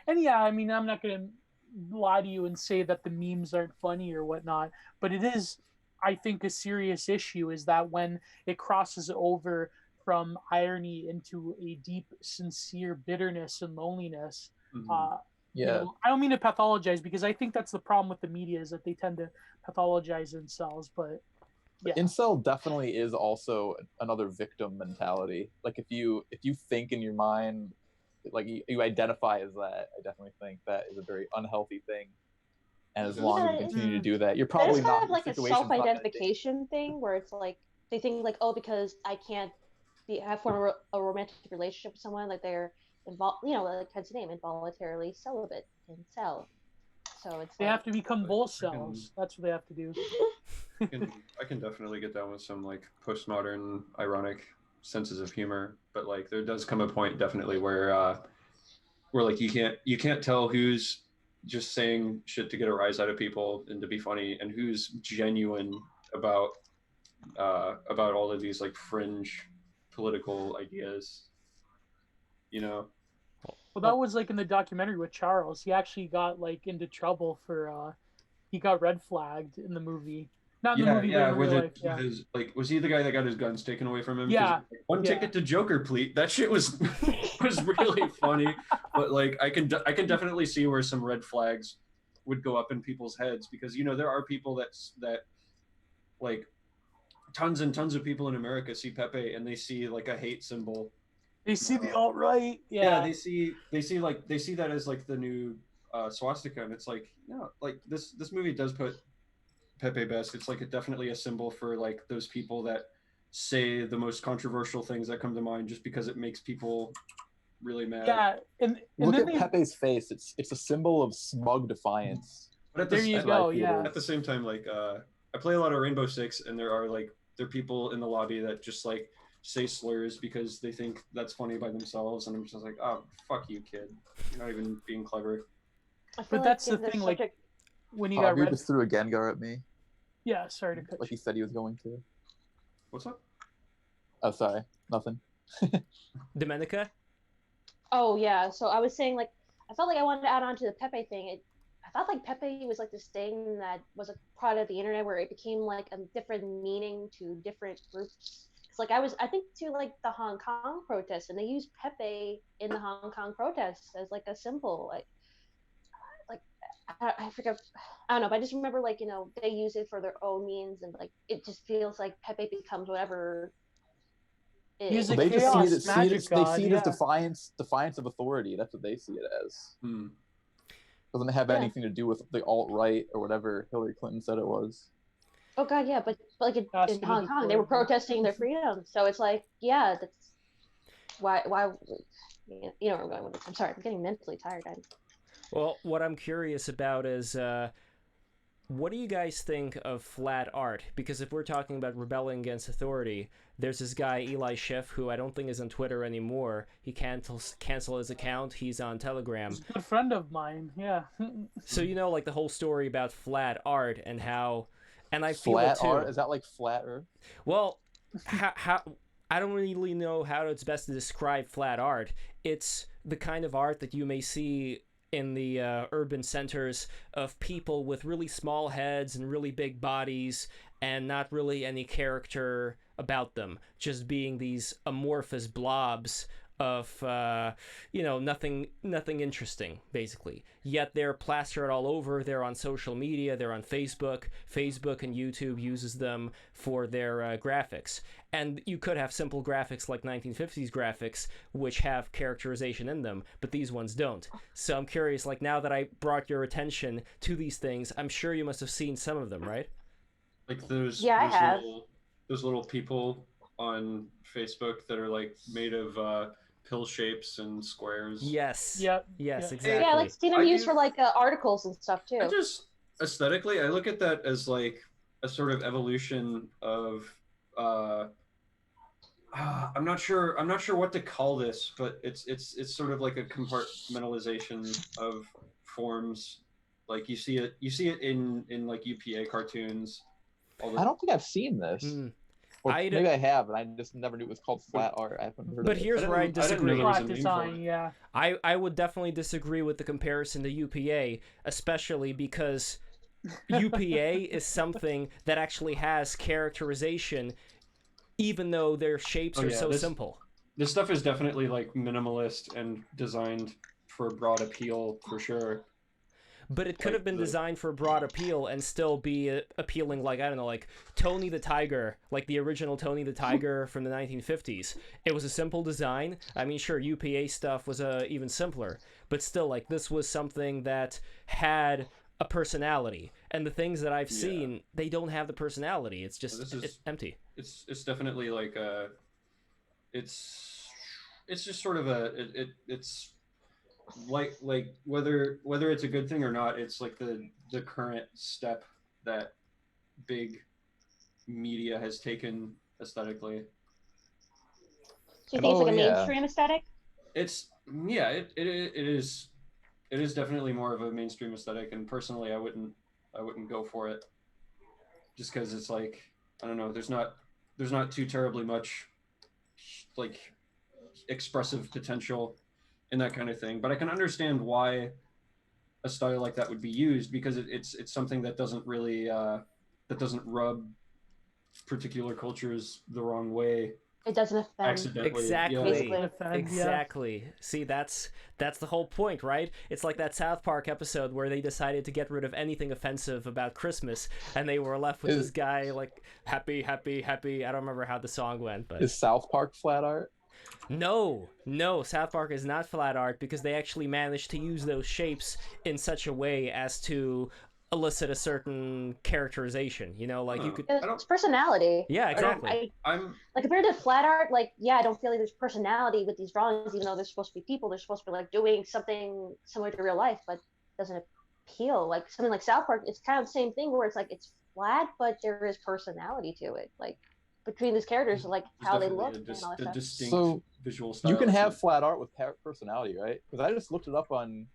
and yeah, I mean, I'm not going to lie to you and say that the memes aren't funny or whatnot, but it is, I think, a serious issue is that when it crosses over from irony into a deep, sincere bitterness and loneliness. Yeah. I don't mean to pathologize, because I think that's the problem with the media, is that they tend to pathologize incels, but yeah. Incel definitely is also another victim mentality. Like if you think in your mind, like you identify as that, I definitely think that is a very unhealthy thing. And as long as you continue to do that, you're probably There's not kind of like a self-identification thing where it's like they think like, oh, because I can't form a romantic relationship with someone, like they're involved, like hence the name, involuntarily celibate, incel. So it's they like, have to become bull cells. That's what they have to do. I can definitely get down with some like postmodern ironic senses of humor, but like there does come a point definitely where like you can't tell who's just saying shit to get a rise out of people and to be funny, and who's genuine about all of these like fringe political ideas, Well, that was like in the documentary with Charles. He actually got like into trouble for he got red flagged in the movie. Not in the movie, but in real life. Yeah. With his, like, was he the guy that got his guns taken away from him? Yeah. Like, one ticket to Joker, please. That shit was was really funny. But like, I can definitely see where some red flags would go up in people's heads, because there are people that like tons and tons of people in America see Pepe and they see like a hate symbol. They see the alt-right. Yeah, they see that as like the new swastika, and it's like, like this movie does put Pepe best. It's like definitely a symbol for like those people that say the most controversial things that come to mind just because it makes people really mad. Yeah, and look at Pepe's face. It's a symbol of smug defiance. But at there you go. Yeah. At the same time, like I play a lot of Rainbow Six, and there are people in the lobby that just like say slurs because they think that's funny by themselves, and I'm just like, oh, fuck you, kid. You're not even being clever. But that's the thing, like when you got red... just threw a Gengar at me. Yeah, sorry to cut like he said he was going to. What's up? Oh, sorry, nothing. Domenica? Oh yeah, so I was saying, like, I felt like I wanted to add on to the Pepe thing. I felt like Pepe was like this thing that was a product of the internet where it became like a different meaning to different groups. It's like I think to like the Hong Kong protests, and they used Pepe in the Hong Kong protests as like a symbol, like I forget, I don't know, but I just remember like they use it for their own means, and like it just feels like Pepe becomes whatever. They just see it as defiance of authority. That's what they see it as. Doesn't have anything to do with the alt-right or whatever Hillary Clinton said it was. Oh god, yeah, but like in Hong Kong, they were protesting their freedom, so it's like, yeah, that's why you know where I'm going with this. I'm sorry, I'm getting mentally tired. Well, what I'm curious about is, what do you guys think of flat art? Because if we're talking about rebelling against authority, there's this guy, Eli Schiff, who I don't think is on Twitter anymore. He cancel his account. He's on Telegram. He's a good friend of mine, yeah. So like the whole story about flat art and how... And I feel flat it too. Art? Is that like flat Earth? Well, how I don't really know how it's best to describe flat art. It's the kind of art that you may see in the urban centers of people with really small heads and really big bodies and not really any character about them, just being these amorphous blobs of nothing interesting, basically. Yet they're plastered all over. They're on social media, they're on Facebook and YouTube uses them for their graphics. And you could have simple graphics like 1950s graphics which have characterization in them, but these ones don't. So I'm curious, like, now that I brought your attention to these things, I'm sure you must have seen some of them, right? Like those Yeah, I have. those little people on Facebook that are like made of pill shapes and squares. Yes. Yep. Yes, Yep. exactly. Yeah, like see them I used do- for like articles and stuff too. I just aesthetically, I look at that as like a sort of evolution of I'm not sure what to call this, but it's sort of like a compartmentalization of forms. Like you see it in like UPA cartoons. I don't think I've seen this. Or maybe I have, and I just never knew it was called flat art. I haven't heard of it. But here's where I disagree. Flat design, yeah. I would definitely disagree with the comparison to UPA, especially because UPA is something that actually has characterization, even though their shapes are so simple. This stuff is definitely like minimalist and designed for broad appeal for sure. But it could have been designed for broad appeal and still be appealing, like, I don't know, like Tony the Tiger, like the original Tony the Tiger from the 1950s. It was a simple design. I mean, sure, UPA stuff was even simpler, but still, like, this was something that had a personality. And the things that I've seen, they don't have the personality. It's just it's empty. It's definitely like it's just sort of it's like whether it's a good thing or not, it's like the current step that big media has taken aesthetically. So you think it's like a mainstream aesthetic? It's it is definitely more of a mainstream aesthetic, and personally I wouldn't go for it just because it's like, I don't know, there's not too terribly much like expressive potential in that kind of thing, but I can understand why a style like that would be used, because it's something that doesn't really that doesn't rub particular cultures the wrong way. It doesn't offend. Accidentally. Exactly. See, that's the whole point, right? It's like that South Park episode where they decided to get rid of anything offensive about Christmas, and they were left with this guy like happy, happy, happy. I don't remember how the song went, but is South Park flat art? No, South Park is not flat art, because they actually managed to use those shapes in such a way as to elicit a certain characterization, you know, like you could... It's personality. Yeah, exactly. I'm like, compared to flat art, like, yeah, I don't feel like there's personality with these drawings, even though they're supposed to be people. They're supposed to be like doing something similar to real life, but it doesn't appeal. Like something like South Park, it's kind of the same thing where it's like, it's flat, but there is personality to it. Like, between these characters, like how they look and all that stuff. So visual style. You can have flat art with personality, right? Because I just looked it up on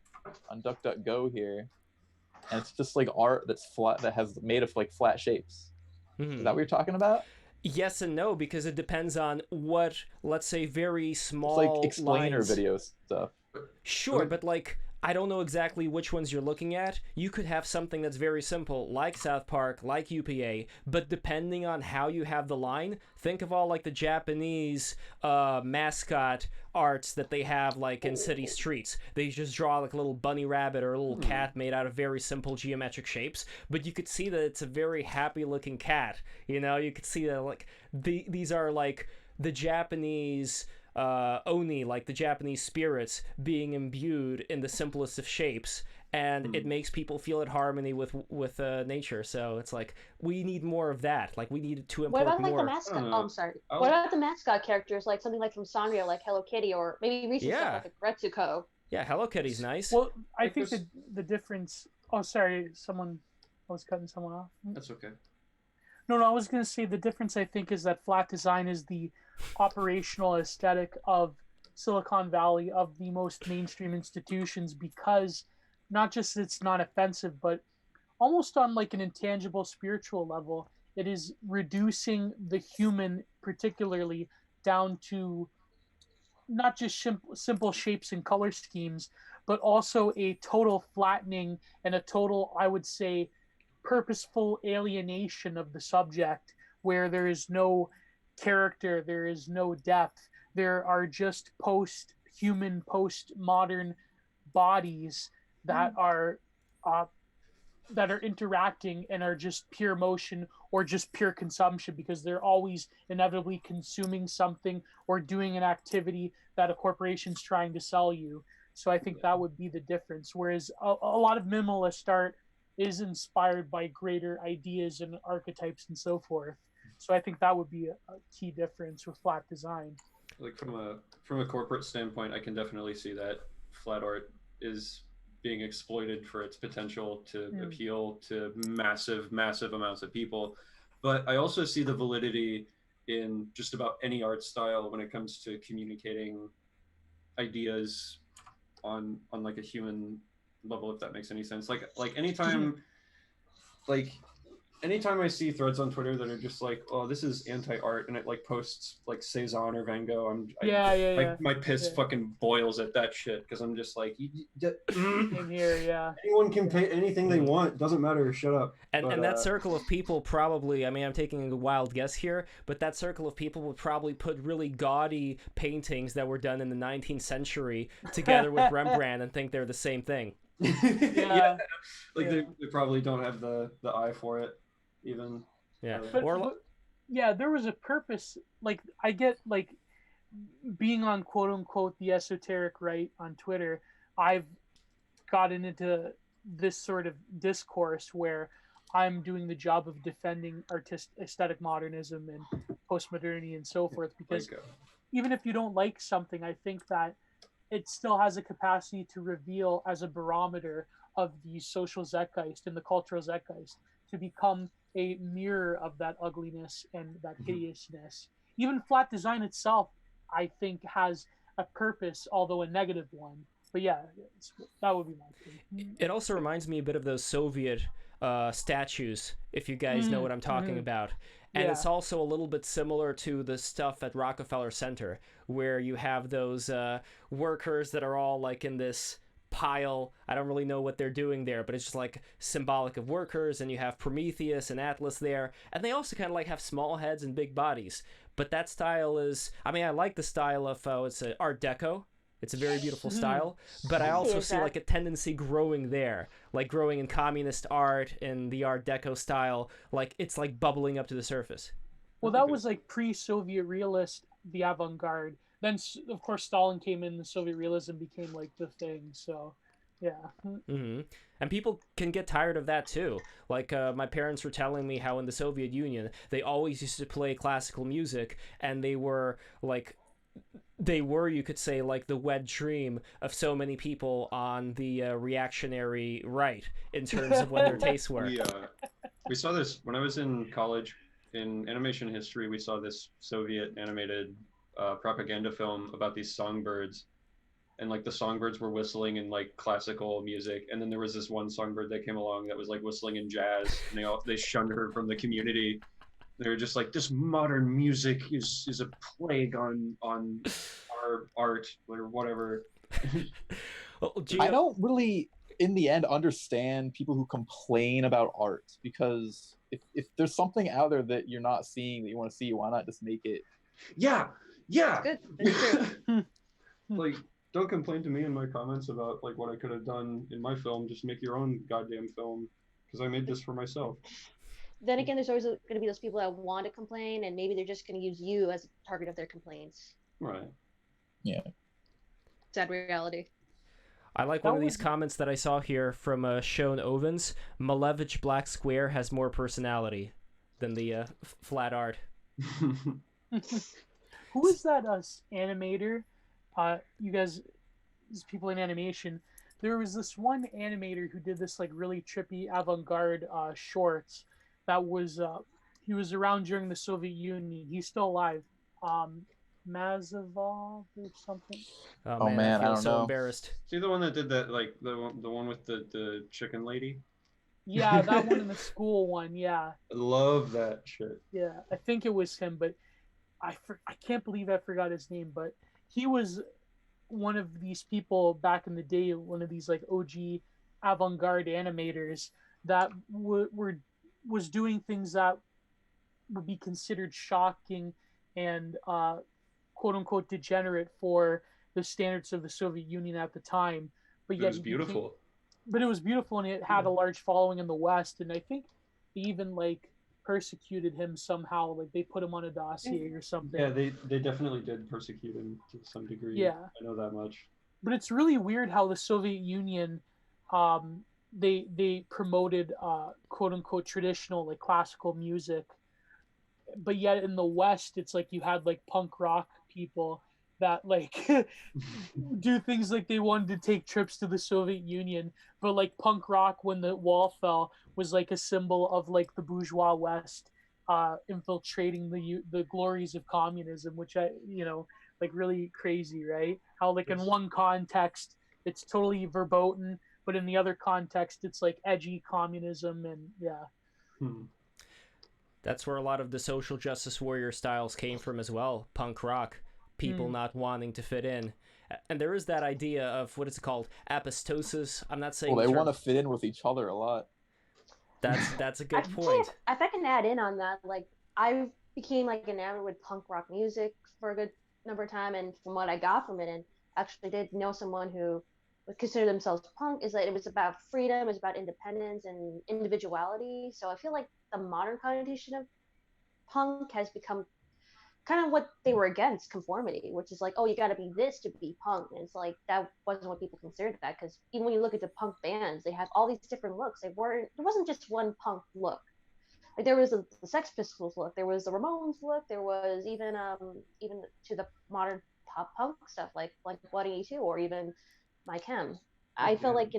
DuckDuckGo here, and it's just like art that's flat, that has made of like flat shapes. Is that what you're talking about? Yes and no, because it depends on what, let's say, very small it's like explainer lines. Video stuff. Sure, but like, I don't know exactly which ones you're looking at. You could have something that's very simple, like South Park, like UPA, but depending on how you have the line, think of all like the Japanese mascot arts that they have like in city streets. They just draw like a little bunny rabbit or a little cat made out of very simple geometric shapes, but you could see that it's a very happy looking cat. You know, you could see that like these are like the Japanese oni, like the Japanese spirits being imbued in the simplest of shapes, and it makes people feel at harmony with nature. So it's like, we need more of that. Like, we need to import more. What about like the mascot? Oh, I'm sorry. What about the mascot characters, like something like from Sanrio, like Hello Kitty, or maybe recent stuff like a Retsuko? Yeah, Hello Kitty's nice. Well, I think the difference... Oh, sorry, I was cutting someone off. That's okay. No, I was going to say the difference, I think, is that flat design is the operational aesthetic of Silicon Valley, of the most mainstream institutions, because not just it's not offensive, but almost on like an intangible spiritual level, it is reducing the human particularly down to not just simple shapes and color schemes, but also a total flattening and a total, I would say, purposeful alienation of the subject, where there is no character, there is no depth. There are just post-human, post-modern bodies that are interacting and are just pure motion or just pure consumption, because they're always inevitably consuming something or doing an activity that a corporation's trying to sell you. So I think that would be the difference. Whereas a lot of minimalist art is inspired by greater ideas and archetypes and so forth. So I think that would be a key difference with flat design. Like from a corporate standpoint, I can definitely see that flat art is being exploited for its potential to appeal to massive amounts of people. But I also see the validity in just about any art style when it comes to communicating ideas on like a human level, if that makes any sense. Like anytime I see threads on Twitter that are just like, oh, this is anti-art, and it like posts like Cezanne or Van Gogh, my piss fucking boils at that shit, because I'm just like, Same here, anyone can paint anything they want, doesn't matter, shut up. And that circle of people probably, I mean, I'm taking a wild guess here, but that circle of people would probably put really gaudy paintings that were done in the 19th century together with Rembrandt and think they're the same thing. They probably don't have the eye for it even. But there was a purpose. Like, I get, like, being on quote unquote the esoteric right on Twitter, I've gotten into this sort of discourse where I'm doing the job of defending aesthetic modernism and postmodernity and so forth, because even if you don't like something, I think that it still has a capacity to reveal as a barometer of the social zeitgeist and the cultural zeitgeist, to become a mirror of that ugliness and that hideousness. Even flat design itself, I think, has a purpose, although a negative one. But yeah, that would be my thing. It also reminds me a bit of those Soviet statues, if you guys know what I'm talking about. And it's also a little bit similar to the stuff at Rockefeller Center, where you have those workers that are all like in this pile. I don't really know what they're doing there, but it's just like symbolic of workers, and you have Prometheus and Atlas there, and they also kind of like have small heads and big bodies. But that style is, I mean, I like the style of it's Art Deco. It's a very beautiful style, but I also see like a tendency growing there, like growing in communist art and the Art Deco style, like it's like bubbling up to the surface. Well, that was like pre-Soviet realist, the avant-garde. Then, of course, Stalin came in, the Soviet realism became like the thing, so yeah. And people can get tired of that too. Like my parents were telling me how in the Soviet Union, they always used to play classical music, and they were, you could say, like the wet dream of so many people on the reactionary right in terms of what their tastes were. We saw this when I was in college in animation history. We saw this Soviet animated propaganda film about these songbirds, and like the songbirds were whistling in like classical music, and then there was this one songbird that came along that was like whistling in jazz, and they shunned her from the community. They were just like, this modern music is a plague on our art or whatever. I don't really, in the end, understand people who complain about art, because if there's something out there that you're not seeing that you want to see, why not just make it? Yeah. That's good. That's true. Like, don't complain to me in my comments about like what I could have done in my film. Just make your own goddamn film, because I made this for myself. Then again, there's always going to be those people that want to complain, and maybe they're just going to use you as a target of their complaints. Right. Yeah. Sad reality. I like one of these comments that I saw here from Sean Ovens. Malevich Black Square has more personality than the flat art. Who is that animator? You guys, these people in animation. There was this one animator who did this like really trippy avant-garde shorts. That was he was around during the Soviet Union. He's still alive. Mazavov or something. Oh man, I feel so embarrassed. Is he the one that did that, like the one with the chicken lady? Yeah, that one in the school one. Yeah. I love that shit. Yeah, I think it was him, but I can't believe I forgot his name. But he was one of these people back in the day, one of these like OG avant-garde animators that was doing things that would be considered shocking and quote unquote degenerate for the standards of the Soviet Union at the time. But yet It was beautiful. But it was beautiful, and it had a large following in the West, and I think they even like persecuted him somehow. Like they put him on a dossier or something. Yeah, they definitely did persecute him to some degree. Yeah, I know that much. But it's really weird how the Soviet Union, they promoted quote unquote traditional like classical music, but yet in the West it's like you had like punk rock people that like do things like they wanted to take trips to the Soviet Union, but like punk rock when the wall fell was like a symbol of like the bourgeois West infiltrating the glories of communism, which I like really crazy, right? How like in one context it's totally verboten, but in the other context it's like edgy communism, and yeah. That's where a lot of the social justice warrior styles came from as well. Punk rock, people not wanting to fit in. And there is that idea of, what is it called? Apostosis. I'm not saying... Well, they want to fit in with each other a lot. That's a good point. If I can add in on that, like I became like enamored with punk rock music for a good number of time, and from what I got from it, and actually did know someone who would consider themselves punk, is that it was about freedom, it was about independence and individuality. So I feel like the modern connotation of punk has become kind of what they were against, conformity, which is like, oh, you got to be this to be punk. And it's like that wasn't what people considered that, because even when you look at the punk bands, they have all these different looks. There wasn't just one punk look. Like there was the Sex Pistols look, there was the Ramones look, there was even to the modern pop punk stuff like Blink-182 or even My Chem. I feel like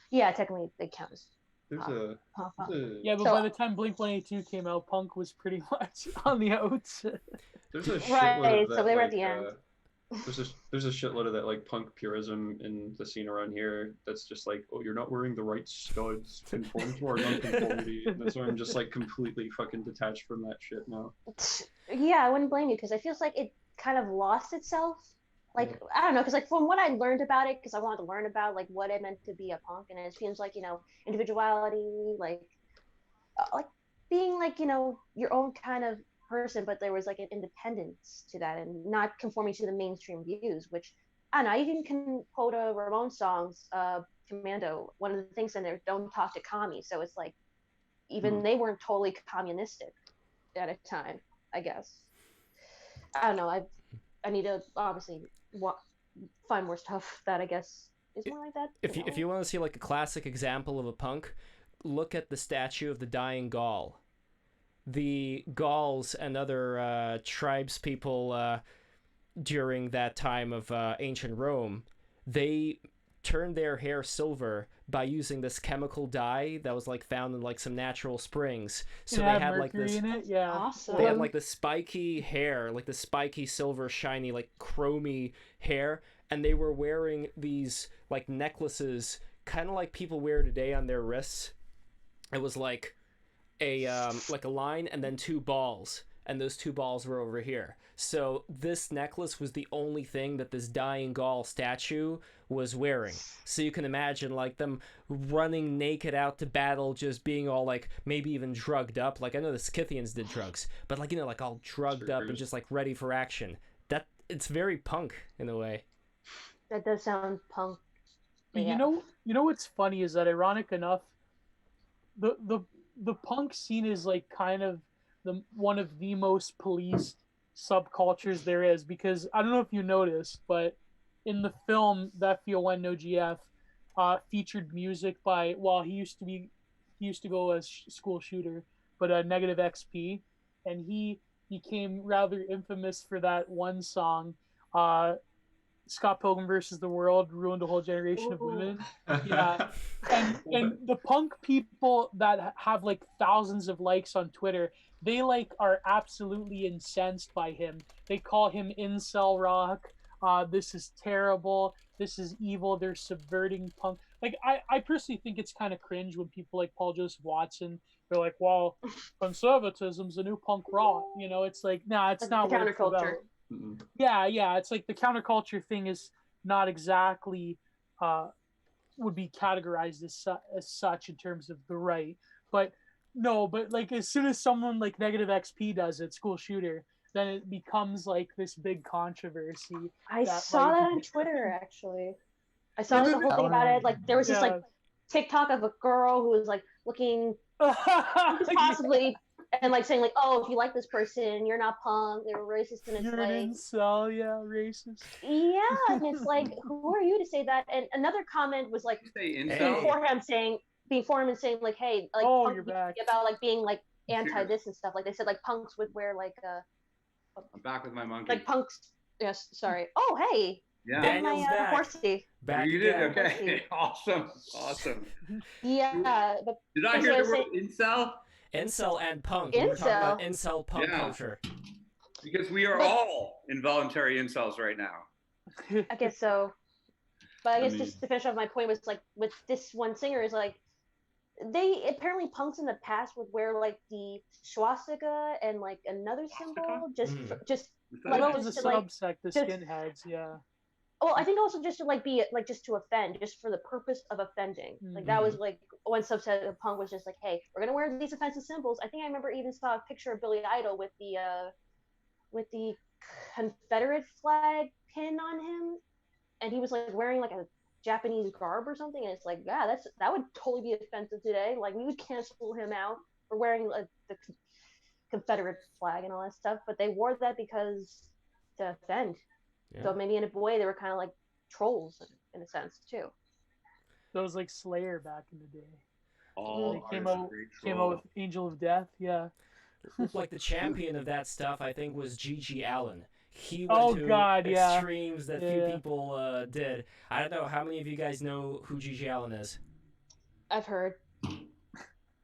yeah, technically they count. Yeah, but by the time Blink-182 came out, punk was pretty much on the outs. There's a right, shitload of that, so they were at the end. There's a shitload of that like punk purism in the scene around here. That's just like, oh, you're not wearing the right studs, conform to our non-conformity. And that's why I'm just like completely fucking detached from that shit now. Yeah, I wouldn't blame you, because I feels like it kind of lost itself. Like, I don't know, because like from what I learned about it, because I wanted to learn about like what it meant to be a punk, and it seems like individuality, like being like your own kind of person, but there was like an independence to that and not conforming to the mainstream views, which I don't know. I even can quote a Ramones songs, Commando. One of the things in there, don't talk to commies. So it's like even they weren't totally communistic at a time, I guess. I don't know. I need to obviously find more stuff that I guess is more like that. If you want to see like a classic example of a punk, look at the statue of the dying Gaul. The Gauls and other tribes people during that time of ancient Rome, they turned their hair silver by using this chemical dye that was like found in like some natural springs. So they had like this, in it? Yeah. Awesome. they had like the spiky hair, like the spiky silver shiny like chromy hair, and they were wearing these like necklaces, kind of like people wear today on their wrists. It was like a line and then two balls, and those two balls were over here. So this necklace was the only thing that this dying Gaul statue was wearing. So you can imagine like them running naked out to battle, just being all like maybe even drugged up. Like I know the Scythians did drugs, but like like all drugged up and just like ready for action. That it's very punk in a way. That does sound punk. But you know what's funny is that, ironic enough, the punk scene is like kind of one of the most policed subcultures there is, because I don't know if you noticed, but in the film TFW No GF featured music by he used to go as school shooter, but Negative XP, and he became rather infamous for that one song, Scott Pilgrim versus the World ruined a whole generation of women. Yeah. And the punk people that have like thousands of likes on Twitter, they like are absolutely incensed by him. They call him incel rock. This is terrible. This is evil. They're subverting punk. Like I personally think it's kind of cringe when people like Paul Joseph Watson, they're like, well, conservatism's a new punk rock. It's like, nah, it's not what it's about. Yeah, it's like the counterculture thing is not exactly would be categorized as such in terms of the right, but no, but like as soon as someone like Negative XP does it, school shooter, then it becomes like this big controversy. I that, saw like, that on Twitter actually. I saw like the whole thing about it. Like there was this like TikTok of a girl who was like looking possibly and like saying like, oh, if you like this person, you're not punk. They were racist, and it's you're like, an incel, yeah, racist. Yeah, and it's like, who are you to say that? And another comment was like before him saying like, hey, like oh, punk you're back. about like being like anti this and stuff. Like they said like punks would wear like I'm back with my monkey. like punks. Yes, sorry. Oh, hey. Yeah. Daniel's my, back. Horsey. Back you again. did? Okay. Awesome. Yeah. But did I hear the word incel? Incel and punk. We were talking about incel punk culture. Because we are all involuntary incels right now. I guess so. But I guess just to finish off my point was like with this one singer is like they apparently punks in the past would wear like the swastika and like another symbol just like that was a subsect, the skinheads, yeah. Well, I think also just to like be like just to offend, just for the purpose of offending. Like that was like one subset of punk was just like, hey, we're gonna wear these offensive symbols. I think I remember even saw a picture of Billy Idol with the Confederate flag pin on him, and he was like wearing like a Japanese garb or something, and it's like, yeah, that would totally be offensive today. Like we would cancel him out for wearing the Confederate flag and all that stuff, but they wore that because to offend. Yeah. So maybe in a way they were kind of like trolls in a sense too. Those like Slayer back in the day. Oh, they came out with Angel of Death, yeah. Like the champion of that stuff, I think, was G.G. Allen. He went to extremes that few people did. I don't know how many of you guys know who G.G. Allen is. I've heard.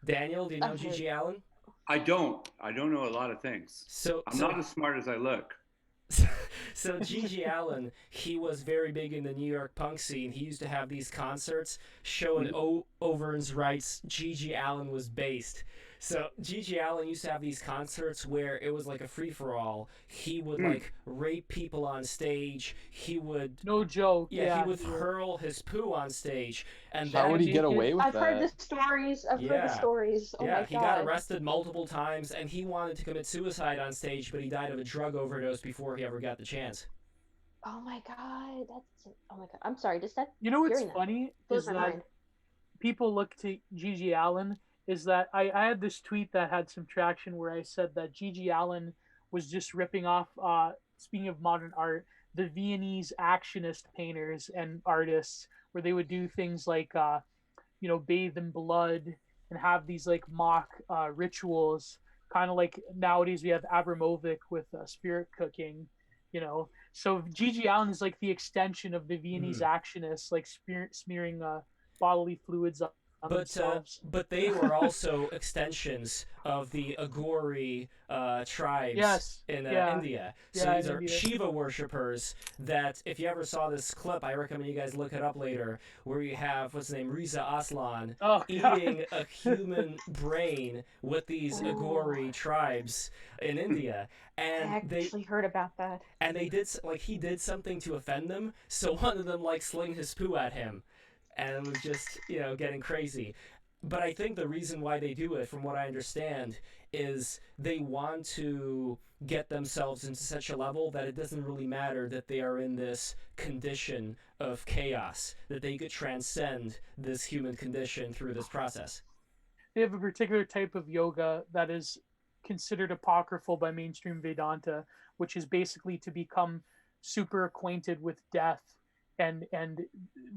Daniel, do you know G.G. Allen? I don't know a lot of things. I'm not as smart as I look. So G.G. Allen, he was very big in the New York punk scene. He used to have these concerts showing Overn's rights. G.G. Allen was based. So G.G. Allen used to have these concerts where it was like a free-for-all. He would like rape people on stage. He would no joke. Yeah, he would hurl his poo on stage. And how would he get away with that? I've heard the stories. I've heard the stories. Oh my God. He got arrested multiple times, and he wanted to commit suicide on stage, but he died of a drug overdose before he ever got the chance. Oh my God, oh my God. I'm sorry. Just that. You know what's funny is that people look to G.G. Allen. Is that I had this tweet that had some traction where I said that G.G. Allen was just ripping off, speaking of modern art, the Viennese actionist painters and artists, where they would do things like, bathe in blood and have these like mock rituals, kind of like nowadays we have Abramovic with spirit cooking, So G.G. Allen is like the extension of the Viennese actionists, like smearing bodily fluids up. But they were also extensions of the Agori tribes in India. So these are Shiva worshippers that, if you ever saw this clip, I recommend you guys look it up later, where you have, what's his name, Riza Aslan eating a human brain with these Agori tribes in India. And I actually heard about that. And they did, he did something to offend them, so one of them, sling his poo at him. And it was just, getting crazy. But I think the reason why they do it, from what I understand, is they want to get themselves into such a level that it doesn't really matter that they are in this condition of chaos, that they could transcend this human condition through this process. They have a particular type of yoga that is considered apocryphal by mainstream Vedanta, which is basically to become super acquainted with death. And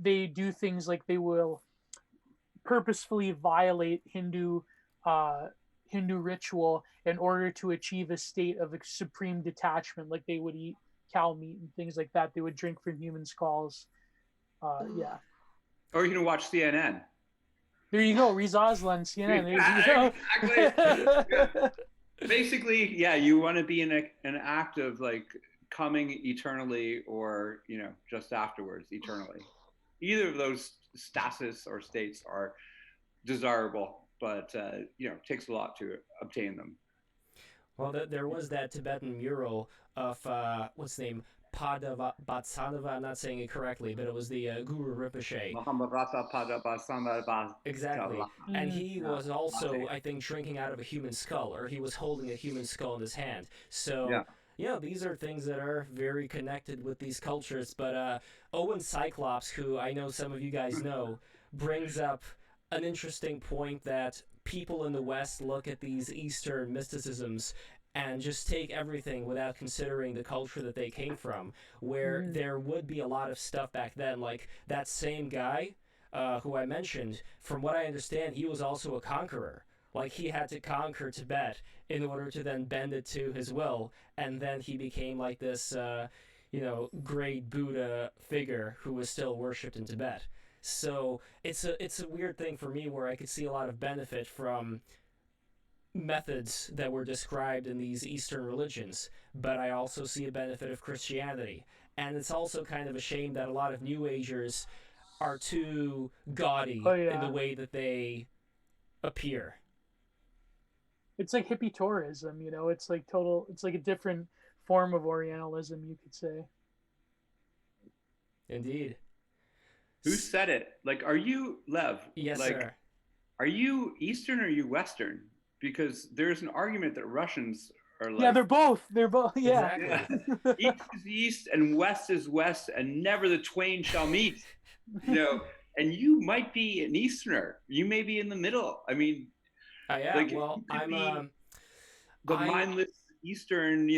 they do things like they will purposefully violate Hindu ritual in order to achieve a state of supreme detachment. Like they would eat cow meat and things like that. They would drink from human skulls. Or you can watch CNN. There you go, Riza Aslan, CNN. Exactly. Basically, you want to be in an act of coming eternally, or just afterwards eternally. Either of those stasis or states are desirable, but it takes a lot to obtain them. Well, there was that Tibetan mural of what's his name, Padavatsannava. I'm not saying it correctly, but it was the Guru Rinpoche. Exactly. And he was also, I think, drinking out of a human skull, or he was holding a human skull in his hand. So, yeah, these are things that are very connected with these cultures. But Owen Cyclops, who I know some of you guys know, brings up an interesting point that people in the West look at these Eastern mysticisms and just take everything without considering the culture that they came from, where there would be a lot of stuff back then, like that same guy who I mentioned, from what I understand, he was also a conqueror. Like, he had to conquer Tibet in order to then bend it to his will, and then he became like this, great Buddha figure who was still worshipped in Tibet. So it's a weird thing for me where I could see a lot of benefit from methods that were described in these Eastern religions, but I also see a benefit of Christianity. And it's also kind of a shame that a lot of New Agers are too gaudy in the way that they appear. It's like hippie tourism, you know, it's like a different form of Orientalism, you could say. Indeed. Who said it? Like, are you, Lev? Yes, like, sir. Are you Eastern or are you Western? Because there's an argument that Russians are like... Yeah, they're both. Yeah. Exactly. East is East and West is West, and never the twain shall meet. You know, and you might be an Easterner. You may be in the middle. I mean... yeah, like, well, I'm... the mindless Eastern,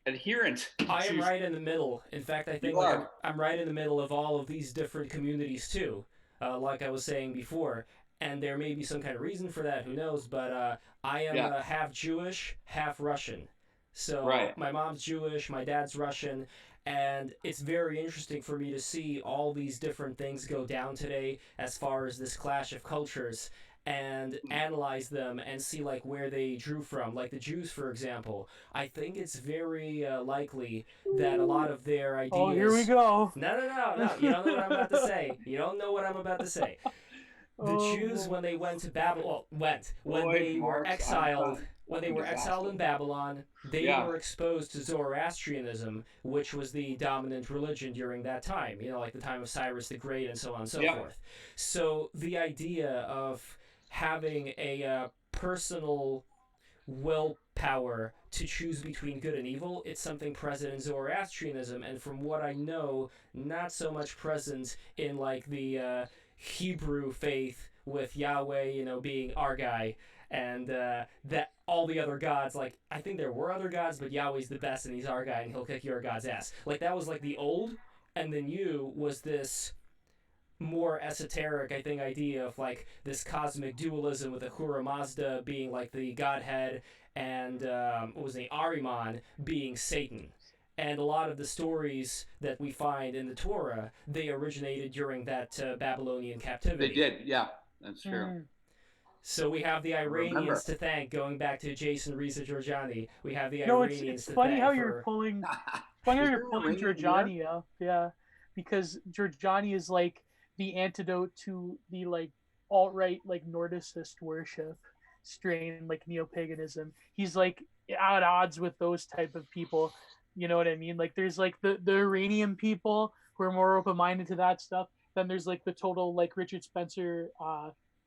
adherent. I am right in the middle. In fact, I think I'm right in the middle of all of these different communities too, like I was saying before. And there may be some kind of reason for that, who knows, but I am half Jewish, half Russian. So my mom's Jewish, my dad's Russian, and it's very interesting for me to see all these different things go down today as far as this clash of cultures, and analyze them and see like where they drew from. Like the Jews, for example, I think it's very likely that a lot of their ideas... Oh, here we go. No, you don't know what I'm about to say. You don't know what I'm about to say. The Jews, when they went to Babylon, when they were exiled in Babylon, they were exposed to Zoroastrianism, which was the dominant religion during that time, like the time of Cyrus the Great and so on and so forth. So the idea of having a personal willpower to choose between good and evil, it's something present in Zoroastrianism, and from what I know, not so much present in like the Hebrew faith with Yahweh, being our guy, and that all the other gods, like, I think there were other gods, but Yahweh's the best and he's our guy and he'll kick your god's ass. Like, that was like the old, and the new was this more esoteric, I think, idea of like this cosmic dualism with Ahura Mazda being like the godhead and Ahriman being Satan. And a lot of the stories that we find in the Torah, they originated during that Babylonian captivity. They did, yeah, that's true. So we have the Iranians to thank, going back to Jason Risa Giorgiani. We have the Iranians to thank. Funny how you're pulling Giorgiani up, because Giorgiani is like the antidote to the like alt-right like Nordicist worship strain, like neo-paganism. He's like at odds with those type of people. You know what I mean? Like, there's like the Iranian people who are more open-minded to that stuff. Then there's like the total like Richard Spencer,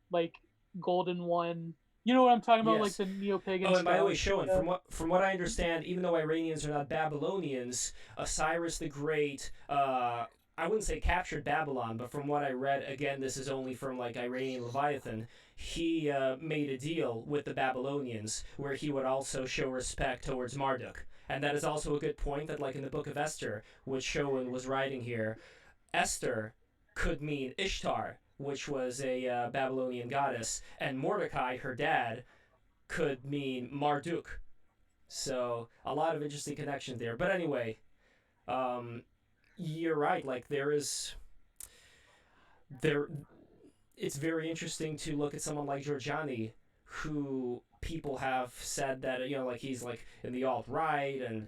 like golden one. You know what I'm talking about? Yes. Like the neo-pagan. Oh, and by the way, Sean, from what I understand, even though Iranians are not Babylonians, Cyrus the Great, I wouldn't say captured Babylon, but from what I read, again, this is only from like Iranian Leviathan, he made a deal with the Babylonians where he would also show respect towards Marduk. And that is also a good point that, like in the Book of Esther, which Showan was writing here, Esther could mean Ishtar, which was a Babylonian goddess, and Mordecai, her dad, could mean Marduk. So a lot of interesting connections there. But anyway, you're right. Like it's very interesting to look at someone like Giorgiani, who people have said that, like he's like in the alt-right and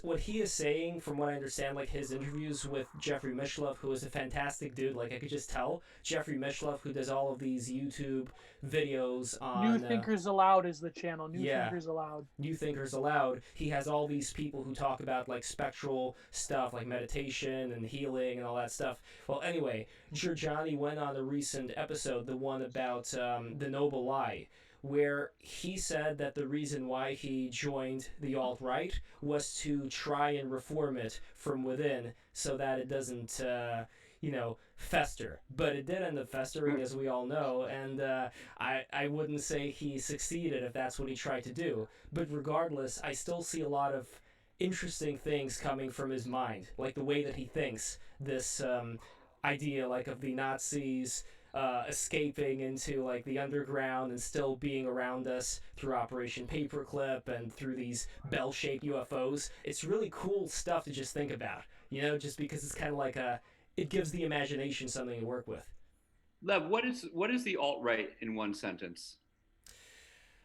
what he is saying, from what I understand, like his interviews with Jeffrey Mishlove, who is a fantastic dude, like I could just tell. Jeffrey Mishlove, who does all of these YouTube videos on New Thinkers Allowed is the channel. New Thinkers Allowed. New Thinkers Allowed. He has all these people who talk about like spectral stuff, like meditation and healing and all that stuff. Well, anyway, Giorgiani went on a recent episode, the one about the Noble Lie, where he said that the reason why he joined the alt-right was to try and reform it from within so that it doesn't, fester. But it did end up festering, as we all know, and I wouldn't say he succeeded if that's what he tried to do. But regardless, I still see a lot of interesting things coming from his mind, like the way that he thinks. This idea, like, of the Nazis escaping into like the underground and still being around us through Operation Paperclip and through these bell-shaped UFOs. It's really cool stuff to just think about, just because it's kind of like it gives the imagination something to work with. Lev, what is the alt-right in one sentence?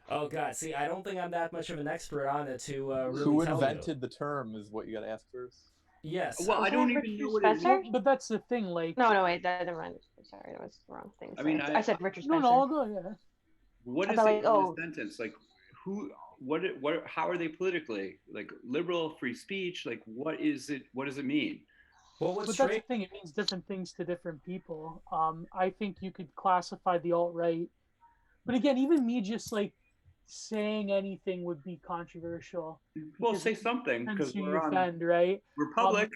Oh God, see, I don't think I'm that much of an expert on it to really Who tell invented the term is what you got to ask first. Yes. Well, I don't even know what it is. But that's the thing, like. No, wait, never mind. Sorry, that was the wrong thing. I mean, I said Richard Spencer. No, I'll go. Yeah. What is it in the sentence? Like, who? What? How are they politically? Like, liberal, free speech? Like, what is it? What does it mean? Well, but that's the thing. It means different things to different people. I think you could classify the alt-right, but again, even me just like saying anything would be controversial. Well, say something because we're on right? Republic.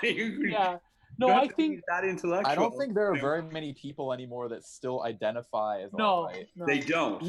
Yeah. No, I think that intellectual. I don't think there are very many people anymore that still identify as alt-right. No, they don't.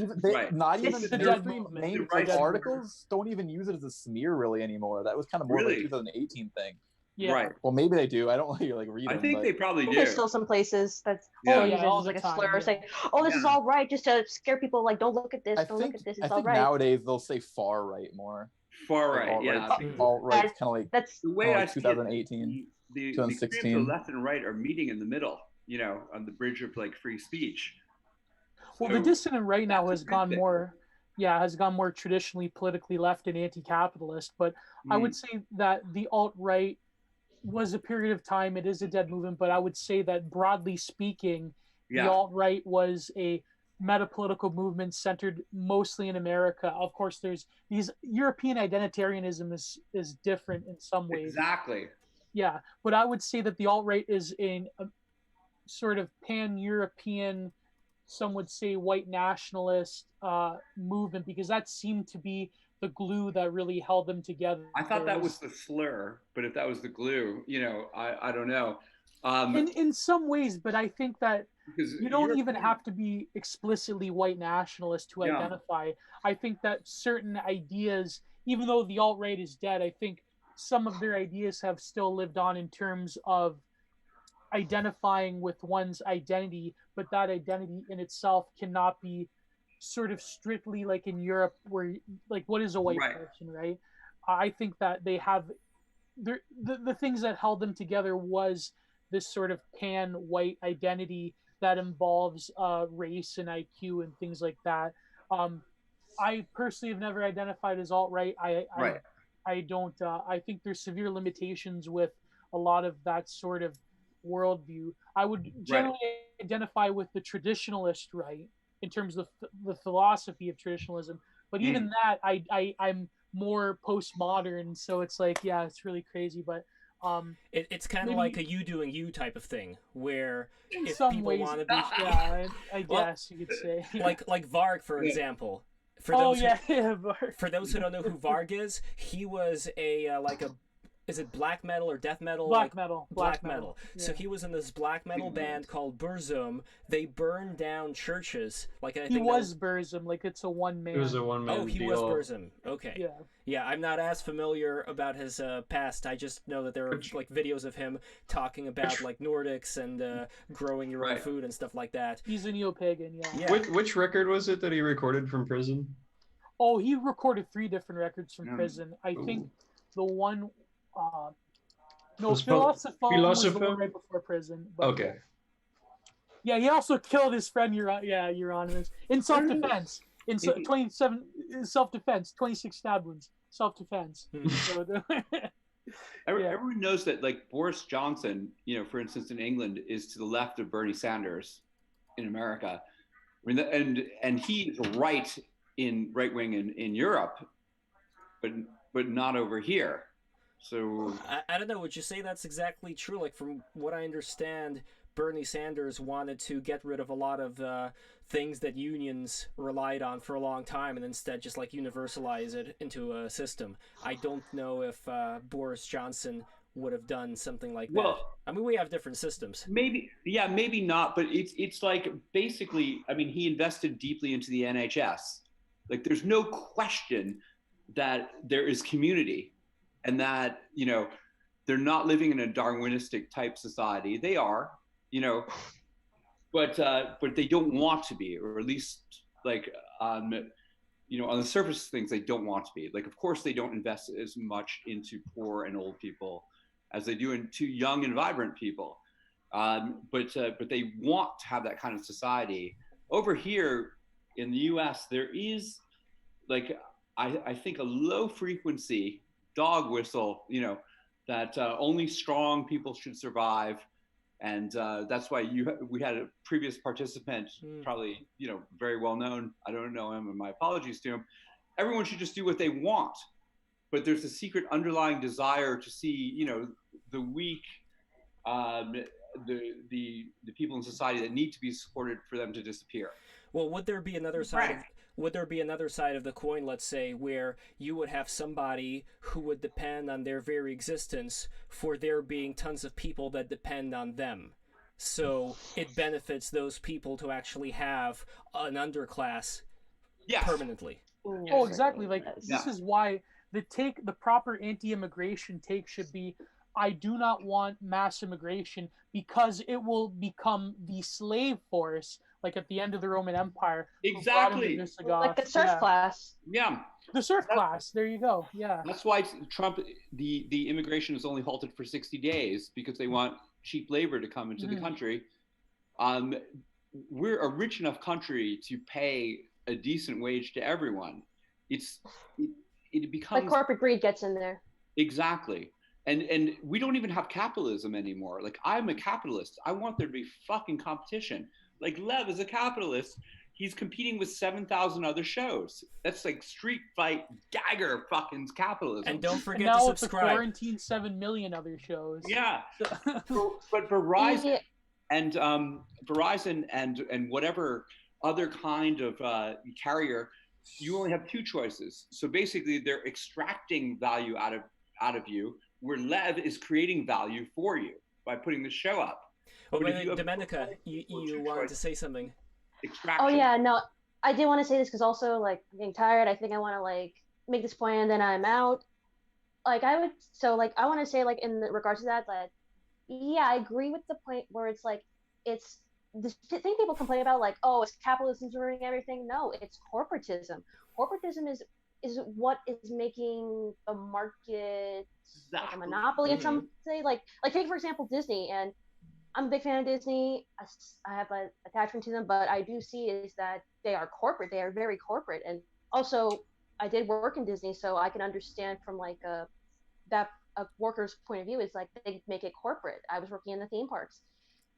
Not even the main articles don't even use it as a smear really anymore. That was kind of more of a 2018 thing. Yeah. Right. Well, maybe they do. I don't like read them. I think they probably do. There's still some places that's use it as like a slur, saying, "Oh, this is all right," just to scare people. Like, don't look at this. Don't look at this. It's all right. Nowadays they'll say far right more. Far right, yeah. Alt right, kind of like that's the way I 2018, the 2016. The left and right are meeting in the middle. On the bridge of like free speech. Well, the dissident right now has gone more. Yeah, has gone more traditionally politically left and anti-capitalist. But I would say that the alt-right was a period of time. It is a dead movement, but I would say that broadly speaking, the alt-right was a metapolitical movement centered mostly in America. Of course, there's these European identitarianism is different in some ways. Exactly. Yeah, but I would say that the alt-right is a sort of pan-European, some would say white nationalist movement, because that seemed to be the glue that really held them together. I thought that was the slur, but if that was the glue, I don't know. In some ways, but I think that you don't even have to be explicitly white nationalist to identify. I think that certain ideas, even though the alt-right is dead, I think some of their ideas have still lived on in terms of identifying with one's identity, but that identity in itself cannot be sort of strictly like in Europe, where like what is a white person, right? I think that they have the things that held them together was this sort of pan-white identity that involves race and IQ and things like that. I personally have never identified as alt-right. I don't. I think there's severe limitations with a lot of that sort of worldview. I would generally identify with the traditionalist right in terms of the philosophy of traditionalism, but even that I'm more postmodern, so it's like it's really crazy, but it's kind of like a you doing you type of thing, where if some people ways, want to be I guess you could say like Varg, for example. For those who don't know who Varg is, he was is it black metal or death metal? Black metal. Yeah. So he was in this black metal band called Burzum. They burned down churches. He was Burzum, like it's a one-man. It was a one-man Oh, he deal. was Burzum. Okay. Yeah, I'm not as familiar about his past. I just know that there are like videos of him talking about like Nordics and growing your own food and stuff like that. He's a neo-pagan, Which record was it that he recorded from prison? Oh, he recorded 3 different records from prison. I think the one... Philosopher was the one right before prison. Okay. Yeah, he also killed his friend Euronymous in self-defense. In 27 self-defense, 26 stab wounds. self-defense. So Everyone knows that, like, Boris Johnson, for instance, in England, is to the left of Bernie Sanders in America. I mean, and he's right wing in Europe, but not over here. So I don't know. Would you say that's exactly true? Like, from what I understand, Bernie Sanders wanted to get rid of a lot of things that unions relied on for a long time, and instead just like universalize it into a system. I don't know if Boris Johnson would have done something like that. I mean, we have different systems. Maybe not. But it's like, basically, I mean, he invested deeply into the NHS. Like, there's no question that there is community, and that they're not living in a Darwinistic type society. They are, but they don't want to be, or at least, like, on the surface of things, they don't want to be. Like, of course, they don't invest as much into poor and old people as they do into young and vibrant people. But they want to have that kind of society. Over here in the U.S., there is, like, I think, a low frequency dog whistle, that only strong people should survive. And that's why we had a previous participant, probably, very well known. I don't know him, and my apologies to him. Everyone should just do what they want. But there's a secret underlying desire to see, the weak, the people in society that need to be supported, for them to disappear. Well, would there be another side? Would there be another side of the coin, let's say, where you would have somebody who would depend on their very existence for there being tons of people that depend on them? So it benefits those people to actually have an underclass permanently. Oh, exactly. Like, this is why the proper anti-immigration take should be, I do not want mass immigration, because it will become the slave force, like at the end of the Roman Empire. Exactly. Like the serf class. Yeah. The serf class. There you go. Yeah. That's why Trump, the immigration is only halted for 60 days, because they want cheap labor to come into the country. We're a rich enough country to pay a decent wage to everyone. It becomes, like, corporate greed gets in there. Exactly. And we don't even have capitalism anymore. Like, I'm a capitalist. I want there to be fucking competition. Like, Lev is a capitalist. He's competing with 7,000 other shows. That's like street fight, dagger fucking capitalism. And don't forget and now to it's subscribe. Quarantine 7 million other shows. Yeah. But Verizon and Verizon and whatever other kind of carrier, you only have two choices. So basically, they're extracting value out of you, where Lev is creating value for you by putting the show up. Oh, but Domenica, you wanted to say something. Extraction. Oh yeah, no, I did want to say this because also, like, I'm getting tired. I think I want to, like, make this point and then I'm out. Like, I want to say, like, in regards to that, yeah, I agree with the point where it's like, it's the thing people complain about, like, oh, it's capitalism's ruining everything. No, it's corporatism. Corporatism is what is making the market like a monopoly in some say. Like take, for example, Disney. And I'm a big fan of Disney. I have an attachment to them, but I do see is that they are corporate. They are very corporate. And also, I did work in Disney, so I can understand from, like, a worker's point of view is, like, they make it corporate. I was working in the theme parks.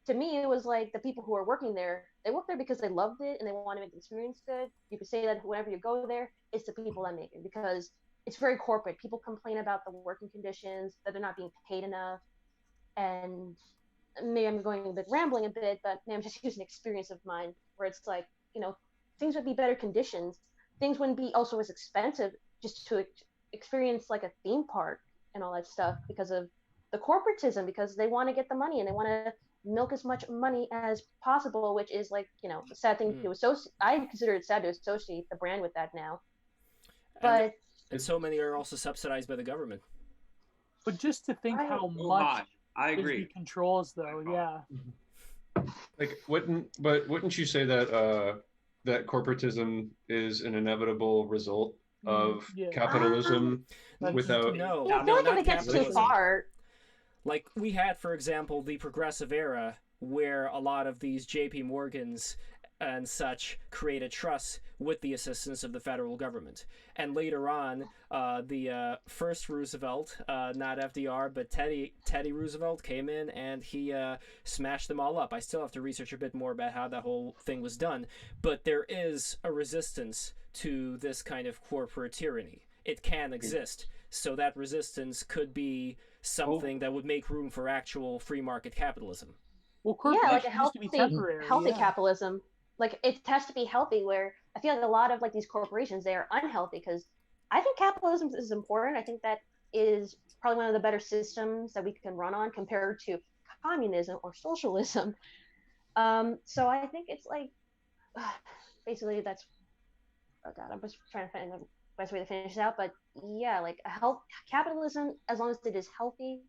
To me, it was like the people who are working there, they work there because they loved it and they want to make the experience good. You could say that whenever you go there, it's the people that make it, because it's very corporate. People complain about the working conditions, that they're not being paid enough. And maybe I'm going a bit rambling a bit, but maybe I'm just using an experience of mine where it's like, things would be better conditions. Things wouldn't be also as expensive just to experience, like, a theme park and all that stuff, because of the corporatism, because they want to get the money and they want to milk as much money as possible, which is, like, a sad thing to associate. I consider it sad to associate the brand with that now. But and so many are also subsidized by the government. But just to think how much I agree. Disney controls, though, yeah. Like, wouldn't you say that that corporatism is an inevitable result of capitalism? Without no, I feel like if it gets too far. Like, we had, for example, the progressive era, where a lot of these JP Morgans and such create a trust with the assistance of the federal government. And later on, the first Roosevelt, not FDR, but Teddy Roosevelt came in and he smashed them all up. I still have to research a bit more about how that whole thing was done, but there is a resistance to this kind of corporate tyranny. It can exist. So that resistance could be something that would make room for actual free market capitalism. Well, Yeah, like a used to be temporary. healthy yeah. capitalism. Like it has to be healthy. Where I feel like a lot of like these corporations, they are unhealthy because I think capitalism is important. I think that is probably one of the better systems that we can run on compared to communism or socialism. So I think it's like basically that's. Oh God, I'm just trying to find the best way to finish it out. But yeah, like capitalism, as long as it is healthy,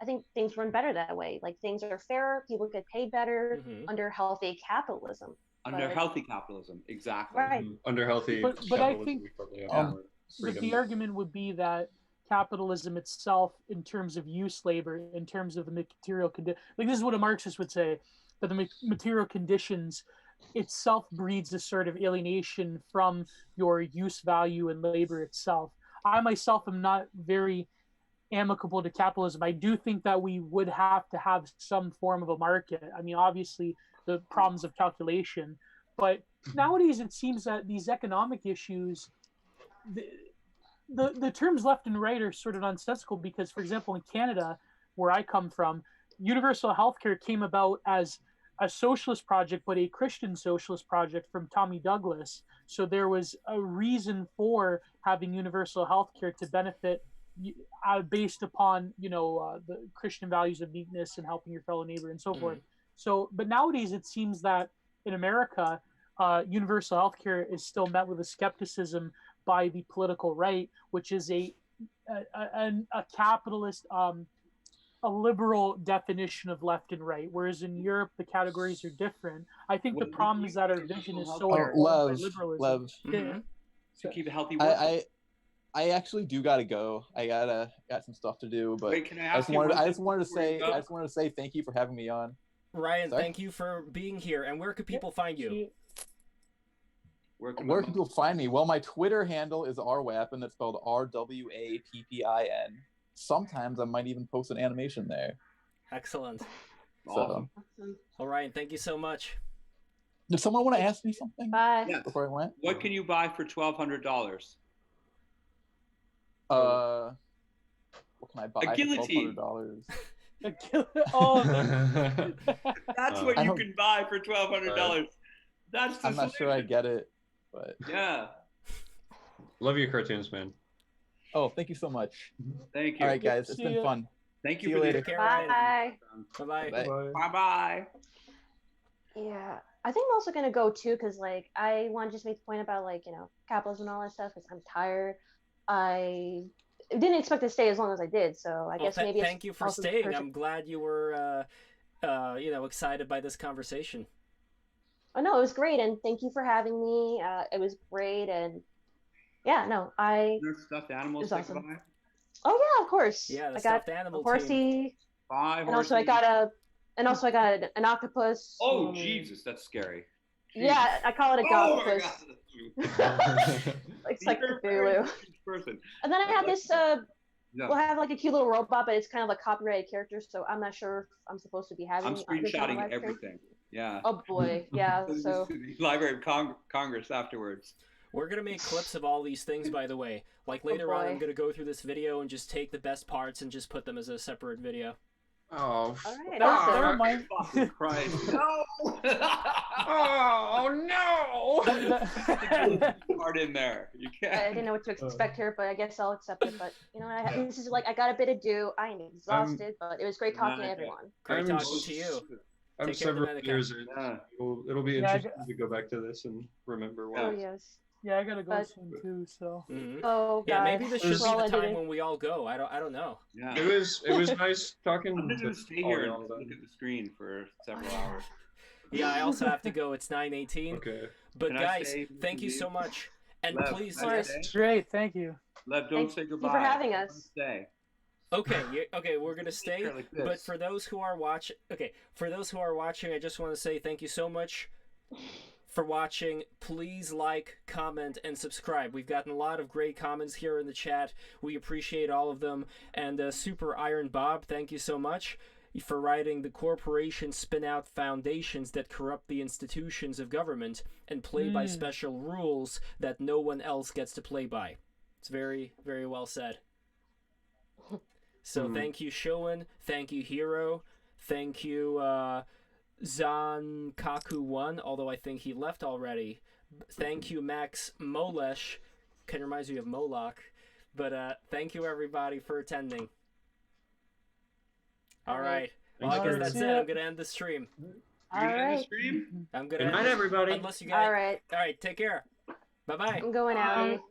I think things run better that way. Like things are fairer, people get paid better under healthy capitalism. Under healthy capitalism, exactly. Right. Under healthy but I think the freedom. argument would be that capitalism itself, in terms of use labor, in terms of the material condition, like this is what a Marxist would say, that the material conditions itself breeds a sort of alienation from your use value and labor itself. I myself am not very amicable to capitalism. I do think that we would have to have some form of a market. I mean, obviously the problems of calculation, but nowadays it seems that these economic issues, the terms left and right are sort of nonsensical because, for example, in Canada, where I come from, universal healthcare came about as a socialist project, but a Christian socialist project from Tommy Douglas. So there was a reason for having universal healthcare to benefit based upon, the Christian values of meekness and helping your fellow neighbor and so forth. So, but nowadays it seems that in America, universal healthcare is still met with a skepticism by the political right, which is a capitalist, a liberal definition of left and right, whereas in Europe the categories are different. I think the problem is that our vision is so informed by liberalism. To keep a healthy world. I actually do gotta go. I got some stuff to do, but wait, can I just wanted to say thank you for having me on. Ryan, thank you for being here. And where could people find you? Where can people find me? Well, my Twitter handle is rwappin. That's spelled RWAPPIN. Sometimes I might even post an animation there. Excellent. Awesome. Well, Ryan, thank you so much. Did someone want to ask me something? Bye. Yeah. Before I went? What can you buy for $1,200? What can I buy a guillotine. for $1,200? That's what you can buy for $1,200. That's the I'm not sure I get it, but yeah. Love your cartoons, man. Oh, thank you so much. Thank you. All right, guys, it's been fun. Thank you See for later. Bye. Bye-bye. Bye-bye. Yeah, I think I'm also gonna go too, because like I want to just make the point about like capitalism and all that stuff, because I'm tired. I didn't expect to stay as long as I did, so I guess maybe. Thank you for staying. I'm glad you were, excited by this conversation. Oh no, it was great, and thank you for having me. It was great, and yeah, no, There's stuffed animals. Awesome. Oh yeah, of course. Yeah, I got animal a horsey. Team. And also I got an octopus. Oh Jesus, that's scary. Jeez. Yeah, I call it a octopus. It's like Cthulhu. And then I have this. We'll have like a cute little robot, but it's kind of a copyrighted character, so I'm not sure if I'm supposed to be having. I'm screenshotting everything. Yeah. Oh boy, yeah. So Library of Congress afterwards. We're gonna make clips of all these things, by the way. Like later on, I'm gonna go through this video and just take the best parts and just put them as a separate video. Oh. All right. Never mind. Christ. No. Oh no. Part in there. You can't. I didn't know what to expect here, but I guess I'll accept it. But this is like I got a bit to do. I am exhausted, but it was great talking to everyone. Great talking to you. I'm several years in. It'll be interesting to go back to this and remember what. Oh yes. Yeah, I gotta go soon too. So. Mm-hmm. Oh God. Yeah, maybe this should be the time when we all go. I don't know. Yeah. It was nice talking. I'm just gonna stay here and look at the screen for several hours. Yeah, I also have to go. It's 9:18. Okay. But guys, thank you so much, and Lev, please. Great, thank you. Lev, don't say goodbye. Thank you for having us. Stay. Okay, we're gonna stay. Like but for those who are watching, I just want to say thank you so much for watching. Please like, comment, and subscribe. We've gotten a lot of great comments here in the chat. We appreciate all of them. And Super Iron Bob, thank you so much for writing, "The corporations spin out foundations that corrupt the institutions of government and play by special rules that no one else gets to play by." It's very, very well said. So thank you, Shoen. Thank you, Hero. Thank you, Zankaku1, although I think he left already. Thank you, Max Molesh. Kind of reminds me of Moloch. But thank you, everybody, for attending. All right. Well, I guess that's it. I'm going to end the stream. All right. Stream? I'm going to Good night, everybody. Unless you guys... All right. All right, take care. Bye-bye. I'm going out.